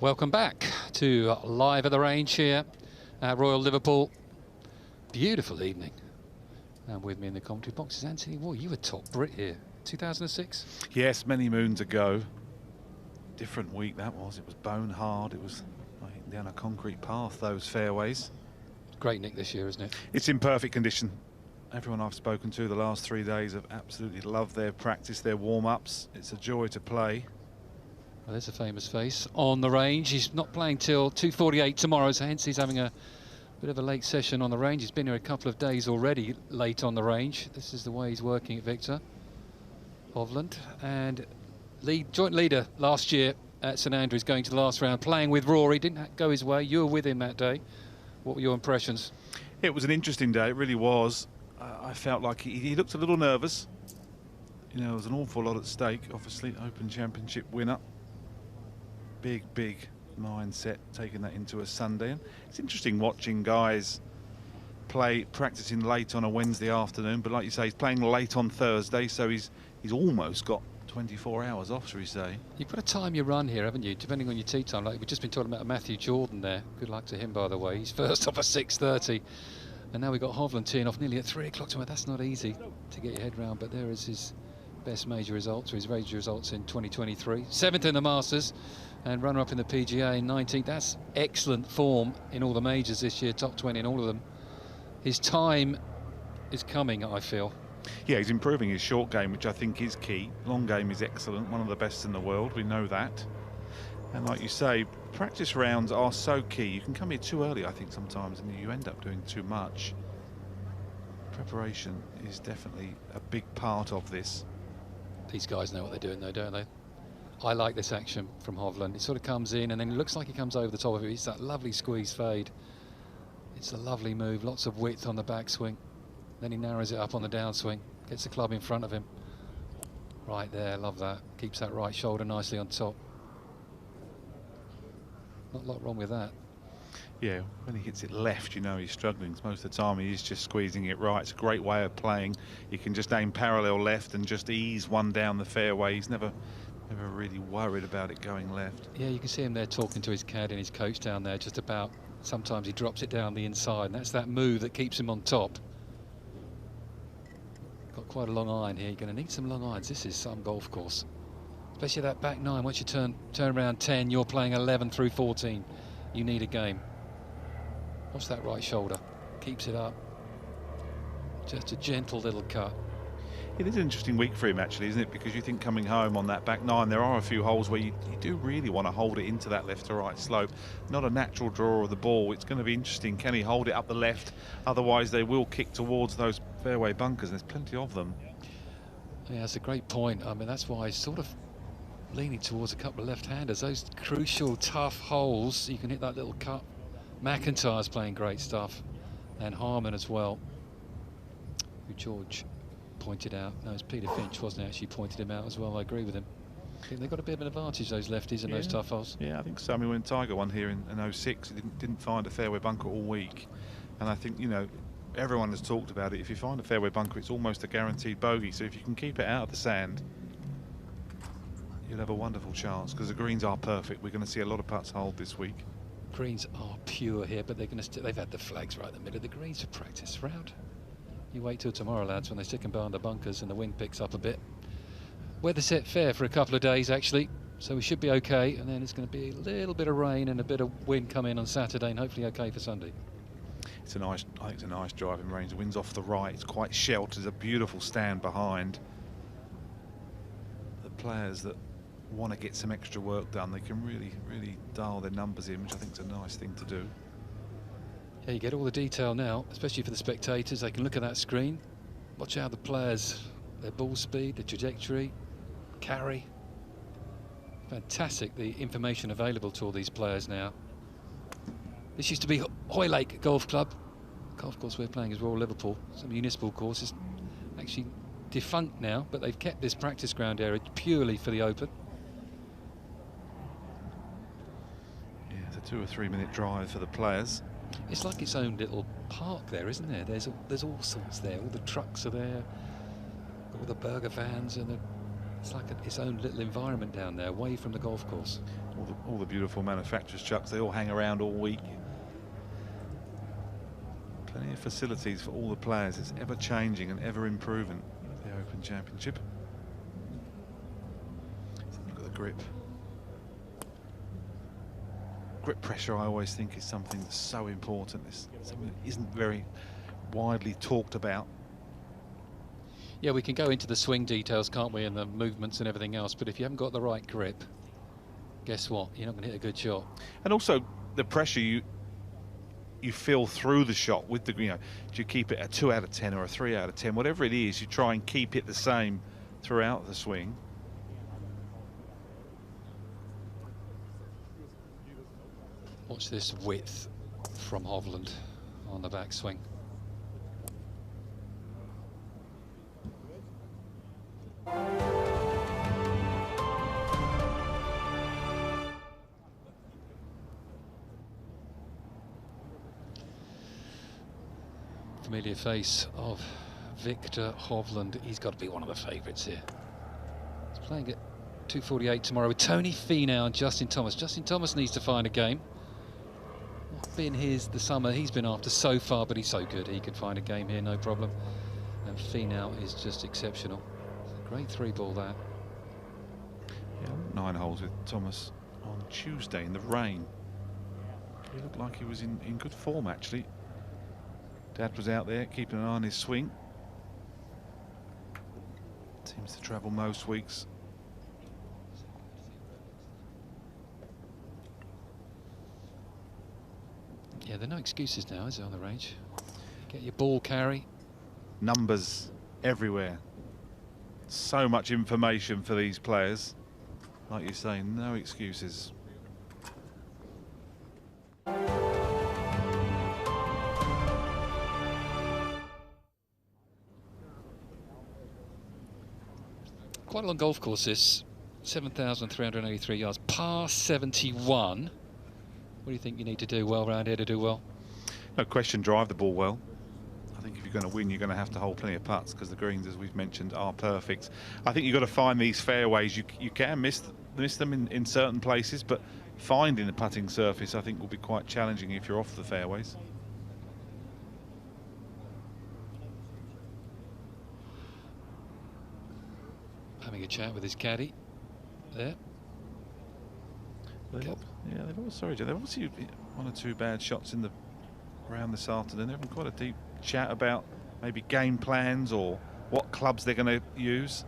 Welcome back to Live at the Range here at Royal Liverpool. Beautiful evening. And with me in the commentary box is Anthony Wall. You were top Brit here, 2006? Yes, many moons ago. Different week that was. It was bone hard. It was down a concrete path, those fairways. Great nick this year, isn't it? It's in perfect condition. Everyone I've spoken to the last 3 days have absolutely loved their practice, their warm-ups. It's a joy to play. Well, there's a famous face on the range. He's not playing till 2:48 tomorrow, so hence he's having a bit of a late session on the range. He's been here a couple of days already late on the range. This is the way he's working at Victor Hovland. And joint leader last year at St Andrews, going to the last round, playing with Rory. Didn't go his way. You were with him that day. What were your impressions? It was an interesting day, it really was. I felt like he looked a little nervous. You know, there was an awful lot at stake, obviously. Open Championship winner. Big mindset, taking that into a Sunday. And it's interesting watching guys practicing late on a Wednesday afternoon, but like you say, he's playing late on Thursday, so he's almost got 24 hours off, shall we say. You've got to time your run here, haven't you, depending on your tee time. Like we've just been talking about Matthew Jordan there. Good luck to him, by the way. He's first off at 6:30. And now we've got Hovland teeing off nearly at 3 o'clock tonight. That's not easy to get your head round, but there is his best major results, or his major results in 2023. 7th in the Masters and runner-up in the PGA in 19th. That's excellent form in all the majors this year, top 20 in all of them. His time is coming, I feel. Yeah, he's improving his short game, which I think is key. Long game is excellent, one of the best in the world, we know that. And like you say, practice rounds are so key. You can come here too early, I think, sometimes, and you end up doing too much. Preparation is definitely a big part of this. These guys know what they're doing, though, don't they? I like this action from Hovland. It sort of comes in, and then it looks like he comes over the top of it. It's that lovely squeeze fade. It's a lovely move, lots of width on the backswing. Then he narrows it up on the downswing, gets the club in front of him. Right there, love that. Keeps that right shoulder nicely on top. Not a lot wrong with that. Yeah, when he hits it left, you know he's struggling. Most of the time he's just squeezing it right. It's a great way of playing. You can just aim parallel left and just ease one down the fairway. He's never really worried about it going left. Yeah, you can see him there talking to his caddy and his coach down there just about. Sometimes he drops it down the inside, and that's that move that keeps him on top. Got quite a long iron here. You're going to need some long irons. This is some golf course. Especially that back nine. Once you turn around 10, you're playing 11 through 14. You need a game. Watch that right shoulder. Keeps it up. Just a gentle little cut. It is an interesting week for him, actually, isn't it? Because you think coming home on that back nine, there are a few holes where you do really want to hold it into that left to right slope. Not a natural draw of the ball. It's going to be interesting. Can he hold it up the left? Otherwise, they will kick towards those fairway bunkers. There's plenty of them. Yeah, that's a great point. I mean, that's why he's sort of leaning towards a couple of left-handers. Those crucial, tough holes, you can hit that little cut. McIntyre's playing great stuff, and Harman as well, who George pointed out. No, it's Peter Finch, wasn't it? Actually pointed him out as well. I agree with him. I think they've got a bit of an advantage, those lefties, in those tough holes. Yeah, I think so. I mean, when Tiger won here in 06, he didn't find a fairway bunker all week. And I think, you know, everyone has talked about it. If you find a fairway bunker, it's almost a guaranteed bogey. So if you can keep it out of the sand, you'll have a wonderful chance, because the greens are perfect. We're going to see a lot of putts hold this week. Greens are pure here, but they're going to they've had the flags right in the middle of the greens for practice round. You wait till tomorrow, lads, when they stick them behind the bunkers and the wind picks up a bit. Weather set fair for a couple of days, actually, so we should be okay. And then it's going to be a little bit of rain and a bit of wind coming on Saturday, and hopefully okay for Sunday. I think it's a nice driving range. The wind's off the right. It's quite sheltered. There's a beautiful stand behind. The players that want to get some extra work done, they can really dial their numbers in, which I think is a nice thing to do. Yeah, you get all the detail now, especially for the spectators. They can look at that screen, watch out the players, their ball speed, the trajectory, carry. Fantastic, the information available to all these players now. This used to be Hoylake Golf Club. The golf course we're playing is Royal Liverpool. It's a municipal course. It's actually defunct now, but they've kept this practice ground area purely for the Open. Yeah, it's a 2 or 3 minute drive for the players. It's like its own little park there, isn't there? There's all sorts there. All the trucks are there, all the burger vans and the It's like its own little environment down there, away from the golf course. All the beautiful manufacturers' chucks, they all hang around all week. Plenty of facilities for all the players. It's ever changing and ever improving, the Open Championship. Let's have a look at the grip. Grip pressure, I always think, is something that's so important. It's something that isn't very widely talked about. Yeah, we can go into the swing details, can't we, and the movements and everything else, but if you haven't got the right grip, guess what? You're not going to hit a good shot. And also the pressure you feel through the shot with the, do you keep it a 2 out of 10 or a 3 out of 10, whatever it is, you try and keep it the same throughout the swing. Watch this width from Hovland on the backswing. Familiar face of Victor Hovland. He's got to be one of the favourites here. He's playing at 2:48 tomorrow with Tony Finau and Justin Thomas. Justin Thomas needs to find a game. Not been the summer he's been after so far, but he's so good he could find a game here, no problem. And Finau is just exceptional. Great 3-ball there. Yeah, 9 holes with Thomas on Tuesday in the rain. He looked like he was in good form, actually. Dad was out there keeping an eye on his swing. Seems to travel most weeks. Yeah, there are no excuses now, is there, on the range? Get your ball carry. Numbers everywhere. So much information for these players. Like you say, no excuses. Quite a long golf course this, 7,383 yards, par 71. What do you think you need to do well around here to do well? No question, drive the ball well. I think if you're going to win, you're going to have to hold plenty of putts because the greens, as we've mentioned, are perfect. I think you've got to find these fairways. You can miss them in certain places, but finding the putting surface, I think, will be quite challenging if you're off the fairways. Having a chat with his caddy there. They've obviously 1 or 2 bad shots in the round this afternoon. They're having quite a deep chat about maybe game plans or what clubs they're going to use.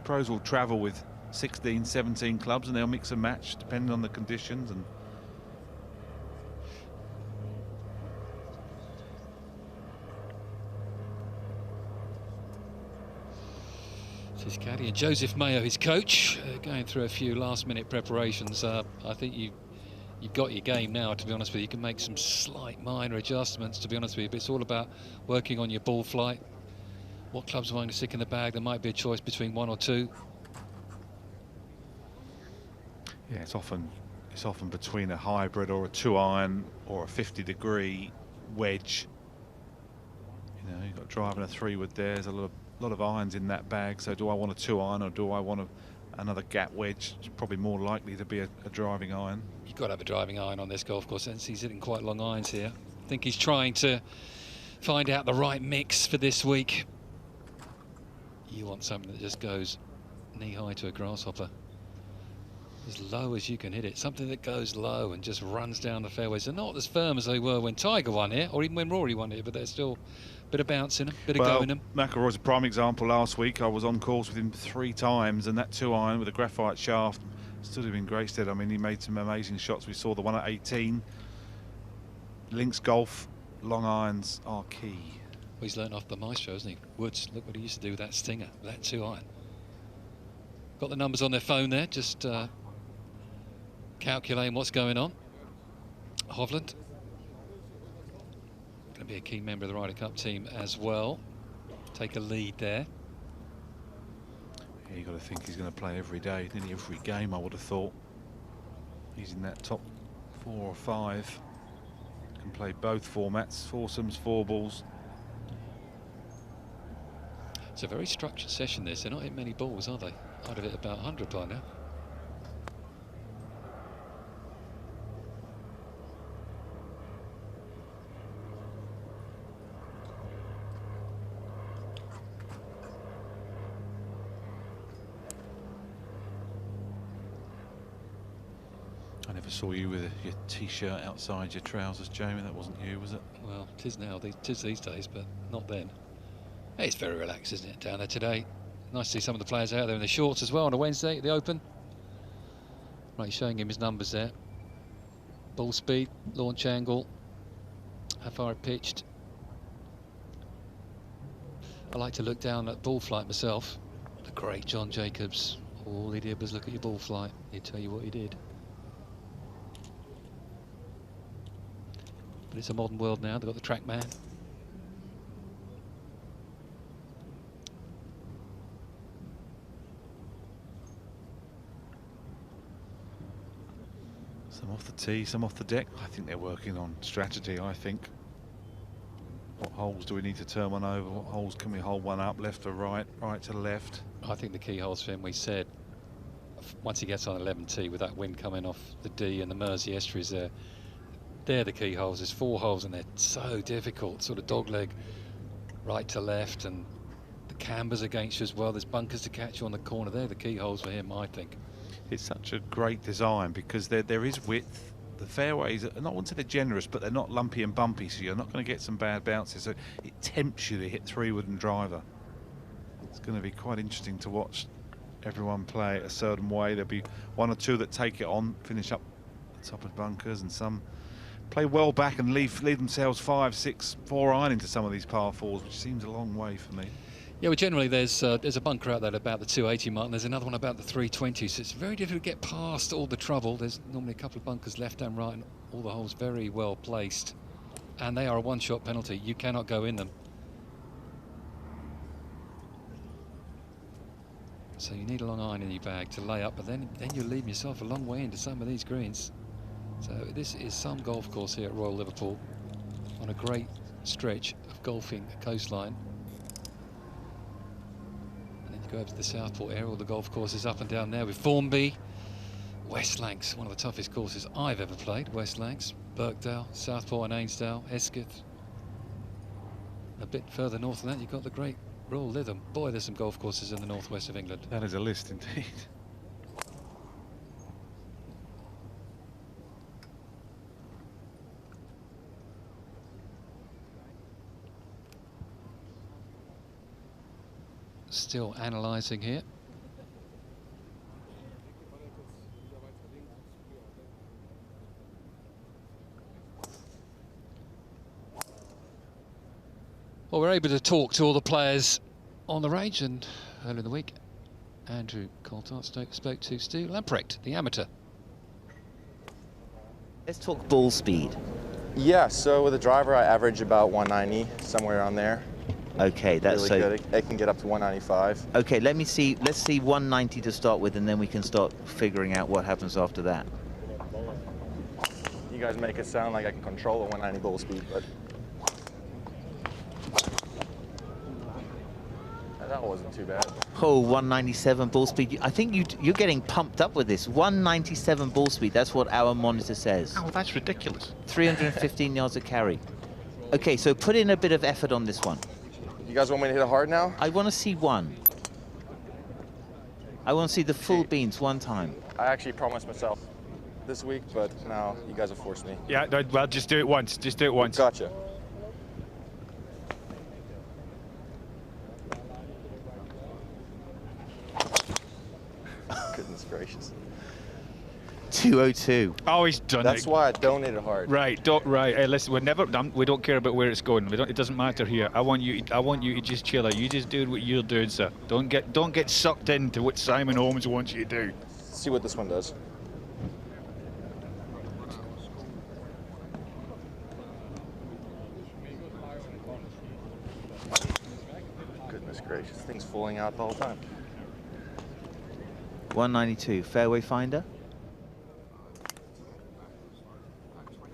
Pros will travel with 16, 17 clubs and they'll mix and match depending on the conditions. And his caddy and Joseph Mayo, his coach, going through a few last-minute preparations. I think you've got your game now, to be honest with you. You can make some slight minor adjustments, to be honest with you, but it's all about working on your ball flight. What clubs am I going to stick in the bag? There might be a choice between 1 or 2. yeah, it's often between a hybrid or a 2-iron or a 50-degree wedge. You've got driving a 3-wood there. There's a lot of irons in that bag. So do I want a 2-iron or do I want another gap wedge? It's probably more likely to be a driving iron. You've got to have a driving iron on this golf course, since he's hitting quite long irons here. I think he's trying to find out the right mix for this week. You want something that just goes knee-high to a grasshopper. As low as you can hit it. Something that goes low and just runs down the fairways. They're not as firm as they were when Tiger won here, or even when Rory won here, but there's still a bit of bounce in them, a bit of go in them. McIlroy's a prime example. Last week I was on course with him 3 times, and that 2-iron with a graphite shaft stood him in great stead. I mean, he made some amazing shots. We saw the one at 18. Links golf, long irons are key. Well, he's learned off the maestro, hasn't he? Woods, look what he used to do with that stinger, that 2-iron. Got the numbers on their phone there, just calculating what's going on. Hovland, going to be a key member of the Ryder Cup team as well. Take a lead there. Yeah, you've got to think he's going to play every day, nearly every game, I would have thought. He's in that top 4 or 5. Can play both formats, foursomes, 4 balls. It's a very structured session this. They're not hitting many balls, are they? I'd have hit about 100 by now. I never saw you with your t-shirt outside your trousers, Jamie. That wasn't you, was it? Well, it is now. It is these days, but not then. Hey, it's very relaxed, isn't it, down there today? Nice to see some of the players out there in the shorts as well on a Wednesday at the Open. Right, he's showing him his numbers there. Ball speed, launch angle, how far it pitched. I like to look down at ball flight myself. The great John Jacobs. All he did was look at your ball flight. He'd tell you what he did. But it's a modern world now. They've got the TrackMan. Some off the tee, some off the deck. I think they're working on strategy, I think. What holes do we need to turn one over? What holes can we hold one up, left to right, right to left? I think the key holes for him, we said, once he gets on 11T with that wind coming off the D and the Mersey estuaries there, they're the key holes. There's 4 holes and they're so difficult, sort of dogleg right to left, and the camber's against you as well. There's bunkers to catch you on the corner. They're the key holes for him, I think. It's such a great design because there is width. The fairways are not, I wouldn't say they're generous, but they're not lumpy and bumpy, so you're not going to get some bad bounces. So it tempts you to hit 3-wood and driver. It's going to be quite interesting to watch everyone play it a certain way. There'll be 1 or 2 that take it on, finish up the top of bunkers, and some play well back and leave themselves 5, 6, 4-iron into some of these par 4s, which seems a long way for me. Yeah, well, generally there's a bunker out there about the 280 mark, and there's another one about the 320, so it's very difficult to get past all the trouble. There's normally a couple of bunkers left and right, and all the holes very well placed, and they are a one-shot penalty. You cannot go in them. So you need a long iron in your bag to lay up, but then you're leaving yourself a long way into some of these greens. So this is some golf course here at Royal Liverpool, on a great stretch of golfing coastline. Go over to the Southport area, all the golf courses up and down there with Formby, West Lancs, one of the toughest courses I've ever played, West Lancs, Birkdale, Southport and Ainsdale, Esketh. A bit further north than that, you've got the great Royal Lytham. Boy, there's some golf courses in the northwest of England. That is a list indeed. Still analysing here. Well, we're able to talk to all the players on the range, and earlier in the week, Andrew Coltart spoke to Stu Lamprecht, the amateur. Let's talk ball speed. Yeah, so with a driver, I average about 190, somewhere around there. Okay, that's really good. It can get up to 195. Okay, let's see 190 to start with, and then we can start figuring out what happens after that. You guys make it sound like I can control a 190 ball speed, but that wasn't too bad. Oh, 197 ball speed. I think you're getting pumped up with this. 197 ball speed, that's what our monitor says. Oh, that's ridiculous. 315 yards of carry. Okay, so put in a bit of effort on this one. You guys want me to hit it hard now? I want to see one. I want to see the full beans one time. I actually promised myself this week, but now you guys have forced me. Yeah, no, well, just do it once. Just do it once. Gotcha. Goodness gracious. 202. Oh, he's done it. That's why I don't hit it hard. Right, right. Hey, listen, we don't care about where it's going. It doesn't matter here. I want you to just chill out. You just do what you're doing, sir. Don't get sucked into what Simon Holmes wants you to do. See what this one does. Goodness gracious, this thing's falling out the whole time. 192, fairway finder.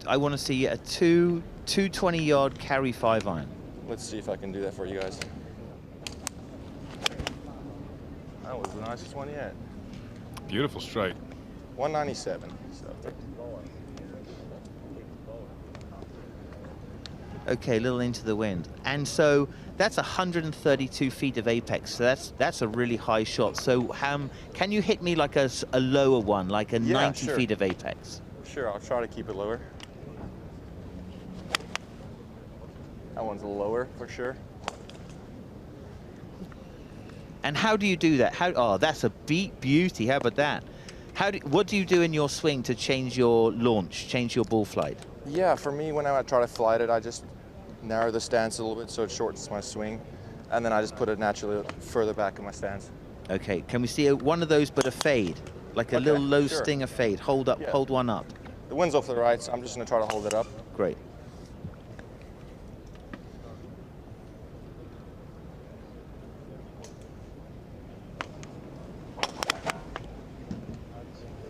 I want to see a 220-yard carry 5-iron. Let's see if I can do that for you guys. That was the nicest one yet. Beautiful straight. 197. So. Okay, a little into the wind. And so that's 132 feet of apex. So that's a really high shot. So can you hit me like a lower one, like a 90 sure. feet of apex? Sure, I'll try to keep it lower. That one's a little lower for sure. And how do you do that? Oh, that's a beauty. How about that? What do you do in your swing to change your launch, change your ball flight? Yeah, for me, when I try to flight it, I just narrow the stance a little bit so it shortens my swing, and then I just put it naturally further back in my stance. Okay, can we see one of those but a fade? Like a little low stinger fade. Hold up, hold one up. The wind's off to the right, so I'm just going to try to hold it up. Great.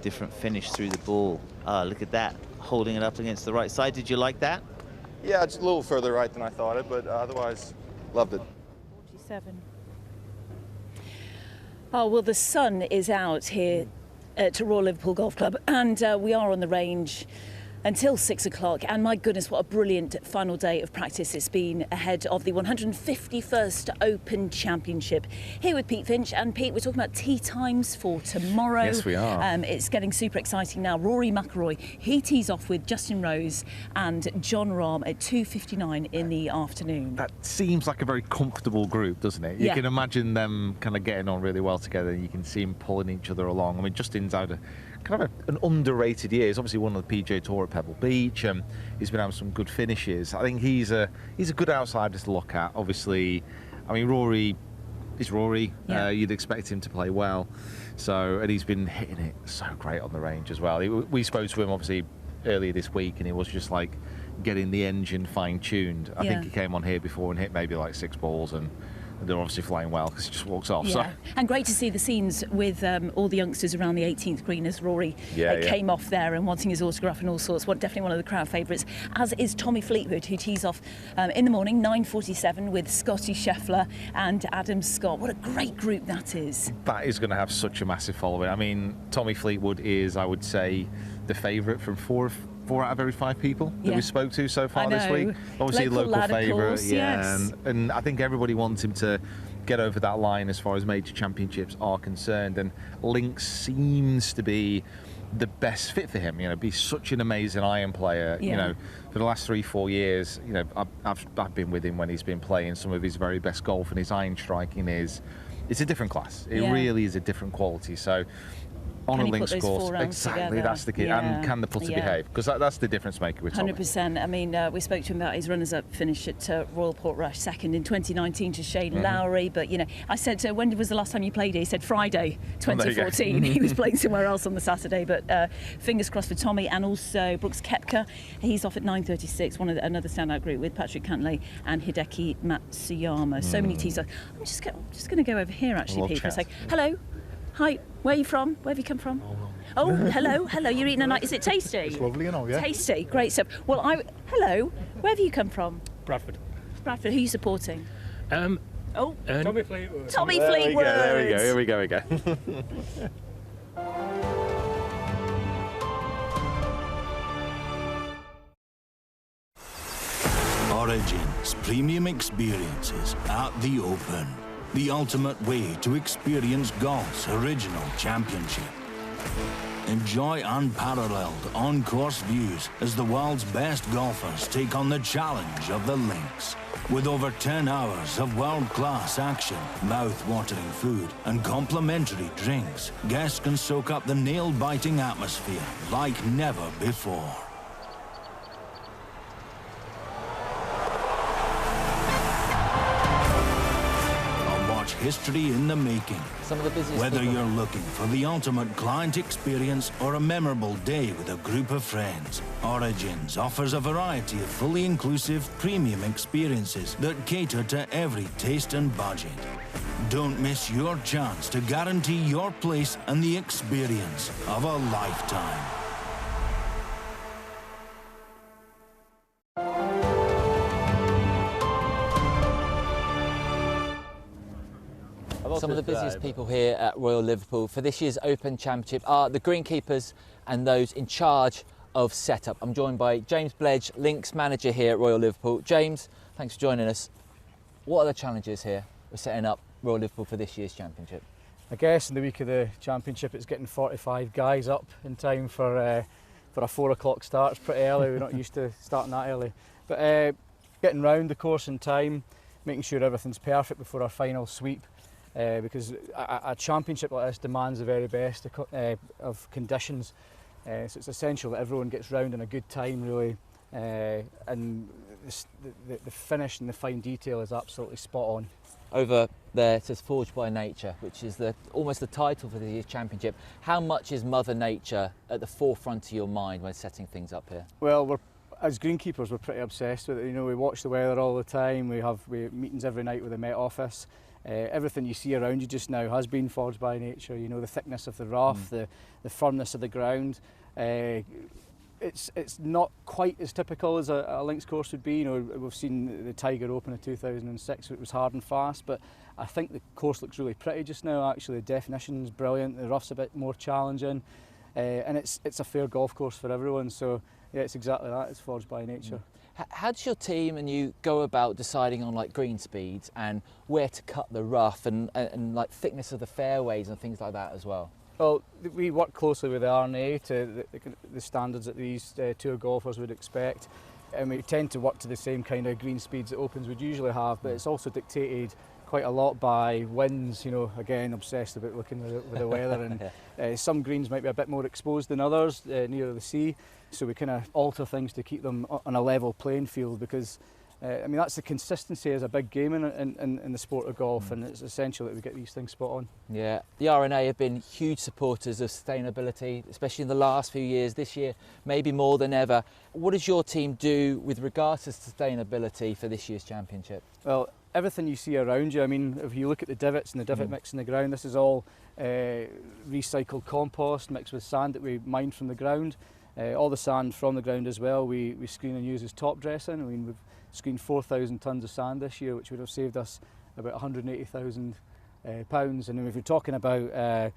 Different finish through the ball. Ah, look at that, holding it up against the right side. Did you like that? Yeah, it's a little further right than I thought it, but otherwise, loved it. 47. Oh, well, the sun is out here at Royal Liverpool Golf Club, and we are on the range until 6 o'clock. And my goodness, what a brilliant final day of practice it's been ahead of the 151st Open Championship. Here with Pete Finch. And Pete, we're talking about tee times for tomorrow. Yes, we are. It's getting super exciting now. Rory McIlroy, he tees off with Justin Rose and John Rahm at 2:59 in the afternoon. That seems like a very comfortable group, doesn't it? You can imagine them kind of getting on really well together. You can see them pulling each other along. I mean, Justin's out of kind of an underrated year. He's obviously won the PGA Tour at Pebble Beach. He's been having some good finishes. I think he's a good outsider to look at. Obviously, I mean, Rory is Rory. Yeah. You'd expect him to play well. So, and he's been hitting it so great on the range as well. We spoke to him obviously earlier this week, and it was just like getting the engine fine-tuned. I think he came on here before and hit maybe like 6 balls, and they're obviously flying well because he just walks off. Yeah. So. And great to see the scenes with all the youngsters around the 18th green as Rory came off there and wanting his autograph and all sorts. Definitely one of the crowd favourites, as is Tommy Fleetwood, who tees off in the morning, 9:47, with Scotty Scheffler and Adam Scott. What a great group that is. That is going to have such a massive following. I mean, Tommy Fleetwood is, I would say, the favourite from four out of every 5 people that we spoke to so far this week. Obviously, local favourite, and I think everybody wants him to get over that line as far as major championships are concerned. And Links seems to be the best fit for him. You know, be such an amazing iron player. You know, for the last 3-4 years, you know, I've been with him when he's been playing some of his very best golf, and his iron striking it's a different class. It really is a different quality. So. On a links course, exactly, that's the key. And can the putter behave? Because that's the difference maker with Tommy. 100%. I mean, we spoke to him about his runners-up finish at Royal Portrush, second in 2019 to Shane Lowry. But, you know, I said, when was the last time you played here? He said Friday, 2014. He was playing somewhere else on the Saturday. But fingers crossed for Tommy. And also Brooks Koepka. He's off at 9:36, another standout group with Patrick Cantlay and Hideki Matsuyama. So many tees. I'm just going to go over here, actually, Pete, for a sec. Hello. Hi, where are you from? Where have you come from? Oh, hello. You're eating a night. Is it tasty? It's lovely, you know, yeah. Tasty, great stuff. Well, hello. Where have you come from? Bradford. Bradford. Who are you supporting? Tommy Fleetwood. Tommy Fleetwood. There we go. Here we go again. Origins premium experiences at the Open. The ultimate way to experience golf's original championship. Enjoy unparalleled on-course views as the world's best golfers take on the challenge of the links. With over 10 hours of world-class action, mouth-watering food and complimentary drinks, guests can soak up the nail-biting atmosphere like never before. History in the making. Some of the busiest Whether people. you're looking for the ultimate client experience or a memorable day with a group of friends, Origins offers a variety of fully inclusive premium experiences that cater to every taste and budget. Don't miss your chance to guarantee your place and the experience of a lifetime. Some of the busiest people here at Royal Liverpool for this year's Open Championship are the greenkeepers and those in charge of setup. I'm joined by James Bledge, Links manager here at Royal Liverpool. James, thanks for joining us. What are the challenges here with setting up Royal Liverpool for this year's championship? I guess in the week of the championship it's getting 45 guys up in time for a 4 o'clock start. It's pretty early, we're not used to starting that early. But getting round the course in time, making sure everything's perfect before our final sweep, because a championship like this demands the very best of conditions. So it's essential that everyone gets round in a good time, really, and the finish and the fine detail is absolutely spot on. Over there it says Forged by Nature, which is almost the title for the year's championship. How much is Mother Nature at the forefront of your mind when setting things up here? Well, as greenkeepers, we're pretty obsessed with it. You know, we watch the weather all the time. We have meetings every night with the Met Office. Everything you see around you just now has been forged by nature. You know, the thickness of the rough, the firmness of the ground. It's not quite as typical as a links course would be. You know, we've seen the Tiger Open in 2006, it was hard and fast, but I think the course looks really pretty just now. Actually, the definition's brilliant. The rough's a bit more challenging, and it's a fair golf course for everyone. So yeah, it's exactly that. It's forged by nature. How does your team and you go about deciding on like green speeds and where to cut the rough and like thickness of the fairways and things like that as well? Well, we work closely with the R&A to the standards that these tour golfers would expect, and we tend to work to the same kind of green speeds that Opens would usually have, but it's also dictated quite a lot by winds. You know, again, obsessed about looking with the weather, and some greens might be a bit more exposed than others near the sea, so we kind of alter things to keep them on a level playing field, because I mean, that's the consistency is a big game in the sport of golf, and it's essential that we get these things spot on. Yeah, the R&A have been huge supporters of sustainability, especially in the last few years. This year, maybe more than ever. What does your team do with regards to sustainability for this year's championship? Well, everything you see around you, I mean, if you look at the divots and the divot mix in the ground, this is all recycled compost mixed with sand that we mined from the ground. All the sand from the ground as well, we screen and use as top dressing. I mean, we've screened 4,000 tonnes of sand this year, which would have saved us about 180,000 pounds. And if you're talking about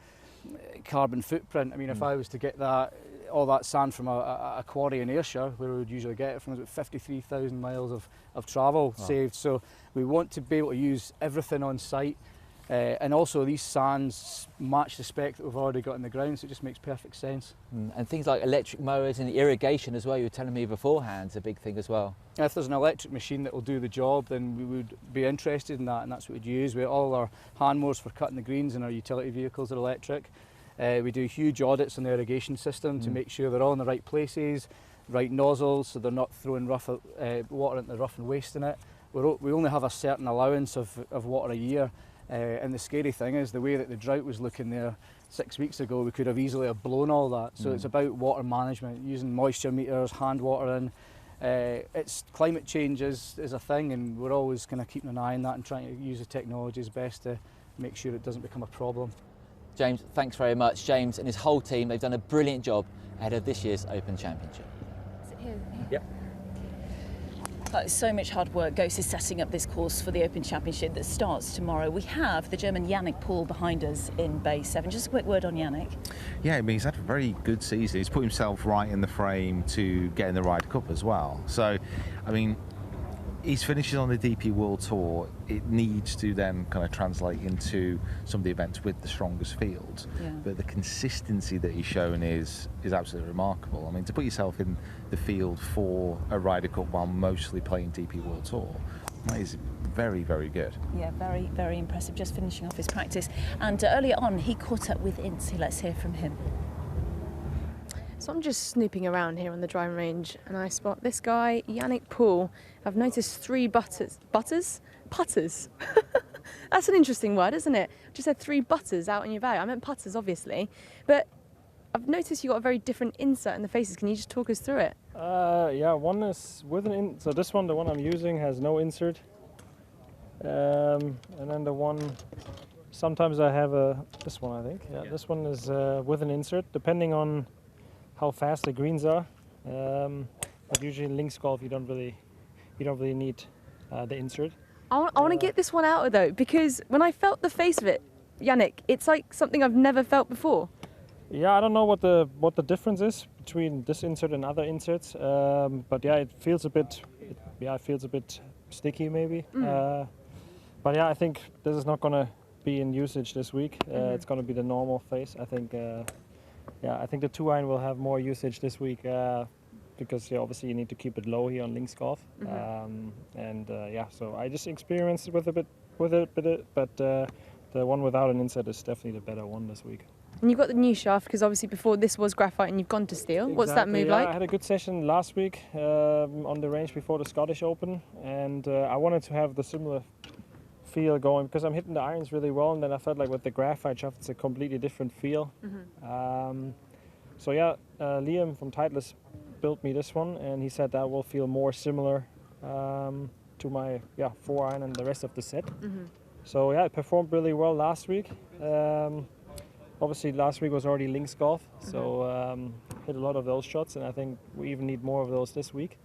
carbon footprint, I mean, if I was to get all that sand from a quarry in Ayrshire, where we would usually get it from, about 53,000 miles of travel saved. So we want to be able to use everything on site. And also these sands match the spec that we've already got in the ground, so it just makes perfect sense. And things like electric mowers and irrigation as well, you were telling me beforehand, is a big thing as well. If there's an electric machine that will do the job, then we would be interested in that, and that's what we'd use. All our hand mowers for cutting the greens and our utility vehicles are electric. We do huge audits on the irrigation system to make sure they're all in the right places, right nozzles, so they're not throwing water into the rough and wasting it. We only have a certain allowance of water a year. And the scary thing is the way that the drought was looking there 6 weeks ago, we could have easily have blown all that. So it's about water management, using moisture meters, hand watering. It's climate change is a thing, and we're always kind of keeping an eye on that and trying to use the technology as best to make sure it doesn't become a problem. James, thanks very much. James and his whole team, they've done a brilliant job ahead of this year's Open Championship. Is it here? Yep. Like, so much hard work goes to setting up this course for the Open Championship that starts tomorrow. We have the German Yannick Poole behind us in Bay 7. Just a quick word on Yannick. Yeah, I mean, he's had a very good season. He's put himself right in the frame to get in the Ryder Cup as well. So, I mean, he's finishing on the DP World Tour. It needs to then kind of translate into some of the events with the strongest fields. Yeah. But the consistency that he's shown is absolutely remarkable. I mean, to put yourself in the field for a Ryder Cup while mostly playing DP World Tour, that is very, very good. Yeah, very, very impressive. Just finishing off his practice. And earlier on, he caught up with Ince. Let's hear from him. So I'm just snooping around here on the driving range, and I spot this guy, Yannick Poole. I've noticed 3 putters. That's an interesting word, isn't it? Just had 3 butters out in your bag. I meant putters, obviously, but I've noticed you got a very different insert in the faces. Can you just talk us through it? Yeah, one is with an insert. So this one, the one I'm using, has no insert. And then the one, sometimes I have this one, I think. Yeah, this one is with an insert, depending on how fast the greens are. But usually in links golf, you don't really need the insert. I want to get this one out though, because when I felt the face of it, Yannick, it's like something I've never felt before. Yeah, I don't know what the difference is between this insert and other inserts, but yeah, it feels a bit sticky maybe. But yeah, I think this is not going to be in usage this week. It's going to be the normal face. I think I think the 2-iron will have more usage this week because obviously you need to keep it low here on links golf. So I just experienced with it, but the one without an insert is definitely the better one this week. And you've got the new shaft because obviously before this was graphite and you've gone to steel. Exactly, what's that move like? I had a good session last week on the range before the Scottish Open, and I wanted to have the similar feel going because I'm hitting the irons really well, and then I felt like with the graphite shaft it's a completely different feel. Liam from Titleist built me this one, and he said that will feel more similar to my 4-iron and the rest of the set. So yeah, it performed really well last week. Obviously last week was already links golf, so hit a lot of those shots, and I think we even need more of those this week.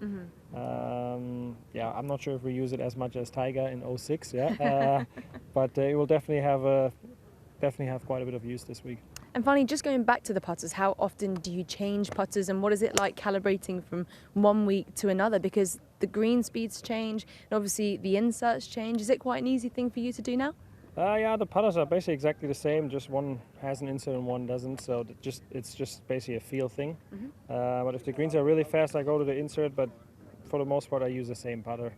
I'm not sure if we use it as much as Tiger in 06, but it will definitely have quite a bit of use this week. And finally, just going back to the putters, how often do you change putters, and what is it like calibrating from one week to another? Because the green speeds change, and obviously the inserts change. Is it quite an easy thing for you to do now? The putters are basically exactly the same, just one has an insert and one doesn't, so it's just basically a feel thing. But if the greens are really fast, I go to the insert, but for the most part I use the same putter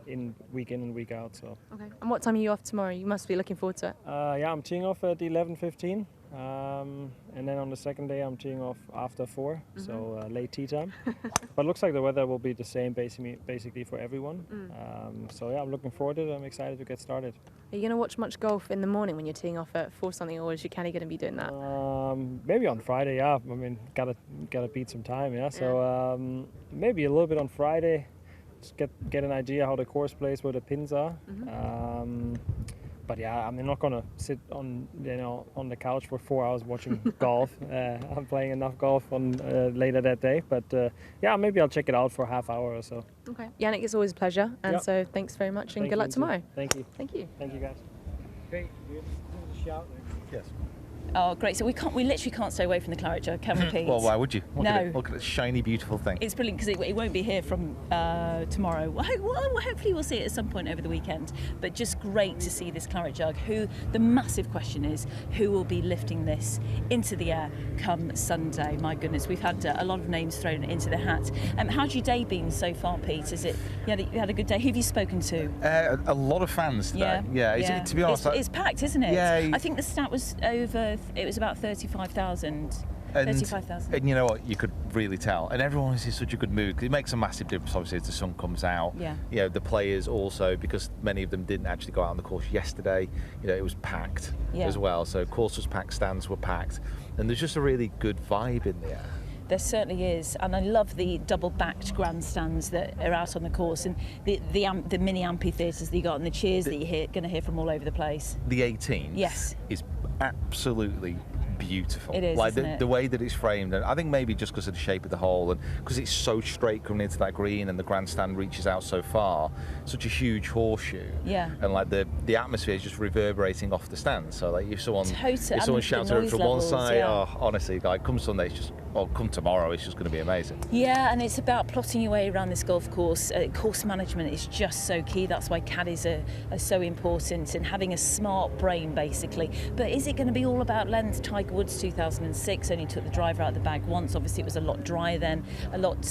in and week out. So. Okay. And what time are you off tomorrow? You must be looking forward to it. I'm teeing off at 11:15. And then on the second day I'm teeing off after 4, so late tee time. But it looks like the weather will be the same basically for everyone. I'm looking forward to it. I'm excited to get started. Are you going to watch much golf in the morning when you're teeing off at 4 something, or is your caddy going to be doing that? Maybe on Friday, I mean, gotta beat some time, So maybe a little bit on Friday, just get an idea how the course plays, where the pins are. But I'm not going to sit on the couch for 4 hours watching golf. I'm playing enough golf on later that day. But maybe I'll check it out for a half hour or so. Okay. Yannick, it's always a pleasure. And so thanks very much, and good luck tomorrow. Thank you. Thank you. Thank you, guys. Okay, you have a shout? Yes. Oh, great. So we literally can't stay away from the claret jug, can we, Pete? Well, why would you? Look at No. it. Look at this shiny, beautiful thing. It's brilliant because it won't be here from tomorrow. Well, hopefully we'll see it at some point over the weekend. But just great to see this claret jug. The massive question is, who will be lifting this into the air come Sunday? My goodness, we've had a lot of names thrown into the hat. How's your day been so far, Pete? You had a good day? Who have you spoken to? A lot of fans today. Yeah. To be honest, it's packed, isn't it? Yeah. I think the stat was it was about 35,000. And you know what, you could really tell, and everyone is in such a good mood because it makes a massive difference obviously as the sun comes out. The players also, because many of them didn't actually go out on the course yesterday, it was packed as well, so course was packed, stands were packed, and there's just a really good vibe in the air. There certainly is, and I love the double-backed grandstands that are out on the course, and the mini amphitheatres that you got, and the cheers that you're going to hear from all over the place. The 18th is absolutely beautiful. It is, isn't it? The way that it's framed, and I think maybe just because of the shape of the hole and because it's so straight coming into that green and the grandstand reaches out so far, such a huge horseshoe. And the atmosphere is just reverberating off the stand. So if someone shouts it from one side, honestly, come Sunday, come tomorrow, it's just going to be amazing. Yeah, and it's about plotting your way around this golf course. Course management is just so key. That's why caddies are so important, and having a smart brain basically. But is it going to be all about length? Tiger Woods 2006 only took the driver out of the bag once. Obviously it was a lot drier then, a lot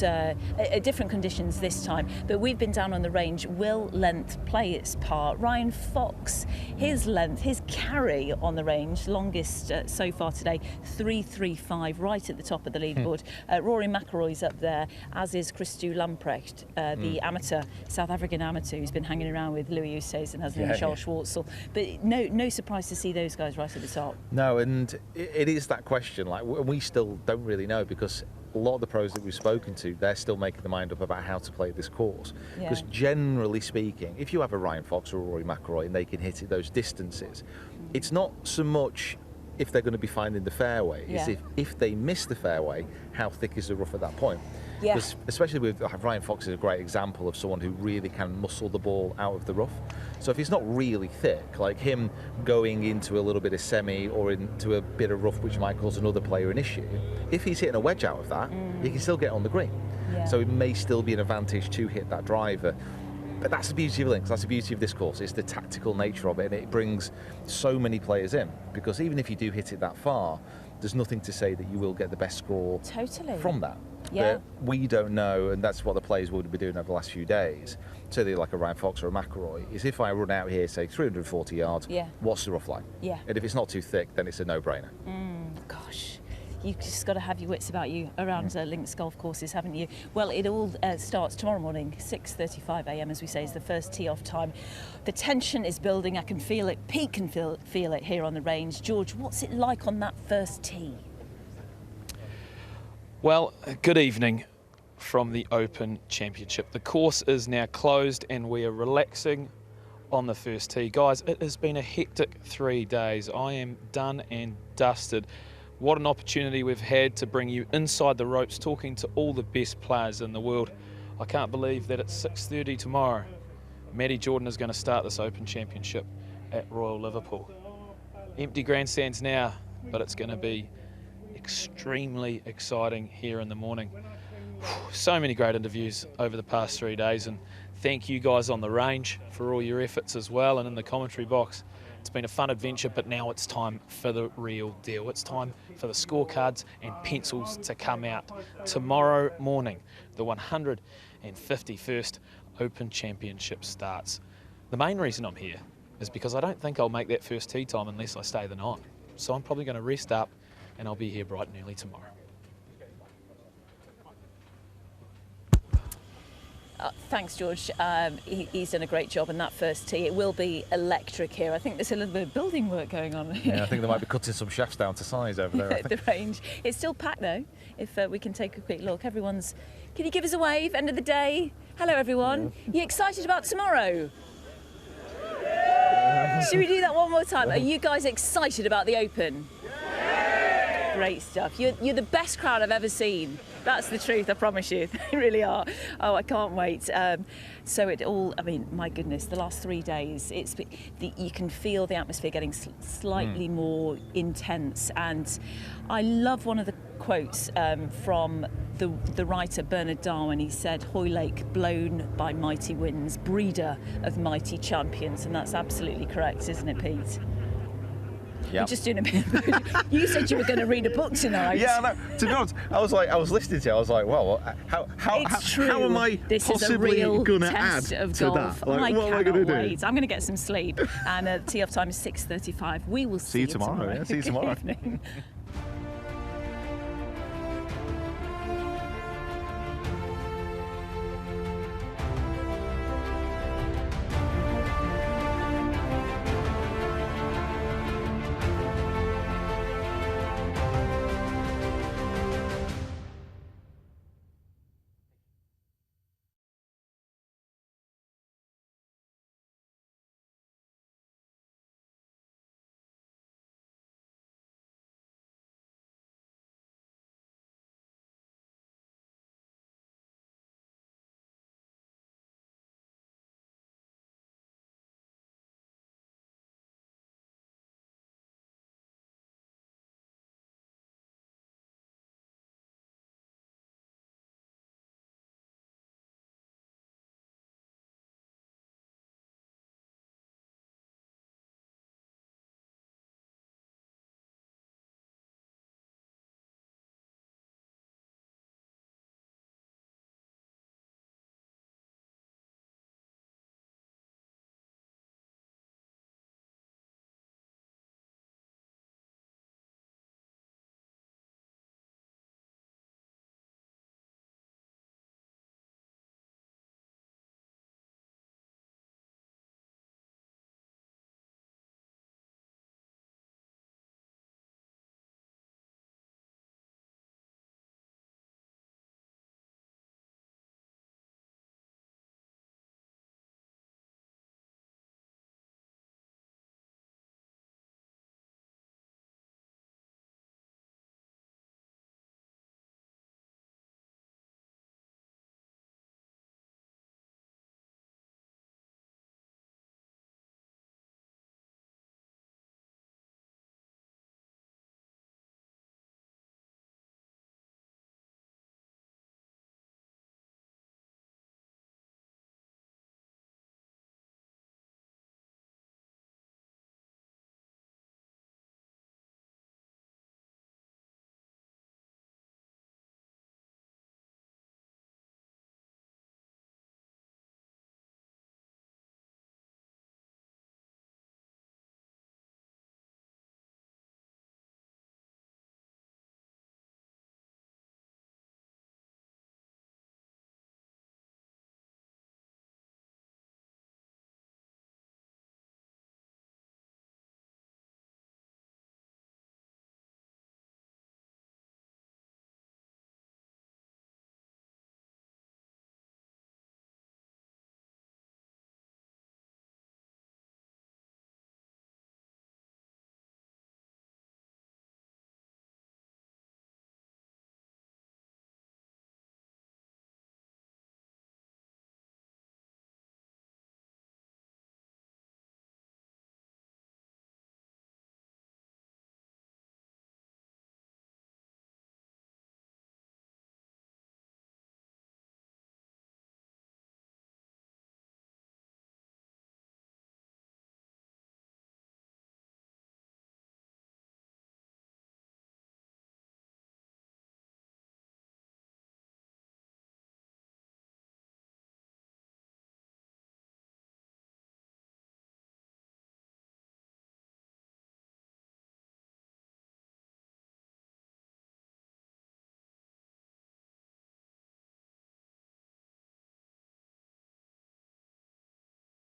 different conditions this time. But we've been down on the range. Will length play its part? Ryan Fox, his length, his carry on the range, longest so far today, 3.35, right at the top of the leaderboard. Rory McIlroy's up there, as is Christo Lamprecht, the amateur, South African amateur who's been hanging around with Louis Oosthuizen, hasn't he, Charles Schwartzel. But no surprise to see those guys right at the top. No, and it is that question, we still don't really know, because a lot of the pros that we've spoken to, they're still making their mind up about how to play this course. Because generally speaking, if you have a Ryan Fox or a Rory McIlroy and they can hit it those distances, it's not so much if they're going to be finding the fairway, it's if they miss the fairway, how thick is the rough at that point? Especially with Ryan Fox is a great example of someone who really can muscle the ball out of the rough. So if it's not really thick, like him going into a little bit of semi or into a bit of rough, which might cause another player an issue, if he's hitting a wedge out of that, he can still get on the green. Yeah. So it may still be an advantage to hit that driver. But that's the beauty of links, that's the beauty of this course, it's the tactical nature of it, and it brings so many players in, because even if you do hit it that far, there's nothing to say that you will get the best score from that. Yeah. But we don't know, and that's what the players will be doing over the last few days, certainly like a Ryan Fox or a McIlroy, is if I run out here, say 340 yards, what's the rough line? Yeah. And if it's not too thick, then it's a no-brainer. Gosh. You've just got to have your wits about you around links golf courses, haven't you? Well, it all starts tomorrow morning, 6:35 a.m. as we say, is the first tee-off time. The tension is building. I can feel it. Pete can feel it here on the range. George, what's it like on that first tee? Well, good evening from the Open Championship. The course is now closed and we are relaxing on the first tee. Guys, it has been a hectic 3 days. I am done and dusted. What an opportunity we've had to bring you inside the ropes, talking to all the best players in the world. I can't believe that at 6:30 tomorrow, Matty Jordan is going to start this Open Championship at Royal Liverpool. Empty grandstands now, but it's going to be extremely exciting here in the morning. So many great interviews over the past 3 days, and thank you guys on the range for all your efforts as well, and in the commentary box. It's been a fun adventure, but now it's time for the real deal. It's time for the scorecards and pencils to come out. Tomorrow morning, the 151st Open Championship starts. The main reason I'm here is because I don't think I'll make that first tee time unless I stay the night. So I'm probably going to rest up and I'll be here bright and early tomorrow. Thanks, George. He's done a great job in that first tee. It will be electric here. I think there's a little bit of building work going on. Yeah, I think they might be cutting some shafts down to size over there. At the range. It's still packed though, if we can take a quick look. Everyone's... Can you give us a wave? End of the day. Hello, everyone. Yeah. You excited about tomorrow? Should we do that one more time? Are you guys excited about the Open? Great stuff. You're the best crowd I've ever seen. That's the truth, I promise you. They really are. Oh, I can't wait. So it all, I mean, my goodness, the last 3 days, you can feel the atmosphere getting slightly more intense. And I love one of the quotes from the writer Bernard Darwin. He said, Hoylake, blown by mighty winds, breeder of mighty champions. And that's absolutely correct, isn't it, Pete? Yep. We're just doing a bit of... You said you were going to read a book tonight. Yeah, no, to be honest, I was listening to it, I was like, well, how am I possibly going to add to that? Like, what am I going to do? I'm going to get some sleep. And tee-off time is 6:35. We will see you tomorrow. Yeah, see you tomorrow. Good evening.